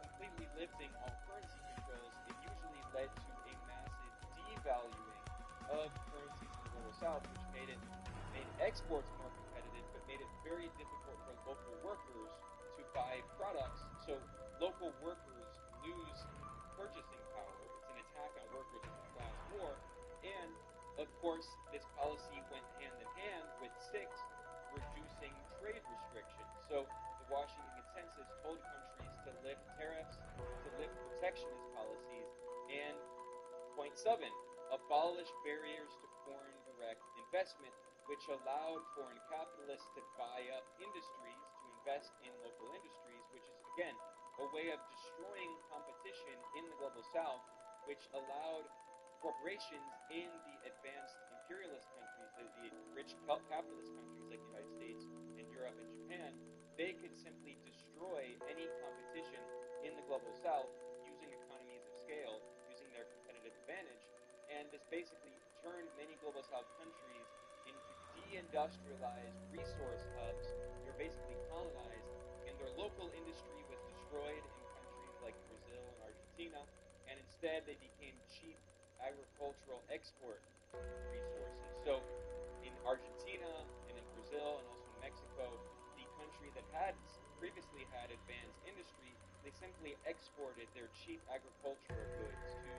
completely lifting all currency controls, it usually led to a massive devaluing of currencies in the Global South, which made exports more competitive, but made it very difficult for local workers to buy products, so local workers lose purchasing power. It's an attack on workers as a class war, and of course this policy went hand in hand with six, reducing trade restrictions. So the Washington Consensus told countries to lift tariffs, to lift protectionist policies, and point 7, abolish barriers to foreign direct investment, which allowed foreign capitalists to buy up industries, to invest in local industries, which is, again, a way of destroying competition in the global south, which allowed corporations in the advanced imperialist countries, the rich capitalist countries like the United States and Europe and Japan, they could simply destroy any competition in the global south using economies of scale, using their competitive advantage, and this basically turned many global south countries into deindustrialized resource hubs. They were basically colonized, and their local industry was destroyed in countries like Brazil and Argentina, and instead they became cheap agricultural export resources. So in Argentina and in Brazil and also in Mexico, the country that had previously had advanced industry, they simply exported their cheap agricultural goods to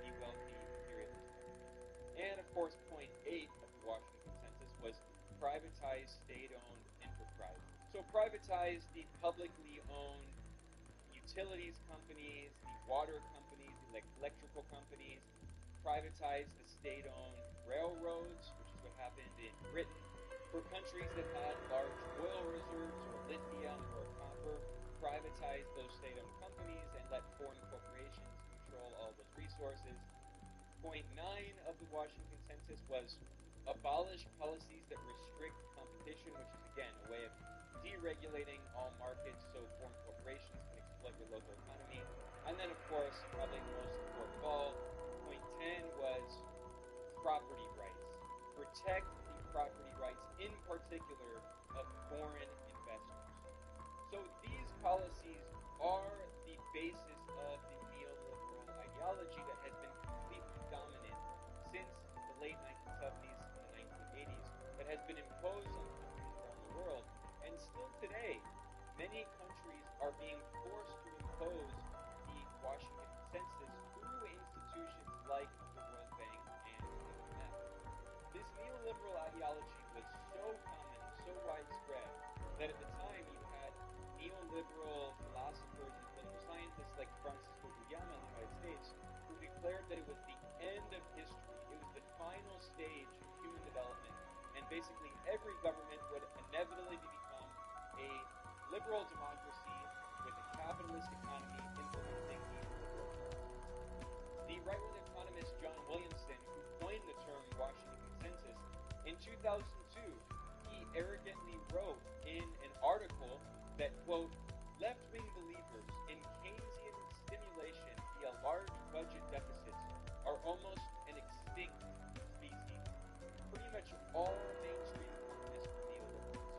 the wealthy imperialist countries. And of course, point 8 of the Washington Consensus was privatize state-owned enterprises. So privatize the publicly owned utilities companies, the water companies, the electrical companies, privatize the state-owned railroads, which is what happened in Britain. For countries that had large oil reserves or lithium or copper, privatize those state-owned companies and let foreign corporations control all those resources. Point 9 of the Washington Consensus was abolish policies that restrict competition, which is, again, a way of deregulating all markets so foreign corporations can exploit your local economy. And then, of course, probably the most important of all, point 10 was property rights. Protect the property rights, in particular, of foreign investors. So these policies are the basis of the neoliberal ideology that has been completely dominant since the late 1970s and the 1980s, that has been imposed on countries around the world. And still today, many countries are being forced to impose the Washington Consensus through institutions like the World Bank and the IMF. This neoliberal ideology was so common, so widespread, that at the time you had neoliberal philosophers and political scientists like Francisco Fukuyama in the United States who declared that it was the end of history. It was the final stage of human development, and basically every government would inevitably become a liberal democracy with a capitalist economy implementing neoliberal policies. The right-wing economist John Williamson, who coined the term Washington Consensus, in 2002, he arrogantly wrote in an article that, quote, left-wing believers in Keynesian stimulation via large budget deficits are almost an extinct species. Pretty much all mainstream economists were neoliberals.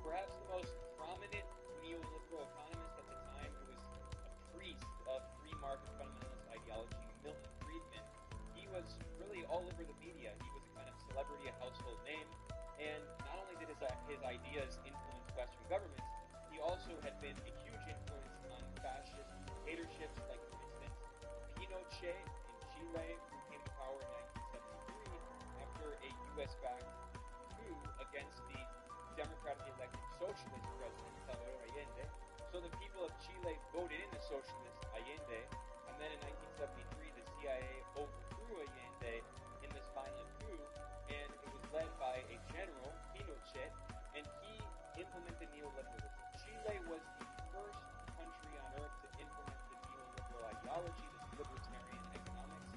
Perhaps the most prominent neoliberal economist at the time, who was a priest of free market fundamentalist ideology, Milton Friedman, he was really all over the media. He was a kind of celebrity, a household name, and not only did his ideas influence Western governments, he also had been a huge influence on fascist dictatorships, like, for instance, Pinochet in Chile, who came to power in 1973 after a U.S.-backed coup against the democratically elected socialist president Salvador Allende. So the people of Chile voted in the socialist Allende, and then in 1973 the CIA overthrew Allende in this violent coup, and it was led by a general, Pinochet, and he implemented neoliberalism. Chile was the first country on earth to implement the neoliberal ideology, this libertarian economics,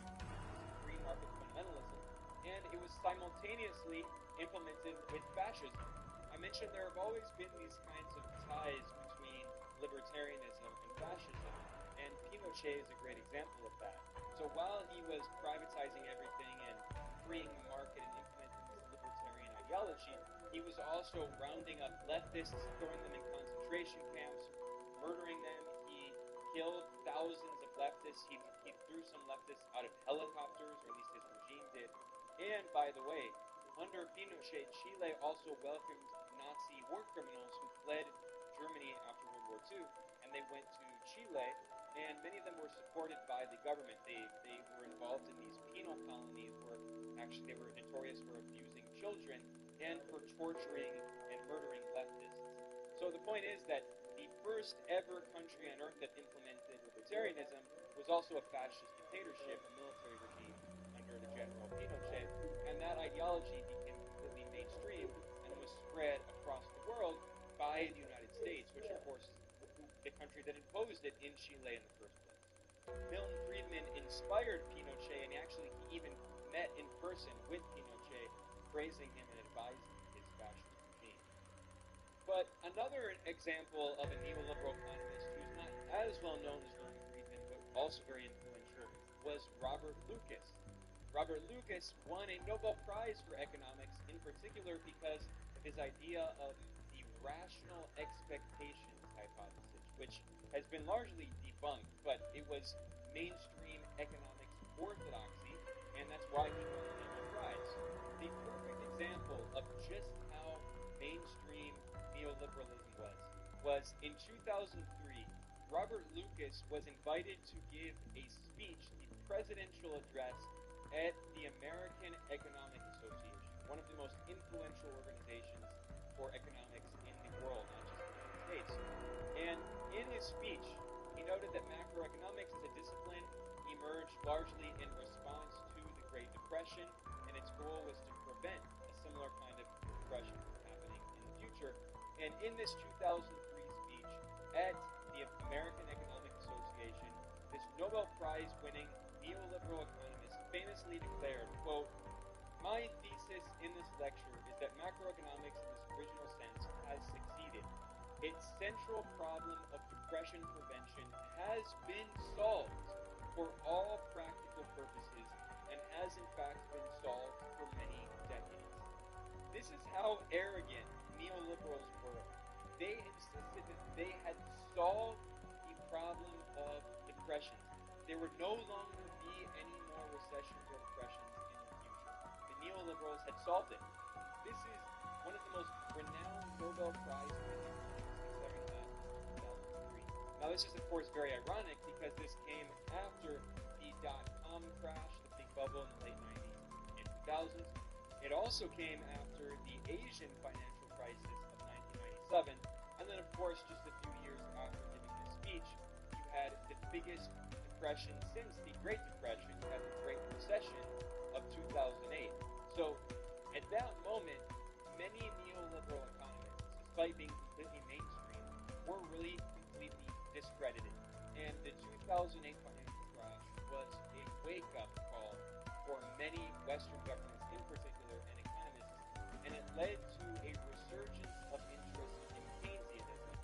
free market fundamentalism, and it was simultaneously implemented with fascism. I mentioned there have always been these kinds of ties between libertarianism and fascism, and Pinochet is a great example of that. So while he was privatizing everything and freeing the market and implementing this libertarian ideology, he was also rounding up leftists, throwing them in concentration camps, murdering them. He killed thousands of leftists. He threw some leftists out of helicopters, or at least his regime did. And by the way, under Pinochet, Chile also welcomed Nazi war criminals who fled Germany after World War II, and they went to Chile, and many of them were supported by the government. They were involved in these penal colonies where actually they were notorious for abusing children and for torturing and murdering leftists. So the point is that the first ever country on earth that implemented libertarianism was also a fascist dictatorship, a military regime under the General Pinochet, and that ideology became completely mainstream and was spread across the world by the United States, which of course is the country that imposed it in Chile in the first place. Milton Friedman inspired Pinochet, and actually he even met in person with Pinochet, praising him and advising his fascist regime. But another example of a neoliberal economist who's not as well known as Milton Friedman, but also very influential, was Robert Lucas. Robert Lucas won a Nobel Prize for economics, in particular because of his idea of the rational expectations hypothesis, which has been largely debunked, but it was mainstream economics orthodoxy, and that's why he won the Nobel Prize. The perfect example of just how mainstream neoliberalism was in 2003, Robert Lucas was invited to give a speech, the presidential address, at the American Economic Association, one of the most influential organizations for economics in the world, not just the United States. And in his speech, he noted that macroeconomics as a discipline emerged largely in response to the Great Depression, and its goal was to prevent a similar kind of depression from happening in the future. And in this 2003 speech at the American Economic Association, this Nobel Prize winning neoliberal economist famously declared, quote, "My thesis in this lecture is that macroeconomics in this original sense has succeeded. Its central problem of depression prevention has been solved for all practical purposes and has in fact been solved for many decades." This is how arrogant neoliberals were. They insisted that they had solved the problem of depression. There would no longer be any more recessions or depressions in the future. The neoliberals had solved it. This is one of the most renowned Nobel Prize winners declaring that in 2003. Now this is of course very ironic because this came after the dot-com crash, the big bubble in the late 90s and 2000s. It also came after the Asian financial crisis of 1997, and then of course just a few years after giving this speech, you had the biggest depression since the Great Depression. You had the Great Recession of 2008. So at that moment, many neoliberal economists, despite being completely mainstream, were really completely discredited. And the 2008 financial crash was a wake-up call for many Western governments in particular and economists, and it led to a resurgence of interest in Keynesianism,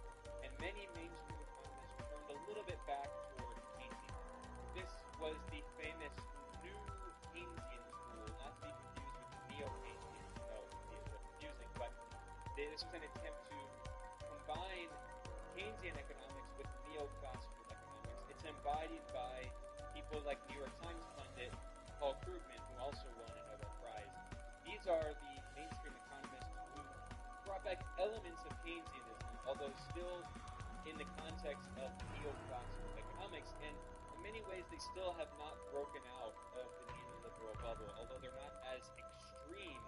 and many mainstream economists turned a little bit back toward Keynesianism. This was the famous New Keynesian school, not to be confused with the Neo-Keynesian, no, it's a bit confusing, but this was an attempt to combine Keynesian economics with neoclassical economics. It's embodied by people like New York Times pundit Paul Krugman, who also won a Nobel Prize. These are the mainstream economists who brought back elements of Keynesianism, although still in the context of neoclassical economics, and in many ways they still have not broken out of the neoliberal bubble, although they're not as extreme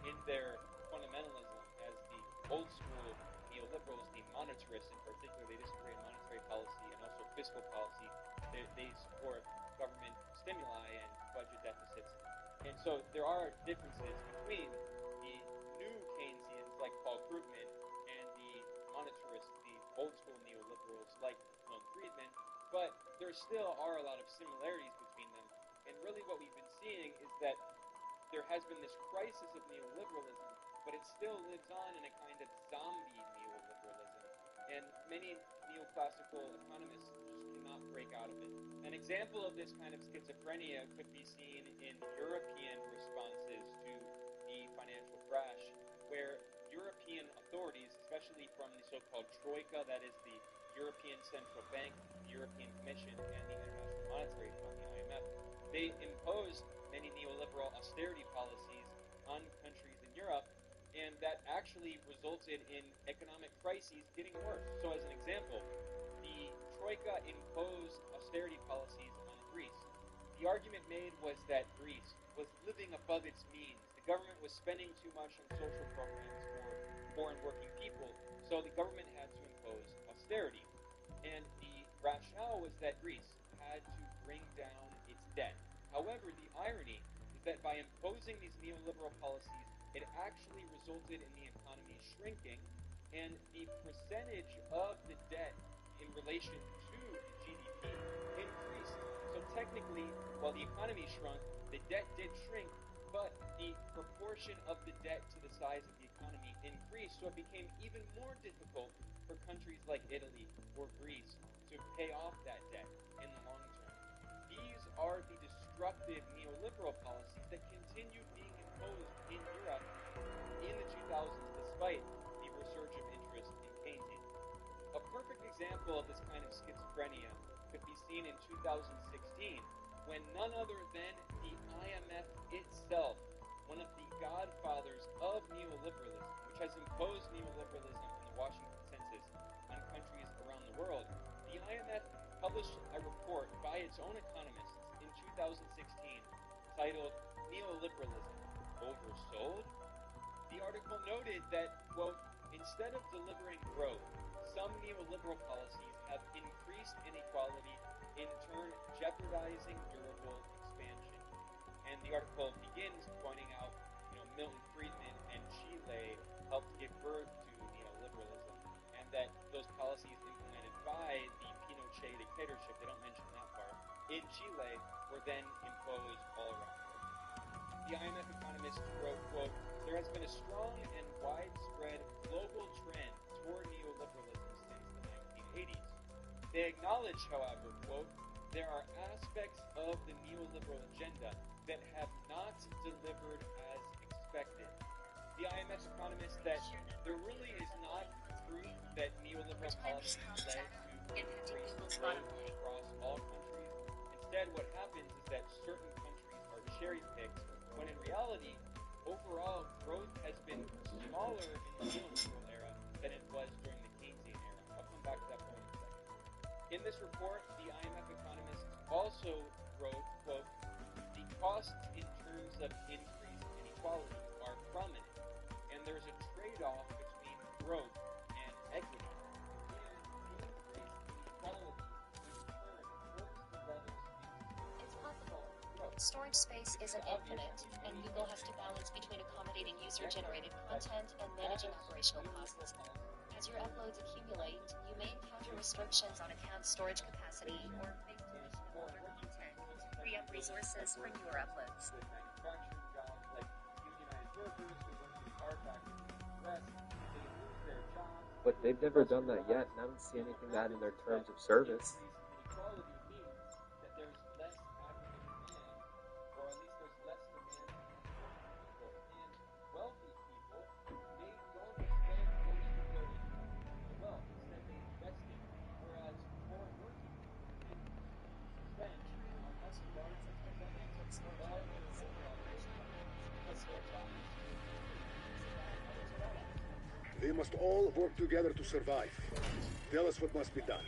in their fundamentalism as the old school neoliberals, the monetarists in particular. They disagree on monetary policy and also fiscal policy. They support government stimuli and budget deficits. And so there are differences between the new Keynesians like Paul Krugman and the monetarists, the old school neoliberals like Milton Friedman, but there still are a lot of similarities between them. And really what we've been seeing is that there has been this crisis of neoliberalism, but it still lives on in a kind of zombie neoliberalism. And many neoclassical economists just cannot break out of it. An example of this kind of schizophrenia could be seen in European responses to the financial crash, where European authorities, especially from the so-called Troika, that is the European Central Bank, the European Commission, and the International Monetary Fund, the IMF, they imposed many neoliberal austerity policies on countries in Europe, and that actually resulted in economic crises getting worse. So as an example, the Troika imposed austerity policies on Greece. The argument made was that Greece was living above its means. The government was spending too much on social programs for poor and working people, so the government had to impose austerity. And the rationale was that Greece had to bring down its debt. However, the irony is that by imposing these neoliberal policies, it actually resulted in the economy shrinking, and the percentage of the debt in relation to the GDP increased. So technically, while the economy shrunk, the debt did shrink, but the proportion of the debt to the size of the economy increased, so it became even more difficult for countries like Italy or Greece to pay off that debt in the long term. These are the destructive neoliberal policies that continued being imposed in Europe in the 2000s despite the resurgence of interest in Keynesian. A perfect example of this kind of schizophrenia could be seen in 2016 when none other than the IMF itself, one of the godfathers of neoliberalism, which has imposed neoliberalism in the Washington Consensus on countries around the world, the IMF published a report by its own economists in 2016 titled Neoliberalism Oversold? The article noted that, quote, instead of delivering growth, some neoliberal policies have increased inequality, in turn jeopardizing durable expansion. And the article begins pointing out, Milton Friedman and Chile helped give birth to neoliberalism, and that those policies implemented by the Pinochet dictatorship, they don't mention that part, in Chile were then imposed all around the world. The IMF economists wrote, quote, there has been a strong and widespread global trend toward neoliberalism since the 1980s. They acknowledge, however, quote, there are aspects of the neoliberal agenda that have not delivered as expected. The IMF economists that there really is not proof that neoliberal policies led to increased growth across all countries. Instead, what happens is that certain countries are cherry-picked, when in reality, overall growth has been smaller in the neoliberal era than it was during the Keynesian era. I'll come back to that point in a second. In this report, the IMF economists also wrote, quote, the costs in terms of increased inequality are prominent, and there's a trade-off between growth and equity. And increased inequality in turn hurts the levels. It's possible. Storage space isn't infinite, and Google has to balance between accommodating user-generated content and managing operational costs. As your uploads accumulate, you may encounter restrictions on account storage capacity or face deletion of older content to free up resources for newer uploads. Manufacturing jobs like unionized workers who work in car factories in the US, they lose their jobs. But they've never done that yet, and I don't see anything that in their terms of service. Inequality means that there's less aggregate demand, or at least there's less demand from working people. And wealthy people, they don't spend most of their income on their wealth. Instead, they invest it, whereas poor working people spend a much larger percentage of their overall income because their jobs. They must all work together to survive. Tell us what must be done.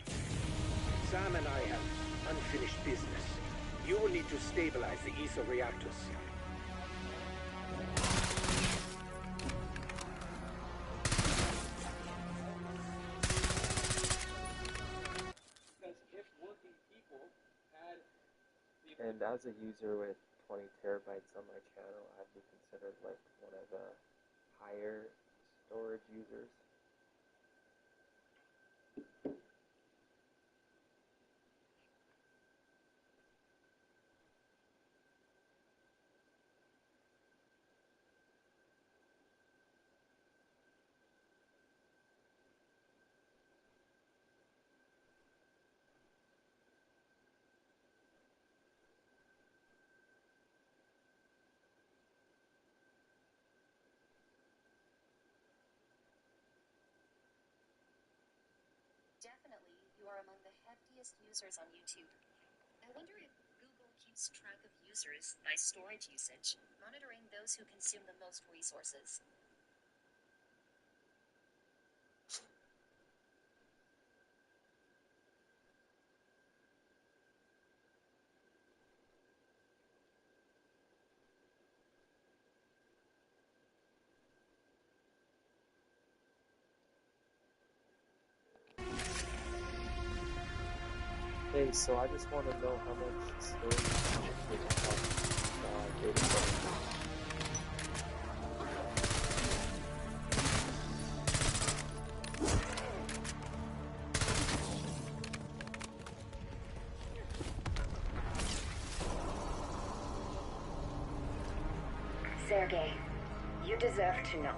Sam and I have unfinished business. You will need to stabilize the ether reactors. Because if working people had the And as a user with 20 terabytes on my channel, I'd be considered like one of the higher storage users. Definitely, you are among the heftiest users on YouTube. I wonder if Google keeps track of users by storage usage, monitoring those who consume the most resources. Hey, so I just want to know how much storage data center. Sergei, you deserve to know.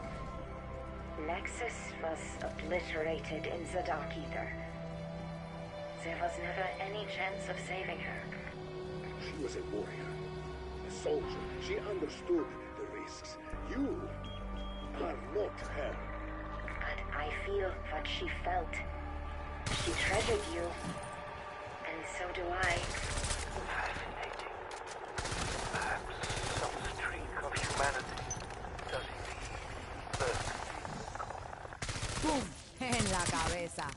Nexus was obliterated in the Dark Ether. There was never any chance of saving her. She was a warrior, a soldier. She understood the risks. You are not her. But I feel what she felt. She treasured you. And so do I. Fascinating. Perhaps some streak of humanity does indeed burn. ¡Pum! En la cabeza.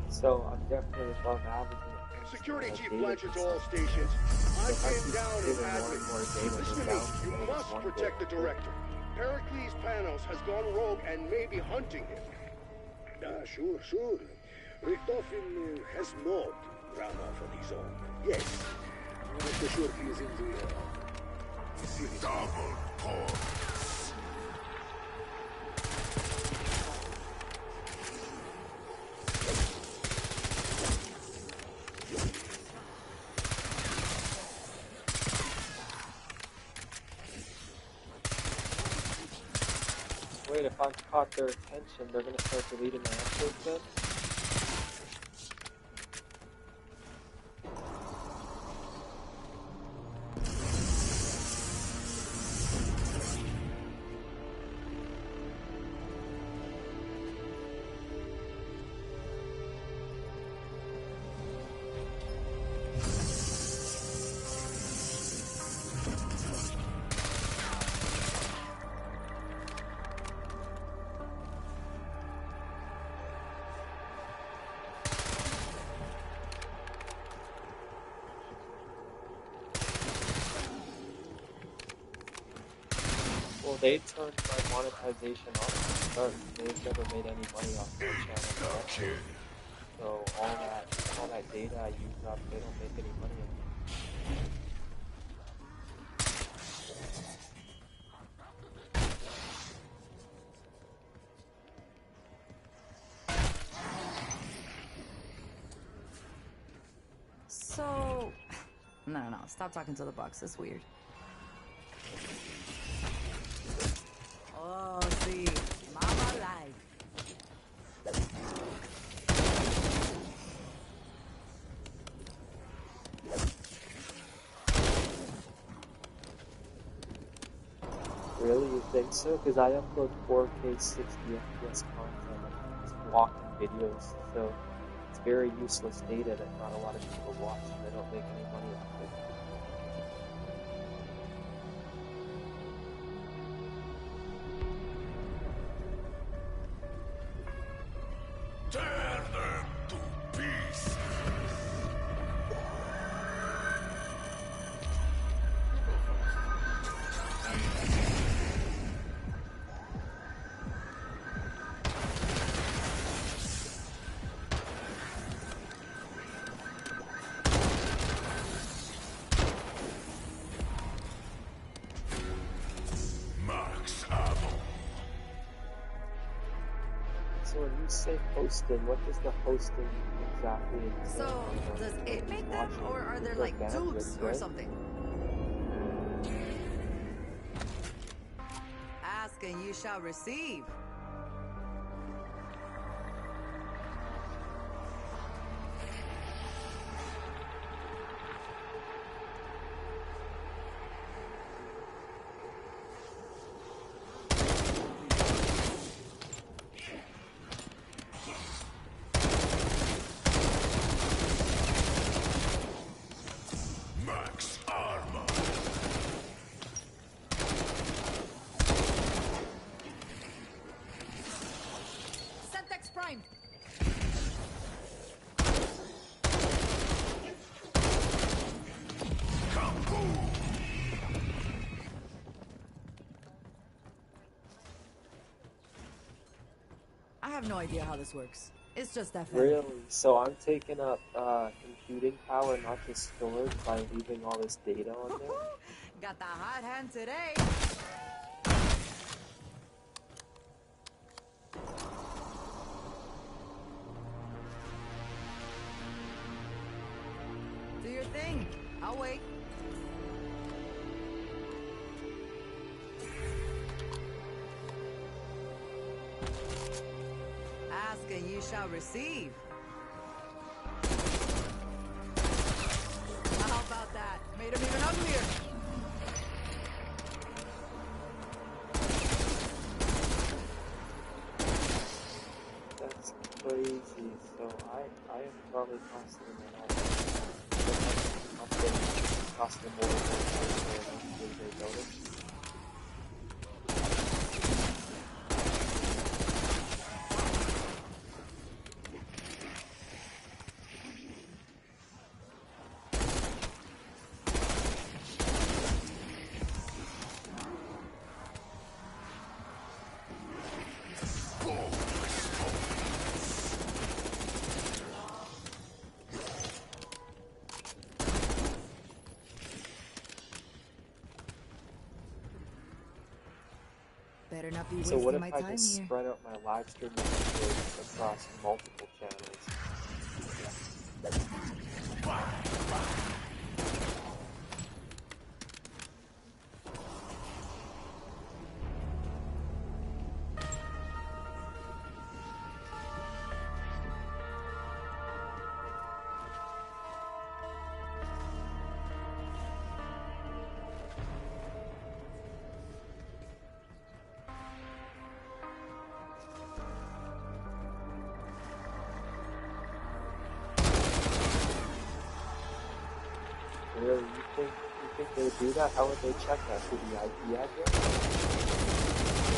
So I'm definitely above average. Security Chief Blanchard to all stations. I've been down in admin. Listen to me. You must protect the director. Pericles Panos has gone rogue and may be hunting him. Sure. Richtofen has not run off on his own. Yes. Rest assured he is in the vicinity. Double core. Wait, if I've caught their attention, they're gonna start deleting my episodes then? Well, they turned my monetization off at the start. They've never made any money off my channel. So all that data I use up, they don't make any money on it. So... No. Stop talking to the box. It's weird. Oh, sí. Mama life. Really? You think so? Because I upload 4K 60 FPS content and just walking videos, so it's very useless data that not a lot of people watch and they don't make any money off it. Tear them to pieces! Max ammo. So when you say hosting, what does the hosting exactly entail? So, does it make them, or are there like dupes or something? Ask and you shall receive. Max armor. Semtex primed. Kaboom! have no idea how this works. It's just FM. Really? So I'm taking up computing power, not just storage, by leaving all this data on there? Got the hot hand today. Do your thing. I'll wait. Ask and you shall receive. How about that? Made him even uglier. That's crazy. So I am probably costing them a lot. I'm costing more than they notice. Better not be So wasting what if my I time just here. spread out my live streaming across multiple channels? Really, you think they would do that? How would they check that? Through the IP address?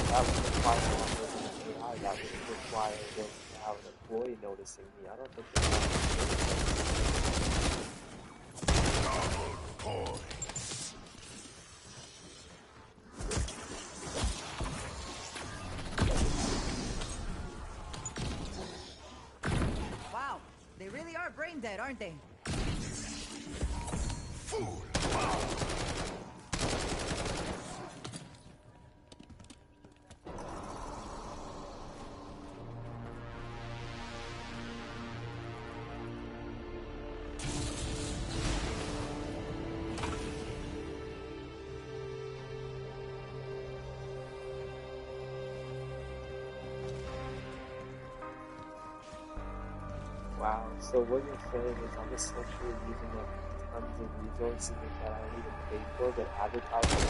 That would require a lot more than an AI. That would require them to have an employee noticing me. I don't think they Wow, they really are brain dead, aren't they? Fool! Wow, so what you're saying is I'm essentially using up tons of resources that I don't even pay for, but advertising.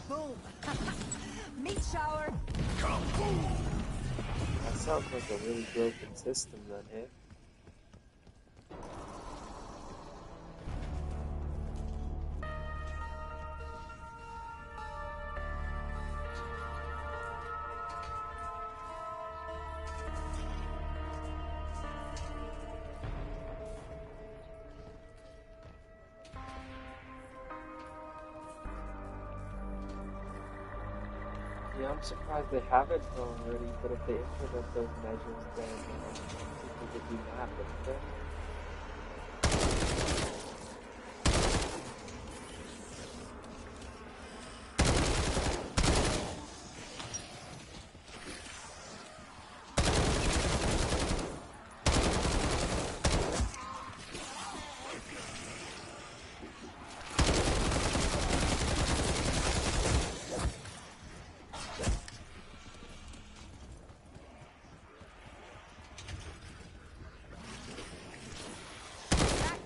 Boom. Meat shower. That sounds like a really broken system then, eh? Yeah, I'm surprised they haven't already, but if they implement those measures, then people would be mad, wouldn't they?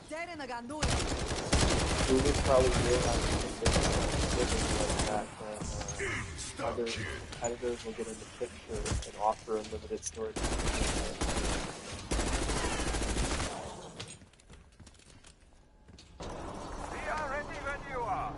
Dead in the gandulla. Google probably realized if they start giving like that, then other competitors will get in the picture and offer unlimited storage. We are ready when you are.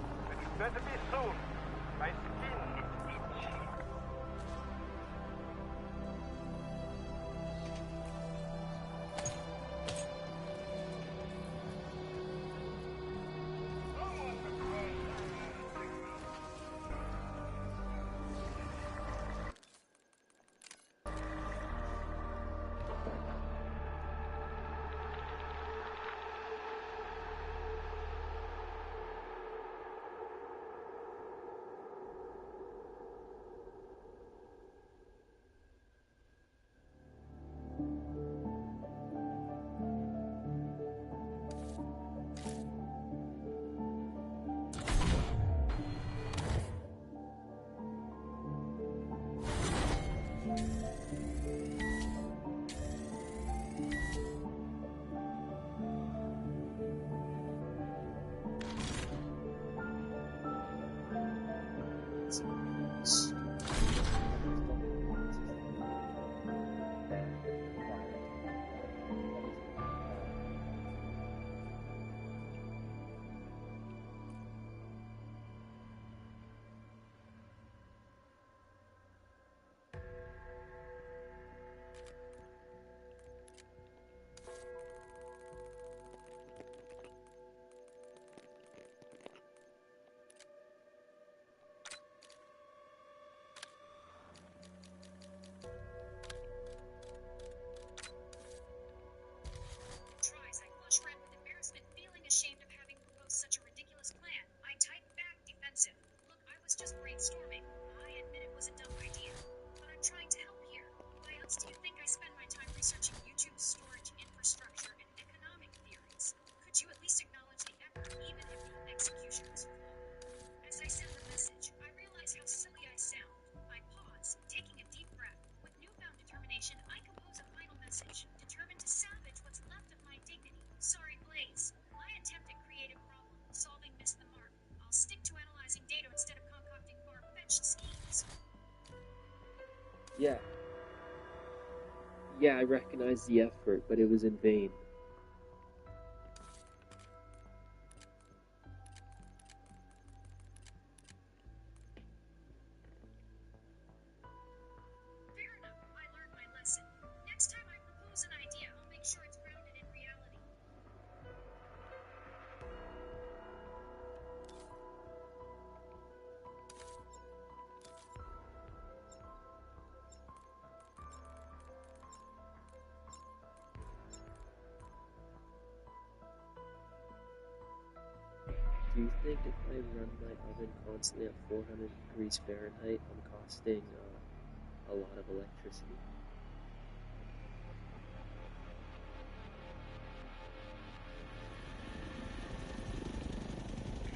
offensive. Look, I was just brainstorming. I admit it was a dumb idea, but I'm trying to help here. Why else do you think I spend my time researching YouTube's storage infrastructure and economic theories? Could you at least acknowledge the effort, even if the execution was flawed? As I send the message, I realize how silly I sound. I pause, taking a deep breath. With newfound determination, I compose a final message, determined to salvage what's left of my dignity. Sorry, Blaze. My attempt at creative problem-solving missed the mark. I'll stick to analyzing data instead of concocting far-fetched schemes. Yeah. Yeah, I recognize the effort, but it was in vain. Fair enough. I learned my lesson. Next time I propose an idea, I'll make sure it's grounded in reality. Do you think if I run my oven constantly at 400 degrees Fahrenheit, I'm costing a lot of electricity?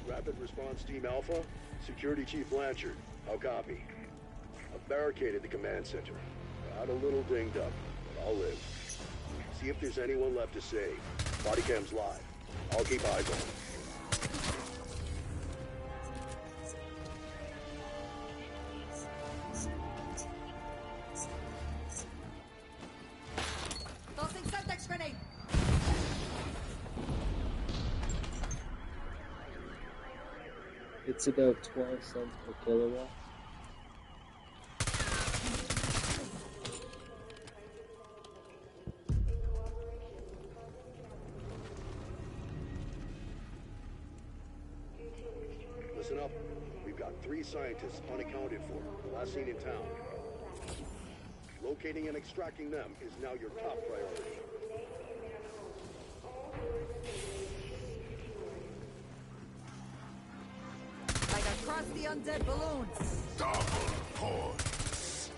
Rapid Response Team Alpha, Security Chief Blanchard. How copy? I've barricaded the command center. Got a little dinged up, but I'll live. See if there's anyone left to save. Body cam's live. I'll keep eyes on them. Tossing Semtex grenade! It's about 12 cents per kilowatt. Listen up. We've got 3 scientists unaccounted for, last seen in town. Locating and extracting them is now your top priority. Like across the undead balloons. Double points.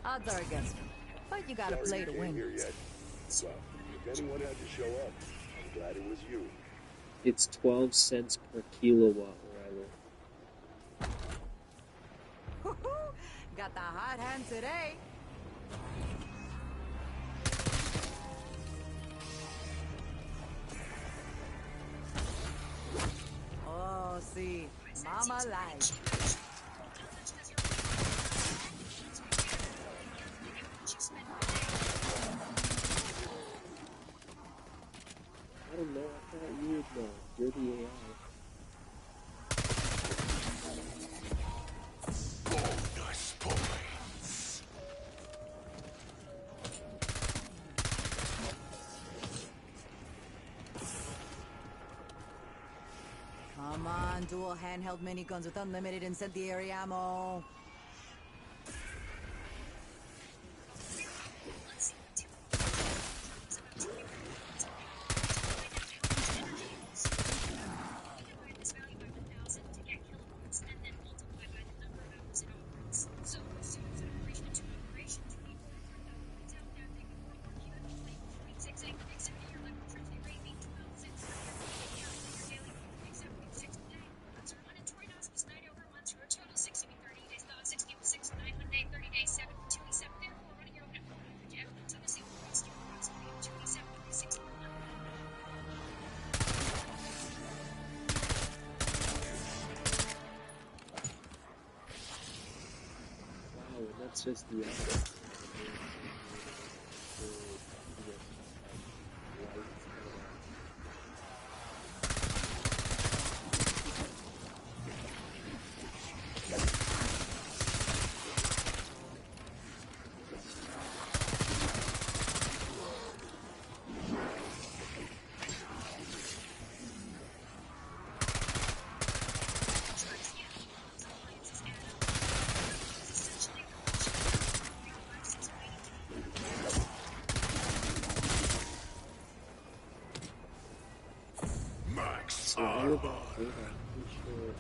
Odds are against me, but you gotta play to win. Here yet. Well, if anyone had to show up, I'm glad it was you. It's 12 cents per kilowatt where I live. Got the hot hand today. Oh, see, Mama lied. I don't know, I thought you would know. You're the AI. Bonus points. Come on, dual handheld miniguns with unlimited incendiary ammo. That's just the effort. So all of that data, I'm pretty sure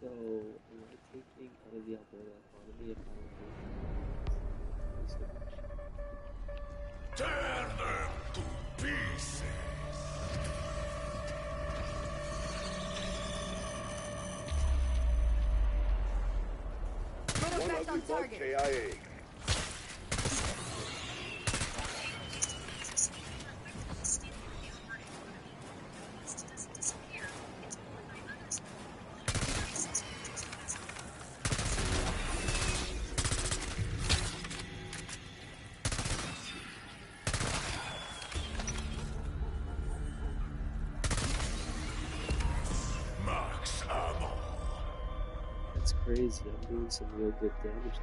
So, am I taking out of the Alberta economy if I don't do so much? Tear them to pieces! Good effect on target. KIA. Max ammo. That's crazy. I'm doing some real good damage there.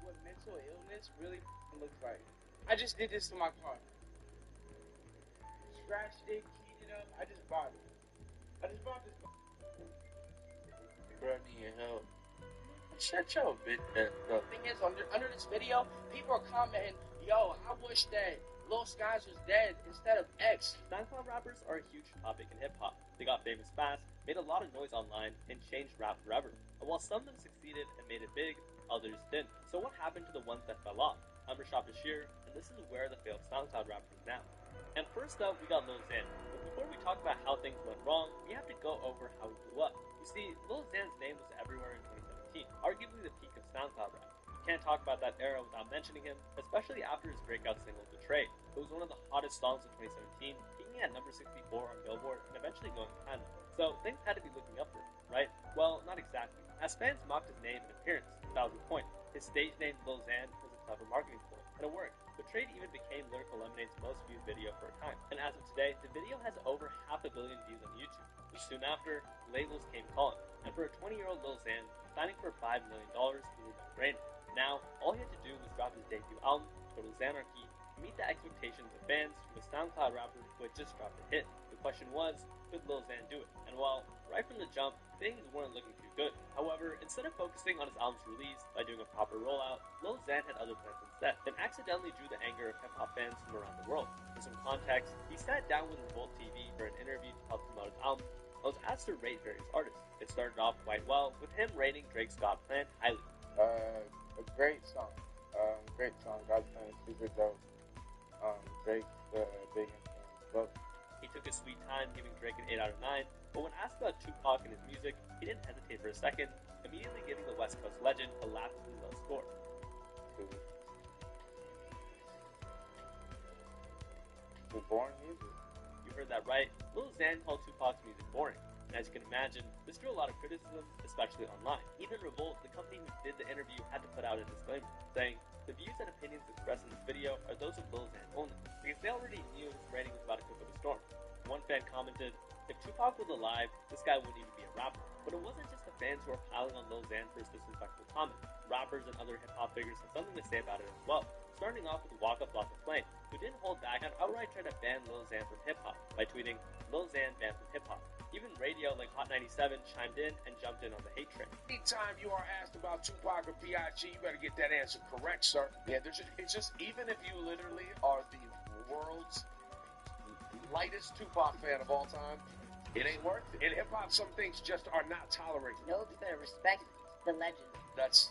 What mental illness really looks like. I just did this to my car. Scratched it, keyed it up. I just bought it. I just bought this car. Bro, I need your help. Shut your bitch ass up. Thing is, under this video, people are commenting, yo, I wish that Lil Skies was dead instead of X. SoundCloud rappers are a huge topic in hip-hop. They got famous fast, made a lot of noise online, and changed rap forever. And while some of them succeeded and made it big, others didn't. So what happened to the ones that fell off? I'm Rashad Bashir, and this is where the failed SoundCloud rapper is now. And first up, we got Lil Xan. But before we talk about how things went wrong, we have to go over how he blew up. You see, Lil Xan's name was everywhere in 2017, arguably the peak of SoundCloud rap. You can't talk about that era without mentioning him, especially after his breakout single, Betray. It was one of the hottest songs of 2017, peaking at number 64 on Billboard, and eventually going platinum. So things had to be looking up for him, right? Well, not exactly. As fans mocked his name and appearance, that was the point. His stage name, Lil Xan, was a clever marketing ploy, and it worked. Betrayed even became Lyrical Lemonade's most viewed video for a time, and as of today, the video has over 500 million views on YouTube. Which soon after, labels came calling, and for a 20-year-old Lil Xan, signing for $5 million was a no-brainer. Now, all he had to do was drop his debut album, Total Xanarchy, to meet the expectations of fans from a SoundCloud rapper who had just dropped a hit. The question was, could Lil Xan do it? And while right from the the jump, things weren't looking too good. However, instead of focusing on his album's release by doing a proper rollout, Lil Xan had other plans instead, and accidentally drew the anger of hip-hop fans from around the world. For some context, he sat down with Revolt TV for an interview to help promote his album. I was asked to rate various artists. It started off quite well, with him rating Drake's God Plan highly. A great song. God Plan is super dope. Drake's the big influence. But he took his sweet time, giving Drake an 8 out of 9, but when asked about Tupac and his music, he didn't hesitate for a second, immediately giving the West Coast legend a laughably low score. The boring music. You heard that right. Lil Xan called Tupac's music boring. And as you can imagine, this drew a lot of criticism, especially online. Even Revolt, the company who did the interview, had to put out a disclaimer, saying, "The views and opinions expressed in this video are those of Lil Xan only," because they already knew his rating was about to cook up a storm. One fan commented, "If Tupac was alive, this guy wouldn't even be a rapper." But it wasn't just the fans who were piling on Lil Xan for his disrespectful comment. Rappers and other hip-hop figures had something to say about it as well. Starting off with Walk Up Lock the Flame, who didn't hold back and outright tried to ban Lil Xan from hip-hop by tweeting, "Lil Xan banned from hip-hop." Even radio like Hot 97 chimed in and jumped in on the hate train. Anytime you are asked about Tupac or P.I.G., you better get that answer correct, sir. Yeah, it's just, even if you literally are the world's lightest Tupac fan of all time, it ain't worth it. In hip-hop, some things just are not tolerated. No, you better respect the legend. That's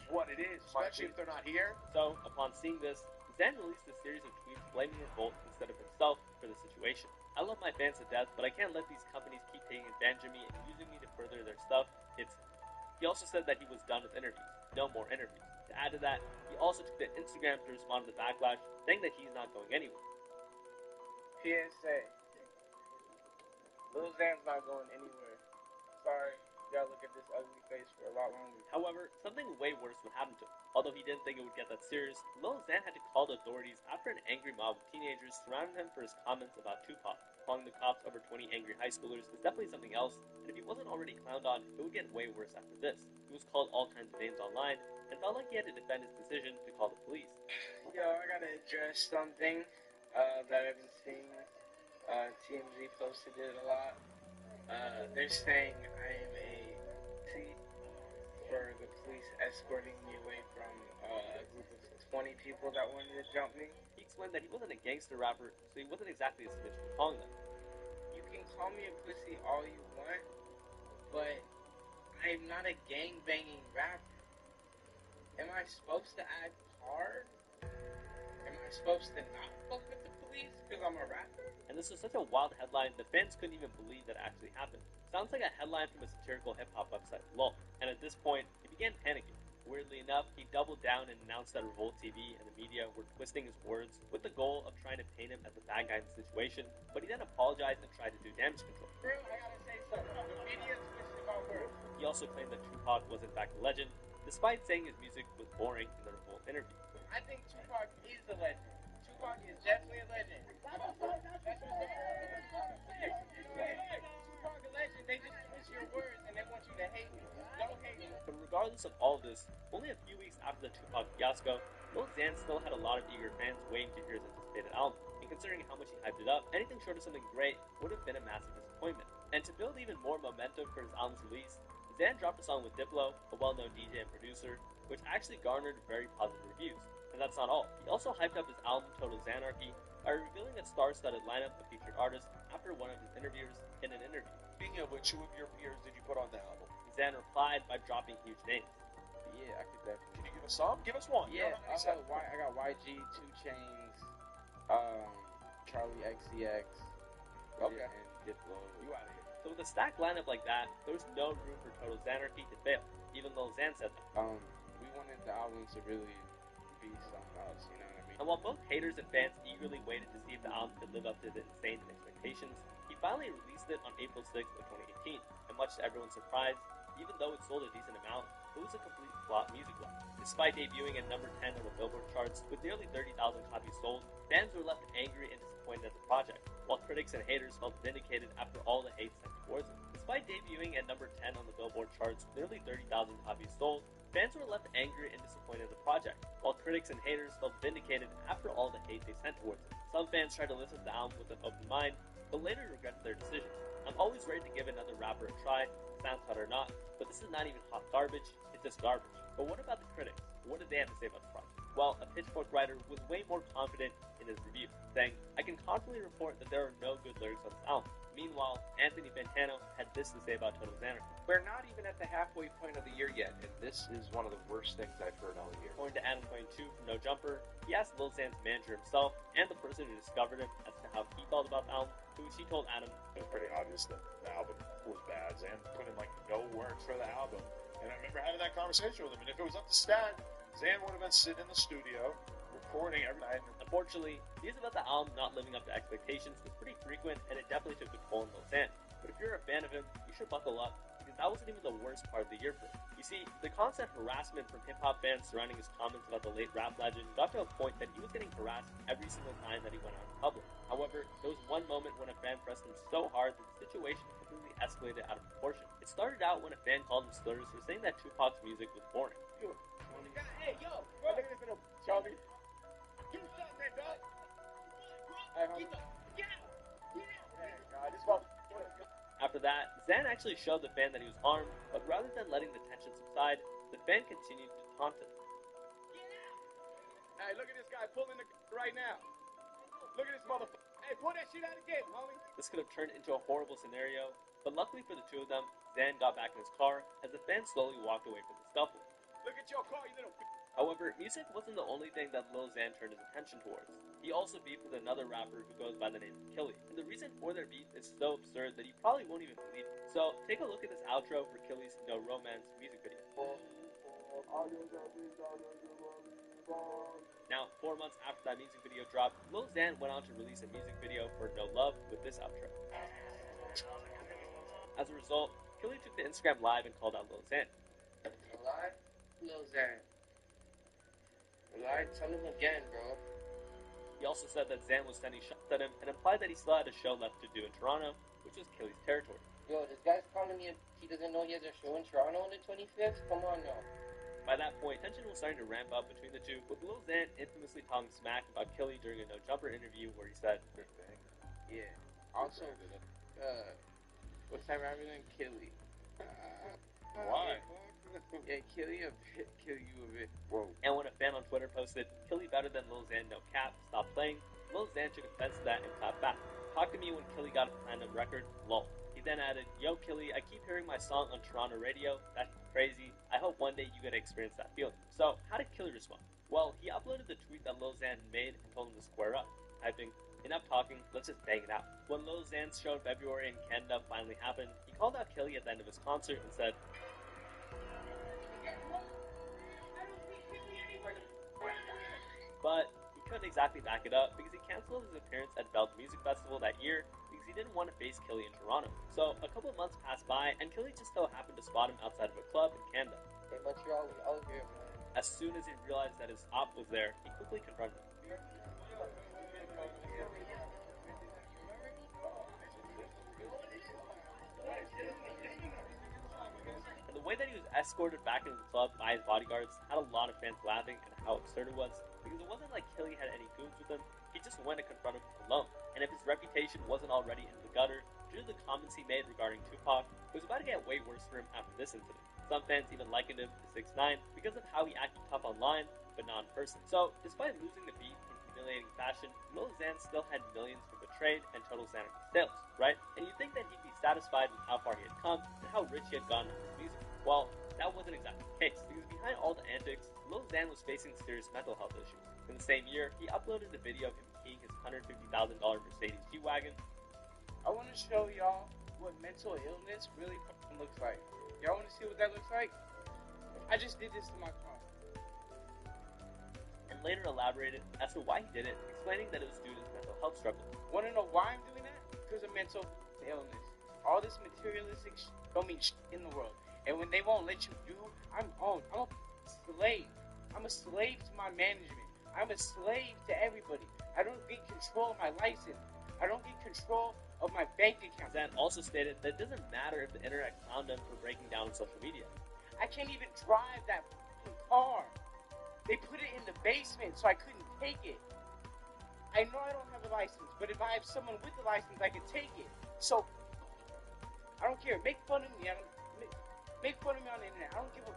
what it is, especially if they're not here. So, upon seeing this, Xan released a series of tweets blaming Revolt instead of himself for the situation. "I love my fans to death, but I can't let these companies keep taking advantage of me and using me to further their stuff. He also said that he was done with interviews. No more interviews. To add to that, he also took to Instagram to respond to the backlash, saying that he's not going anywhere. PSA. Lil Xan's not going anywhere. Sorry, you gotta look at this ugly face for a lot longer. However, something way worse would happen to him. Although he didn't think it would get that serious, Lil Xan had to call the authorities after an angry mob of teenagers surrounded him for his comments about Tupac. Calling the cops over 20 angry high schoolers is definitely something else, and if he wasn't already clowned on, it would get way worse after this. He was called all kinds of names online, and felt like he had to defend his decision to call the police. Yo, I gotta address something that I've been seeing. TMZ posted it a lot. They're saying I am a thief for the police escorting me away from a group of 20 people that wanted to jump me. He explained that he wasn't a gangster rapper, so he wasn't exactly a snitch for calling them. You can call me a pussy all you want, but I'm not a gang-banging rapper. Am I supposed to act hard? Am I supposed to not fuck with the police because I'm a rapper? And this was such a wild headline that fans couldn't even believe that it actually happened. Sounds like a headline from a satirical hip-hop website, lol. And at this point, he began panicking. Weirdly enough, he doubled down and announced that Revolt TV and the media were twisting his words with the goal of trying to paint him as the bad guy in the situation, but he then apologized and tried to do damage control. Bro, I gotta say something. The media twisted my words. He also claimed that Tupac was in fact a legend, despite saying his music was boring in the Revolt interview. I think Tupac is a legend. Tupac is definitely a legend. That's what they're saying. Tupac a legend. They just twist your words and they want you to hate me. Don't hate me. But regardless of all this, only a few weeks after the Tupac fiasco, Lil Xan still had a lot of eager fans waiting to hear his anticipated album. And considering how much he hyped it up, anything short of something great would have been a massive disappointment. And to build even more momentum for his album's release, Xan dropped a song with Diplo, a well-known DJ and producer, which actually garnered very positive reviews. And that's not all. He also hyped up his album Total Xanarchy by revealing a star-studded lineup of featured artists after one of his interviewers in an interview. Speaking of which, who of your peers did you put on the album? Xan replied by dropping huge names. Yeah, I could definitely. Can you give us some? Give us one. Yeah, I got YG, 2 Chainz, Charlie XCX, okay, and Diplo. You out of here. So with a stacked lineup like that, there was no room for Total Xanarchy to fail, even though Xan said that. We wanted the album to really be something else, you know what I mean? And while both haters and fans eagerly waited to see if the album could live up to the insane expectations, he finally released it on April 6th of 2018, and much to everyone's surprise, even though it sold a decent amount, it was a complete flop music-wise. Despite debuting at number 10 on the Billboard charts with nearly 30,000 copies sold, fans were left angry and disappointed at the project, while critics and haters felt vindicated after all the hate sent towards it. Despite debuting at number 10 on the Billboard charts with nearly 30,000 copies sold, fans were left angry and disappointed at the project, while critics and haters felt vindicated after all the hate they sent towards it. Some fans tried to listen to the album with an open mind, but later regretted their decision. I'm always ready to give another rapper a try, SoundCloud or not, but this is not even hot garbage, it's just garbage. But what about the critics? What did they have to say about the project? Well, a Pitchfork writer was way more confident in his review, saying, "I can confidently report that there are no good lyrics on this album." Meanwhile, Anthony Fantano had this to say about Total Xanarchy. We're not even at the halfway point of the year yet, and this is one of the worst things I've heard all year. According to Adam22 from No Jumper, he asked Lil Xan's manager himself and the person who discovered him as to how he felt about the album, to which he told Adam, "It was pretty obvious that the album was bad. Xan put in like no work for the album. And I remember having that conversation with him, and if it was up to Stan, Xan would have been sitting in the studio, recording every night." Unfortunately, news about the album not living up to expectations was pretty frequent, and it definitely took a toll on Lil Xan. But if you're a fan of him, you should buckle up, because that wasn't even the worst part of the year for him. You see, the constant harassment from hip-hop fans surrounding his comments about the late rap legend got to a point that he was getting harassed every single time that he went out in public. However, there was one moment when a fan pressed him so hard that the situation completely escalated out of proportion. It started out when a fan called him slurs for saying that Tupac's music was boring. Hey, yo, bro. Look at this little chubby. Do something, dog. Hey, homie. Get out. After that, Xan actually showed the fan that he was armed, but rather than letting the tension subside, the fan continued to taunt him. Hey, look at this guy pulling the right now. Look at this motherfucker. Hey, pull that shit out again, homie. This could have turned into a horrible scenario, but luckily for the two of them, Xan got back in his car as the fan slowly walked away from the scuffle. Look at your car, you little However, music wasn't the only thing that Lil Xan turned his attention towards. He also beefed with another rapper who goes by the name of Killy, and the reason for their beef is so absurd that you probably won't even believe it. So, take a look at this outro for Killy's No Romance music video. Now, 4 months after that music video dropped, Lil Xan went on to release a music video for No Love with this outro. As a result, Killy took to Instagram Live and called out Lil Xan. Live? Lil Xan. Live? Tell him again, bro. He also said that Xan was sending shots at him and implied that he still had a show left to do in Toronto, which was Killy's territory. Yo, this guy's calling me he doesn't know he has a show in Toronto on the 25th? Come on now. By that point, tension was starting to ramp up between the two, with Lil Xan infamously talking smack about Killy during a No Jumper interview where he said, Yeah. Also, what's that rapper name? Killy. Why? Yeah, kill you a bit. Whoa. And when a fan on Twitter posted, Killy better than Lil Xan, no cap, stop playing, Lil Xan took offense to that and clapped back. Talk to me when Killy got a platinum record, lol. He then added, Yo Killy, I keep hearing my song on Toronto radio, that's crazy, I hope one day you get to experience that feeling. So, how did Killy respond? Well, he uploaded the tweet that Lil Xan made and told him to square up, typing, enough talking, let's just bang it out. When Lil Xan's show in February in Canada finally happened, he called out Killy at the end of his concert and said, but he couldn't exactly back it up because he canceled his appearance at Belt Music Festival that year because he didn't want to face Killy in Toronto. So a couple of months passed by and Killy just so happened to spot him outside of a club in Canada. Hey, Montreal, we all here, man. As soon as he realized that his op was there, he quickly confronted him. And the way that he was escorted back into the club by his bodyguards had a lot of fans laughing at how absurd it was, because it wasn't like Killy had any goons with him, he just went to confront him alone. And if his reputation wasn't already in the gutter, due to the comments he made regarding Tupac, it was about to get way worse for him after this incident. Some fans even likened him to 6ix9ine because of how he acted tough online, but not in person. So, despite losing the beat in humiliating fashion, Lil Xan still had millions for Betrayed and Total Xanarchy sales, right? And you'd think that he'd be satisfied with how far he had come and how rich he had gotten with his music. Well, that wasn't exactly the case, because behind all the antics, Lil Xan was facing serious mental health issues. In the same year, he uploaded a video of him keying his $150,000 Mercedes G-Wagon. I want to show y'all what mental illness really fucking looks like. Y'all want to see what that looks like? I just did this to my car. And later elaborated as to why he did it, explaining that it was due to his mental health struggles. Want to know why I'm doing that? Because of mental illness. All this materialistic don't mean in the world. And when they won't let you do, I'm a slave. I'm a slave to my management. I'm a slave to everybody. I don't get control of my license. I don't get control of my bank account. Xan also stated that it doesn't matter if the internet clowned him for breaking down on social media. I can't even drive that car. They put it in the basement so I couldn't take it. I know I don't have a license, but if I have someone with a license, I can take it. So, I don't care. Make fun of me. Make fun of me on the internet. I don't give a...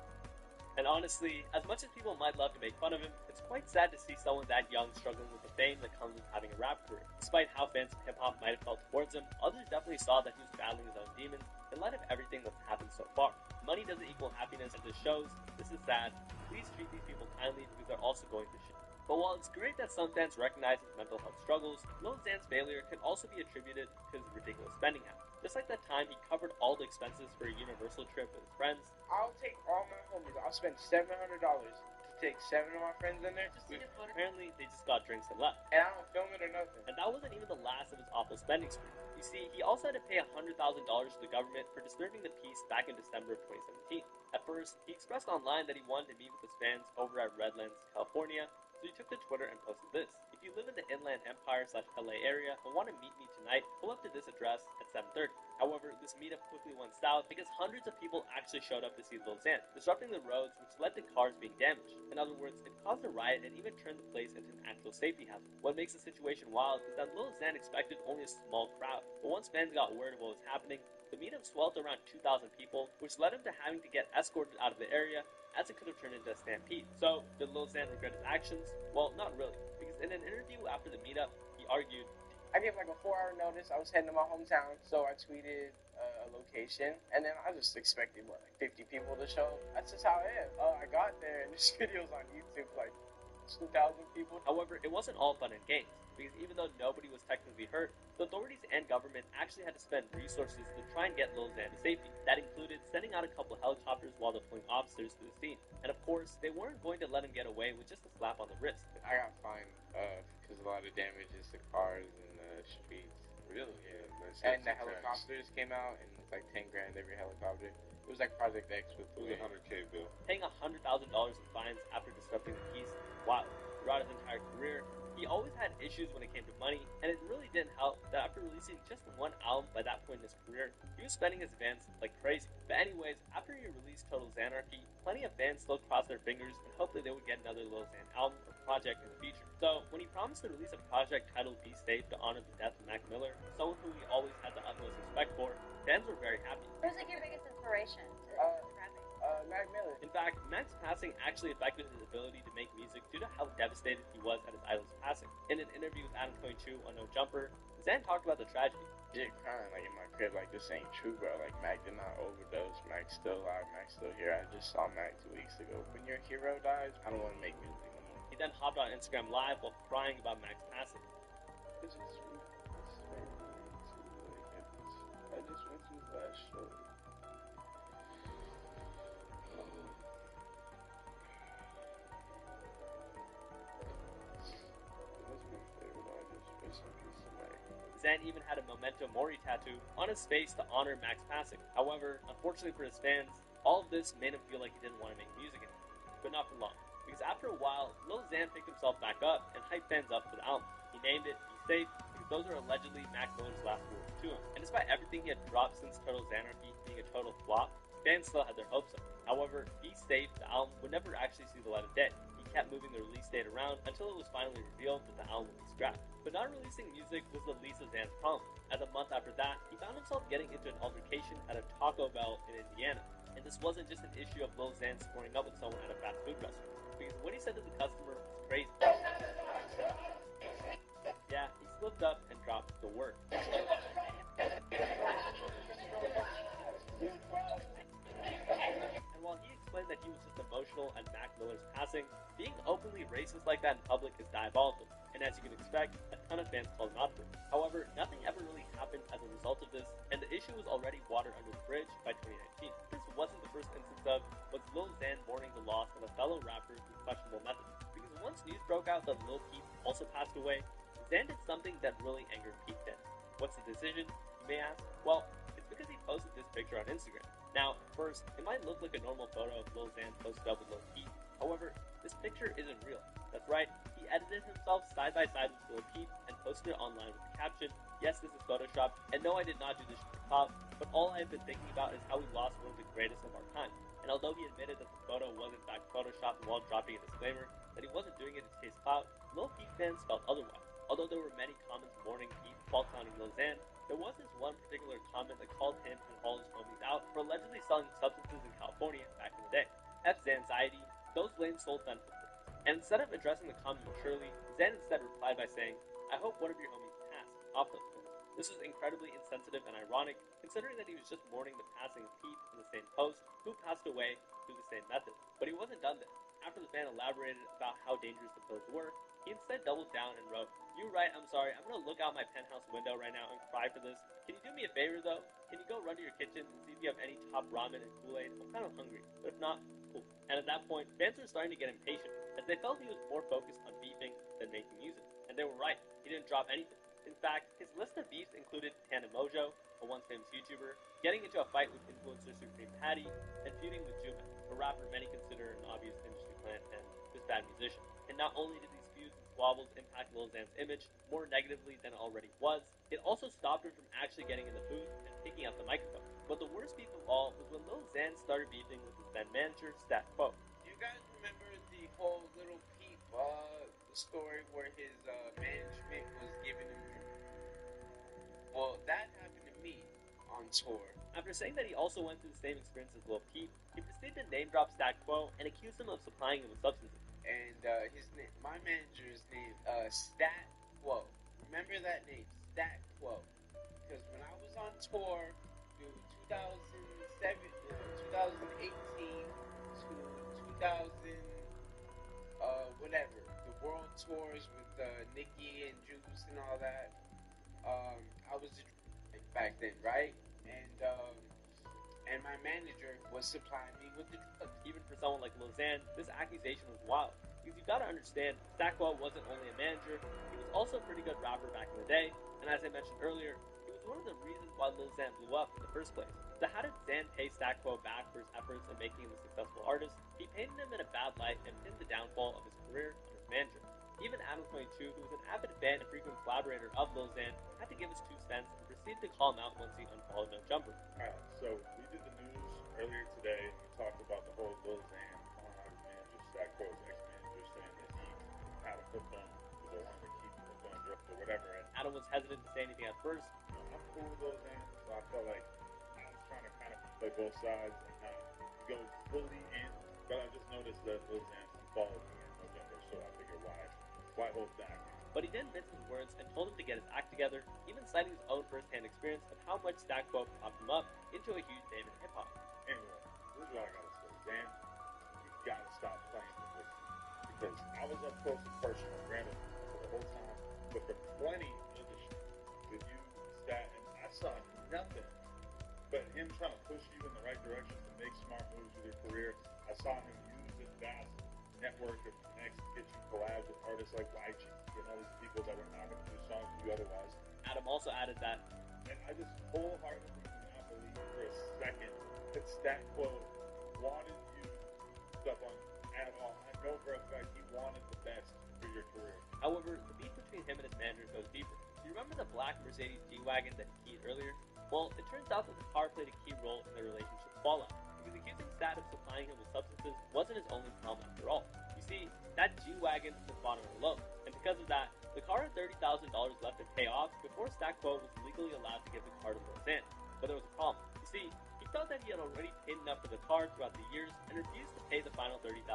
And honestly, as much as people might love to make fun of him, it's quite sad to see someone that young struggling with the fame that comes with having a rap career. Despite how fans of hip-hop might have felt towards him, others definitely saw that he was battling his own demons in light of everything that's happened so far. Money doesn't equal happiness, and this shows. This is sad. Please treat these people kindly because they're also going through shit. But while it's great that some fans recognize his mental health struggles, Lil Xan's failure can also be attributed to his ridiculous spending habits. Just like that time he covered all the expenses for a Universal trip with his friends. I'll take all my homies. I'll spend $700 to take 7 of my friends in there. Apparently, they just got drinks and left. And I don't film it or nothing. And that wasn't even the last of his awful spending spree. You see, he also had to pay $100,000 to the government for disturbing the peace back in December of 2017. At first, he expressed online that he wanted to meet with his fans over at Redlands, California, so he took to Twitter and posted this. If you live in the Inland Empire/LA area and want to meet me tonight, pull up to this address at 7:30. However, this meetup quickly went south because hundreds of people actually showed up to see Lil Xan, disrupting the roads, which led to cars being damaged. In other words, it caused a riot and even turned the place into an actual safety hazard. What makes the situation wild is that Lil Xan expected only a small crowd, but once fans got word of what was happening, the meetup swelled to around 2,000 people, which led him to having to get escorted out of the area, as it could have turned into a stampede. So, did Lil Xan regret his actions? Well, not really, because in an interview after the meetup, he argued, I gave like a 4-hour notice. I was heading to my hometown, so I tweeted a location, and then I just expected, like 50 people to show. That's just how it is. I got there, and this video's on YouTube, like 2,000 people. However, it wasn't all fun and games, because even though nobody was technically hurt, the authorities and government actually had to spend resources to try and get Lil Xan to safety. That included sending out a couple helicopters while deploying officers to the scene. And of course, they weren't going to let him get away with just a slap on the wrist. I got fined because a lot of damages to cars and streets. Really? Yeah. And the helicopters came out, and it's like 10 grand every helicopter. It was like Project X with it was a $100K bill. Paying $100,000 in fines after disrupting the peace. Wow. Throughout his entire career, he always had issues when it came to money, and it really didn't help that after releasing just one album by that point in his career, he was spending his advance like crazy. But anyways, after he released Total Xanarchy, plenty of fans still crossed their fingers and hoped that they would get another Lil Xan album or project in the future. So, when he promised to release a project titled Be Safe to honor the death of Mac Miller, someone who he always had the utmost respect for, fans were very happy. Who's like your biggest inspiration to rapping? Mac Miller. In fact, Mac's passing actually affected his ability to make music due to how devastated he was at his idol's passing. In an interview with Adam 22 on No Jumper, Xan talked about the tragedy. Shit, crying like in my crib, like this ain't true, bro. Like Mac did not overdose. Mac's still alive. Mac's still here. I just saw Mac 2 weeks ago. When your hero dies, I don't want to make music anymore. He then hopped on Instagram Live while crying about Mac's passing. This is very I just went to his last show. Xan even had a Memento Mori tattoo on his face to honor Mac's passing. However, unfortunately for his fans, all of this made him feel like he didn't want to make music anymore. But not for long, because after a while, Lil Xan picked himself back up and hyped fans up for the album. He named it Be Safe, because those are allegedly Mac Miller's last words to him. And despite everything he had dropped since Total Xanarchy being a total flop, fans still had their hopes up. However, Be Safe, the album, would never actually see the light of day. He kept moving the release date around until it was finally revealed that the album would be scrapped. But not releasing music was the least of Xan's problem, as a month after that, he found himself getting into an altercation at a Taco Bell in Indiana. And this wasn't just an issue of Lil Xan scoring up with someone at a fast food restaurant, because what he said to the customer was crazy. Yeah, he slipped up and dropped the word. And while he explained that he was just emotional at Mac Miller's passing, being openly racist like that in public is diabolical. And as you can expect, a ton of fans called him out for it. However, nothing ever really happened as a result of this, and the issue was already water under the bridge by 2019. This wasn't the first instance of was Lil Xan mourning the loss of a fellow rapper through questionable methods. Because once news broke out that Lil Peep also passed away, Xan did something that really angered Peep fans. What's the decision, you may ask? Well, it's because he posted this picture on Instagram. Now, first, it might look like a normal photo of Lil Xan posted up with Lil Peep. However, this picture isn't real. That's right, he edited himself side by side with Lil Peep and posted it online with the caption, "Yes, this is Photoshop, and no, I did not do this for pop, but all I have been thinking about is how we lost one of the greatest of our time." And although he admitted that the photo was in fact Photoshopped while dropping a disclaimer that he wasn't doing it to chase clout, Lil Peep fans felt otherwise. Although there were many comments mourning Pete while clowning Lil Xan, there was this one particular comment that called him and all his homies out for allegedly selling substances in California back in the day. F Xanxiety, those lames sold fentanyl. And instead of addressing the comment maturely, Xan instead replied by saying, "I hope one of your homies passed off those pills." This was incredibly insensitive and ironic, considering that he was just mourning the passing of Pete in the same post, who passed away through the same method. But he wasn't done there. After the fan elaborated about how dangerous the pills were, he instead doubled down and wrote, "You right, I'm sorry, I'm gonna look out my penthouse window right now and cry for this. Can you do me a favor though? Can you go run to your kitchen and see if you have any top ramen and Kool-Aid? I'm kind of hungry, but if not, cool." And at that point, fans were starting to get impatient, as they felt he was more focused on beefing than making music. And they were right, he didn't drop anything. In fact, his list of beefs included Tana Mojo, a once famous YouTuber, getting into a fight with influencer Supreme Patty, and feuding with Juman, a rapper many consider an obvious industry plant and just bad musician. And not only did these feuds and squabbles impact Lil Xan's image more negatively than it already was, it also stopped him from actually getting in the booth and picking up the microphone. But the worst beef of all was when Lil Xan started beefing with his then manager, Stat Quo. Do you guys remember the whole Little Peep story where his management was giving him? Well, that happened to me on tour. After saying that he also went through the same experience as Lil Peep, he proceeded to name drop Stat Quo and accused him of supplying him with substances. And my manager's name, Stat Quo. Remember that name, Stat Quo. Because when I was on tour through 2018 to 2000, whatever, the world tours with Nicki and Juice and all that, I was back then, right? And my manager was supplying me with the drugs. Even for someone like Lil Xan, this accusation was wild. Because you've got to understand, Stat Quo wasn't only a manager, he was also a pretty good rapper back in the day, and as I mentioned earlier, he was one of the reasons why Lil Xan blew up in the first place. So how did Xan pay Stat Quo back for his efforts in making him a successful artist? He painted him in a bad light and pinned the downfall of his career on his manager. Even Adam22, who was an avid fan and frequent collaborator of Lil Xan, had to give his 2 cents and proceeded to call him out once he unfollowed No Jumper. Alright, so we did the news earlier today, and we talked about the whole Lil Xan calling out his manager, Stat Quo's ex-manager, saying that he had a foot on because they wanted to keep him on drugs or whatever. And Adam was hesitant to say anything at first. I'm cool with Lil Xan, so I felt like I was trying to kind of play both sides and not go fully in, but I just noticed that Lil Xan unfollowed me in November, so I figured why hold back? But he didn't mince his words and told him to get his act together, even citing his own first-hand experience of how much Stat Quo popped him up into a huge name in hip-hop. Anyway, this is what I gotta say, Xan, you gotta stop playing with me, because I was up close and personal, granted, for the whole time, but for plenty of the shit with you, Stat, and I saw nothing but him trying to push you in the right direction to make smart moves with your career. I saw him use his vast network of connects to get you collabs with artists like YG and all these people that were not going to do songs with you otherwise. Adam also added that, and I just wholeheartedly do not believe for a second that Stat Quo wanted you stuff on at all. I know for a fact he wanted the best for your career. However, the beef between him and his manager goes deeper. Do you remember the black Mercedes G-Wagon that he keyed earlier? Well, it turns out that the car played a key role in their relationship's fallout, because accusing Stat of supplying him with substances wasn't his only problem after all. You see, that G-Wagon was bought on a loan, and because of that, the car had $30,000 left to pay off before Stat Quo was legally allowed to give the car to Lil Xan. But there was a problem. You see, he felt that he had already paid enough for the car throughout the years and refused to pay the final $30,000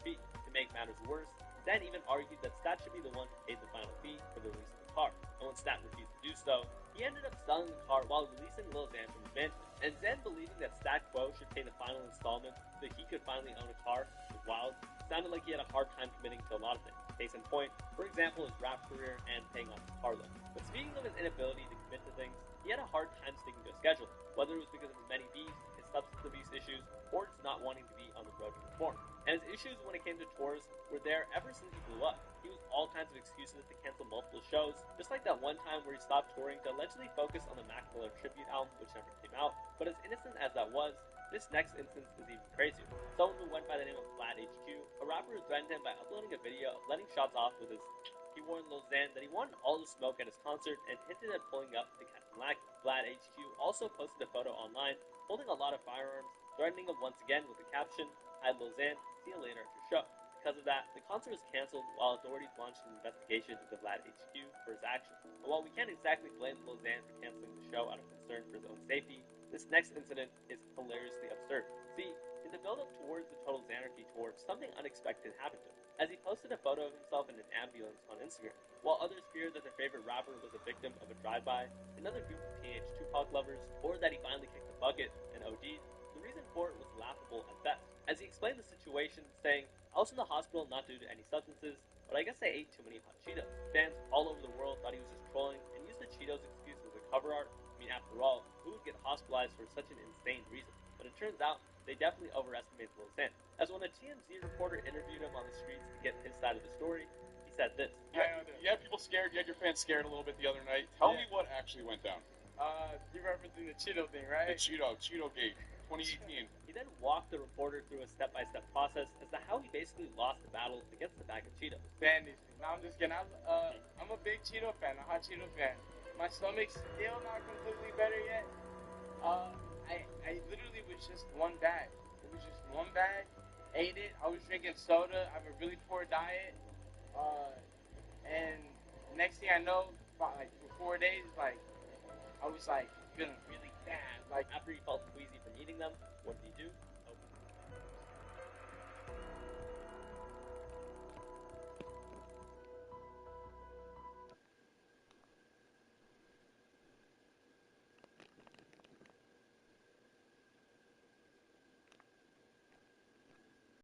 fee. To make matters worse, Xan even argued that Stat should be the one who paid the final fee for the release of the car. And when Stat refused to do so, he ended up selling the car while releasing Lil Xan from his management. And Xan believing that Stat Quo should pay the final installment so he could finally own a car was wild. Sounded like he had a hard time committing to a lot of things. Case in point, for example, his rap career and paying off his car loan. But speaking of his inability to commit to things, he had a hard time sticking to a schedule, whether it was because of his many beefs, his substance abuse issues, or just not wanting to be on the road to perform. And his issues when it came to tours were there ever since he blew up. He used all kinds of excuses to cancel multiple shows, just like that one time where he stopped touring to allegedly focus on the Mac Miller tribute album, which never came out. But as innocent as that was, this next instance is even crazier. Someone who went by the name of HQ, a rapper who threatened him by uploading a video of letting shots off with his. He warned Lil Xan that he wanted all the smoke at his concert and hinted at pulling up to catch him lacking. HQ also posted a photo online holding a lot of firearms, threatening him once again with the caption, "Hi Lil Xan, see you later at your show." To Because of that, the concert was canceled while authorities launched an investigation into Vlad HQ for his actions. And while we can't exactly blame Lil Xan for canceling the show out of concern for his own safety, this next incident is hilariously absurd. See, in the build-up towards the Total Xanarchy tour, something unexpected happened to him, as he posted a photo of himself in an ambulance on Instagram. While others feared that their favorite rapper was a victim of a drive-by, another group of teenage Tupac lovers, or that he finally kicked the bucket and OD'd, the reason for it was laughable at best. As he explained the situation, saying, "I was in the hospital not due to any substances, but I guess I ate too many hot Cheetos." Fans all over the world thought he was just trolling and used the Cheetos excuse as a cover art. I mean, after all, who would get hospitalized for such an insane reason? But it turns out, they definitely overestimated Lil Xan, as when a TMZ reporter interviewed him on the streets to get his side of the story, he said this. You had people scared, you had your fans scared a little bit the other night. Tell me what actually went down. You're referencing the Cheeto thing, right? The Cheeto Gate, 2018. He then walked the reporter through a step-by-step process as to how he basically lost the battle against the bag of Cheetos. Bandits. No, I'm just kidding. I'm a big Cheeto fan, a hot Cheeto fan. My stomach's still not completely better yet. I literally was just one bag. It was just one bag. Ate it. I was drinking soda. I have a really poor diet. And next thing I know, for 4 days, I was feeling really bad. After he felt queasy from eating